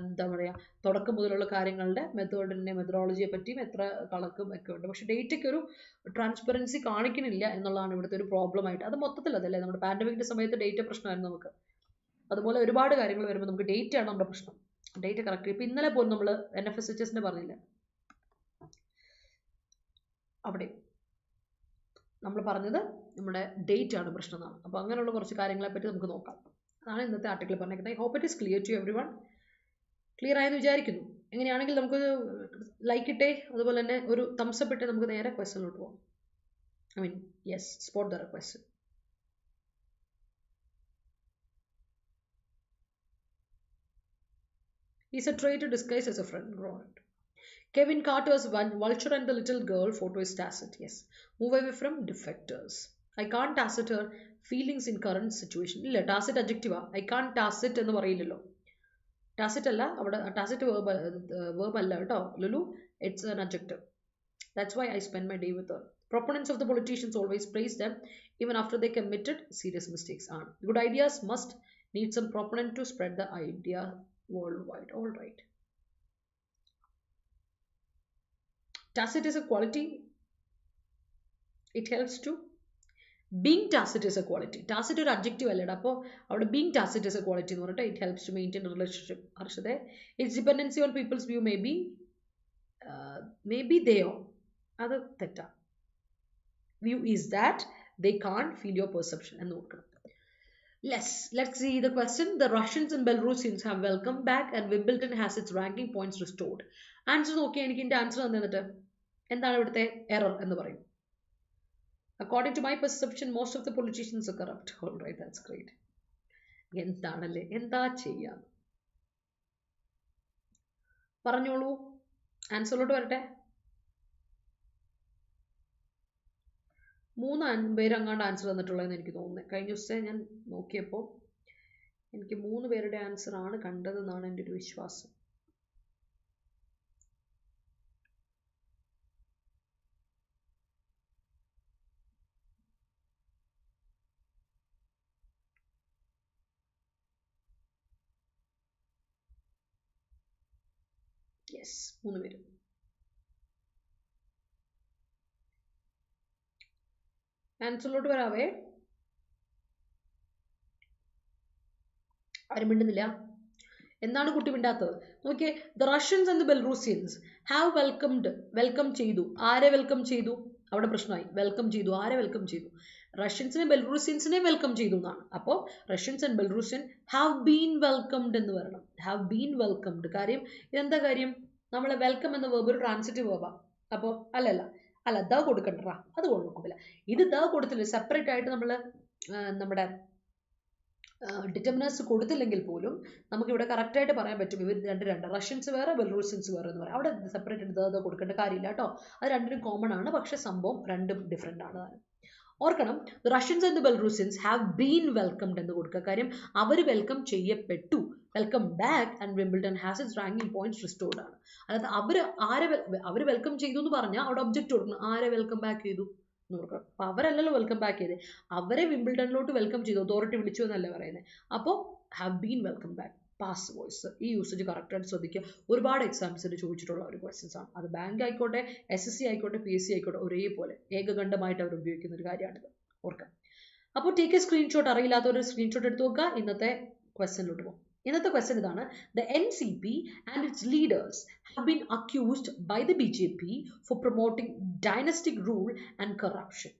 എന്താ പറയുക, തുടക്കം മുതലുള്ള കാര്യങ്ങളുടെ മെത്തഡോളജിയെ പറ്റിയും എത്ര കണക്കും ഒക്കെ ഉണ്ട്. പക്ഷേ ഡേറ്റയ്ക്ക് ഒരു ട്രാൻസ്പെറൻസി കാണിക്കുന്നില്ല എന്നുള്ളതാണ് ഇവിടുത്തെ ഒരു പ്രോബ്ലം ആയിട്ട്. അത് മൊത്തത്തിൽ അതല്ലേ, നമ്മുടെ പാൻഡമിക്കിൻ്റെ സമയത്ത് ഡേറ്റ പ്രശ്നമായിരുന്നു നമുക്ക്. അതുപോലെ ഒരുപാട് കാര്യങ്ങൾ വരുമ്പോൾ നമുക്ക് ഡേറ്റയാണ് നമ്മുടെ പ്രശ്നം. Date correct. ഇപ്പം ഇന്നലെ പോലും നമ്മൾ NFSHSന്റെ പറഞ്ഞില്ല, അവിടെ നമ്മൾ പറഞ്ഞത് നമ്മുടെ ഡേറ്റ് ആണ് പ്രശ്നം എന്നാണ്. അപ്പോൾ അങ്ങനെയുള്ള കുറച്ച് കാര്യങ്ങളെ പറ്റി നമുക്ക് നോക്കാം. അതാണ് ഇന്നത്തെ ആർട്ടിക്കിൾ പറഞ്ഞിരിക്കുന്നത്. I hope it is clear to every one. Clear ആയെന്ന് വിചാരിക്കുന്നു. എങ്ങനെയാണെങ്കിൽ നമുക്കൊരു ലൈക്ക് ഇട്ടേ, അതുപോലെ തന്നെ ഒരു തംസ് അപ്പ് ഇട്ടേ, നമുക്ക് നേരെ ക്വസ്റ്റ്യനിലോട്ട് പോകാം. I mean yes, spot the question. He's a traitor disguised as a friend. Right. Kevin Carter's vulture and the little girl photo is tacit. Yes. Move away from defectors. I can't tacit her feelings in current situation. ഇല്ല, tacit adjective. I can't tacit എന്ന് പറയില്ലല്ലോ. Tacit അല്ല, അവിടെ tacit verb അല്ല കേട്ടോ Lulu. It's an adjective. That's why I spend my day with her. Proponents of the politicians always praise them even after they committed serious mistakes. Good ideas must need some proponent to spread the idea worldwide. All right. Tacit is a quality. It helps to. Being tacit is a quality. Tacit ഒരു adjective അല്ലടാ. അപ്പോൾ അവിടെ being tacit is a quality എന്ന് പറഞ്ഞിട്ട് it helps to maintain a relationship. അർഷദേ, its dependency on people's view maybe they are. അത് തെറ്റാ. View is that they can't feel your perception എന്ന് നോക്കണം. Let's see the question. The Russians and Belarusians have welcomed back and Wimbledon has its ranking points restored. Answer നോക്കിയാൽ എനിക്ക് എൻ്റെ answer തന്നിട്ട് എന്താണ് ഇവിടുത്തെ എറർ എന്ന് പറയും. According to my perception, most of the politicians are corrupt. All right, that's great. എന്താണല്ലേ, എന്താ ചെയ്യാം, പറഞ്ഞോളൂ. ആൻസറിലോട്ട് വരട്ടെ. 3 പേര് അങ്ങാണ്ട് ആൻസർ തന്നിട്ടുള്ളതെന്ന് എനിക്ക് തോന്നുന്നത്. കഴിഞ്ഞ ദിവസം ഞാൻ നോക്കിയപ്പോൾ എനിക്ക് 3 പേരുടെ ആൻസർ ആണ് കണ്ടതെന്നാണ് എൻ്റെ ഒരു വിശ്വാസം. യെസ്, 3 പേര്. ആൻസറിലോട്ട് വരാവേ. ആരും മിണ്ടുന്നില്ല. എന്താണ് കുട്ടി മിണ്ടാത്തത്? നോക്കിയേ. The Russians and the Belarusians have welcome ചെയ്തു. ആരെ വെൽക്കം ചെയ്തു? അവിടെ പ്രശ്നമായി. വെൽക്കം ചെയ്തു, ആരെ വെൽക്കം ചെയ്തു? റഷ്യൻസിനെ ബെലറൂസിയൻസിനെ വെൽക്കം ചെയ്തു എന്നാണ്. അപ്പോൾ Russians and Belarusian have been welcomed എന്ന് പറയണം. Have been welcomed. കാര്യം ഇതെന്താ കാര്യം? നമ്മളെ വെൽക്കം എന്ന വേർബ് ഒരു ട്രാൻസിറ്റീവ് വേർബാണ്. അപ്പോൾ അല്ല ദ കൊടുക്കണ്ടറാ, അത് കൊടുക്കില്ല. ഇത് ദ കൊടുത്തില്ല, സെപ്പറേറ്റ് ആയിട്ട് നമ്മൾ നമ്മുടെ ഡിറ്റർമിനേഴ്സ് കൊടുത്തില്ലെങ്കിൽ പോലും നമുക്കിവിടെ കറക്റ്റായിട്ട് പറയാൻ പറ്റും ഇവർ രണ്ട് റഷ്യൻസ് വേറെ ബെലറൂസിയൻസ് വേറെ എന്ന് പറയാം. അവിടെ സെപ്പറേറ്റ് ആയിട്ട് ദ കൊടുക്കേണ്ട കാര്യമില്ല കേട്ടോ. അത് രണ്ടിനും കോമൺ ആണ്, പക്ഷെ സംഭവം രണ്ടും ഡിഫറെൻ്റ് ആണ്. ഓർക്കണം, the Russians and the Belarusians have been welcomed എന്ന് കൊടുക്കുക. കാര്യം അവർ വെൽക്കം ചെയ്യപ്പെട്ടു. Welcome back and Wimbledon has its ranking points restored ആണ്. അതായത് അവർ വെൽക്കം ചെയ്തു എന്ന് പറഞ്ഞാൽ അവിടെ ഒബ്ജക്റ്റ് കൊടുക്കണം. ആരെ വെൽക്കം ബാക്ക് ചെയ്തു എന്ന് കൊടുക്കണം. അപ്പോൾ അവരല്ലല്ലോ വെൽക്കം ബാക്ക് ചെയ്തത്, അവരെ വിംബിൾഡണിലോട്ട് വെൽക്കം ചെയ്തു, അതോറിറ്റി വിളിച്ചു എന്നല്ല പറയുന്നത്. അപ്പോൾ have been welcome back. Pass voice ഈ യൂസേജ് കറക്റ്റായിട്ട് ശ്രദ്ധിക്കുക. ഒരുപാട് എക്സാംസിന് ചോദിച്ചിട്ടുള്ള ഒരു ക്വസ്റ്റ്യൻസ് ആണ്. അത് ബാങ്ക് ആയിക്കോട്ടെ, SSC ആയിക്കോട്ടെ, PSC ആയിക്കോട്ടെ, ഒരേപോലെ ഏകകണ്ഠമായിട്ട് അവർ ഉപയോഗിക്കുന്ന ഒരു കാര്യമാണിത്. ഓർക്കാം. അപ്പോൾ ടേക്ക് എ സ്ക്രീൻഷോട്ട്. അറിയില്ലാത്തവർ സ്ക്രീൻഷോട്ട് എടുത്ത് നോക്കുക. ഇന്നത്തെ ക്വസ്റ്റ്യനിലോട്ട് പോകും. ഇന്നത്തെ ക്വസ്റ്റ്യൻ ഇതാണ്. The NCP and its leaders have been accused by the BJP for promoting dynastic rule and corruption.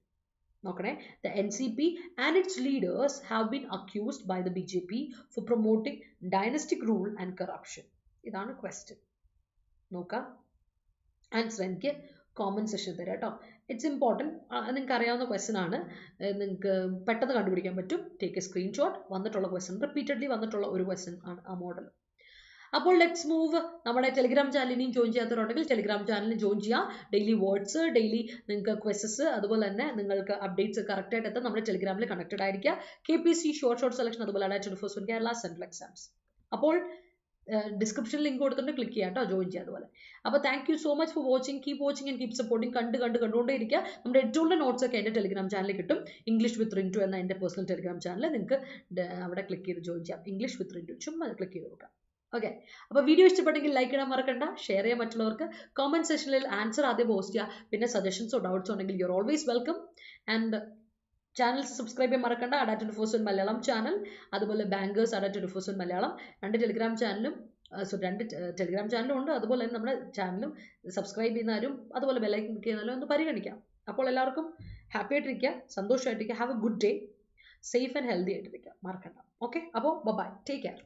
നോക്കണേ. The NCP and its leaders have been accused by the BJP for promoting dynastic rule and corruption. ഇതാണ് question. നോക്കാം. Answer എനിക്ക് comment session തരാം കേട്ടോ. It's important. നിങ്ങൾക്ക് അറിയാവുന്ന question ആണ്, നിങ്ങൾക്ക് പെട്ടെന്ന് കണ്ടുപിടിക്കാൻ പറ്റും. Take A screenshot. വന്നിട്ടുള്ള ക്വസ്റ്റ്യൻ, റിപ്പീറ്റഡ്ലി വന്നിട്ടുള്ള ഒരു ക്വസ്റ്റ്യൻ ആണ് ആ മോഡൽ. അപ്പോൾ ലെറ്റ്സ് മൂവ്. നമ്മുടെ ടെലിഗ്രാം ചാനലിനെയും ജോയിൻ ചെയ്യാത്തവരുണ്ടെങ്കിൽ ടെലിഗ്രാം ചാനലിൽ ജോയിൻ ചെയ്യുക. ഡെയിലി വേർഡ്സ്, ഡെയിലി നിങ്ങൾക്ക് ക്വസ്റ്റസ്, അതുപോലെ തന്നെ നിങ്ങൾക്ക് അപ്ഡേറ്റ്സ് കറക്റ്റായിട്ട് എത്താൻ നമ്മുടെ ടെലിഗ്രാമിൽ കണക്റ്റഡ് ആയിരിക്കുക. KPSC ഷോർട്ട് സെലക്ഷൻ, അതുപോലെ Adda247 കേരള സെൻട്രൽ എക്സാംസ്. അപ്പോൾ ഡിസ്ക്രിപ്ഷൻ ലിങ്ക് കൊടുത്തിട്ട് ക്ലിക്ക് ചെയ്യാം കേട്ടോ, ജോയിൻ ചെയ്യാം അതുപോലെ. അപ്പോൾ thank you so much for watching. Keep watching and keep supporting. കണ്ടുകൊണ്ടേ ഇരിക്കുക. നമ്മുടെ എഡിറ്റോറിയൽ നോട്ട്സ് ഒക്കെ എൻ്റെ ടെലിഗ്രാം ചാനലിൽ കിട്ടും. ഇംഗ്ലീഷ് വിത്ത് റിൻറ്റു എന്ന എൻ്റെ പേഴ്സണൽ ടെലിഗ്രാം ചാനൽ നിങ്ങൾക്ക് അവിടെ ക്ലിക്ക് ചെയ്ത് ജോയിൻ ചെയ്യാം. ഇംഗ്ലീഷ് വിത്ത് റിൻറ്റു ചുമ്മാ ക്ലിക്ക് ചെയ്ത് നോക്കാം. ഓക്കെ. അപ്പോൾ വീഡിയോ ഇഷ്ടപ്പെട്ടെങ്കിൽ ലൈക്ക് ഇടാൻ മറക്കണ്ട, ഷെയർ ചെയ്യാൻ മറ്റുള്ളവർക്ക്. കോമന്റ് സെക്ഷനിൽ ആൻസർ ആദ്യം പോസ്റ്റ് ചെയ്യുക. പിന്നെ സജഷൻസോ ഡൗട്ട്സോ ഉണ്ടെങ്കിൽ you are always welcome. And channel subscribe ചെയ്യാൻ മറക്കണ്ട. Adda247 മലയാളം ചാനൽ, അതുപോലെ ബാങ്കേഴ്സ് Adda247 മലയാളം, രണ്ട് ടെലിഗ്രാം ചാനലും സോ 2 ടെലിഗ്രാം ചാനലും ഉണ്ട്, അതുപോലെ തന്നെ നമ്മുടെ ചാനലും സബ്സ്ക്രൈബ് ചെയ്യുന്നവരും അതുപോലെ ബെല്ലൈക്കൻ ക്ലിക്ക് ചെയ്യുന്നവരും ഒന്ന് പരിഗണിക്കാം. അപ്പോൾ എല്ലാവർക്കും ഹാപ്പി ആയിട്ടിരിക്കുക, സന്തോഷമായിട്ടിരിക്കുക. Have a good day, safe and healthy ആയിട്ടിരിക്കുക, മറക്കണ്ട. ഓക്കെ, അപ്പോൾ ബൈ, ടേക്ക് കെയർ.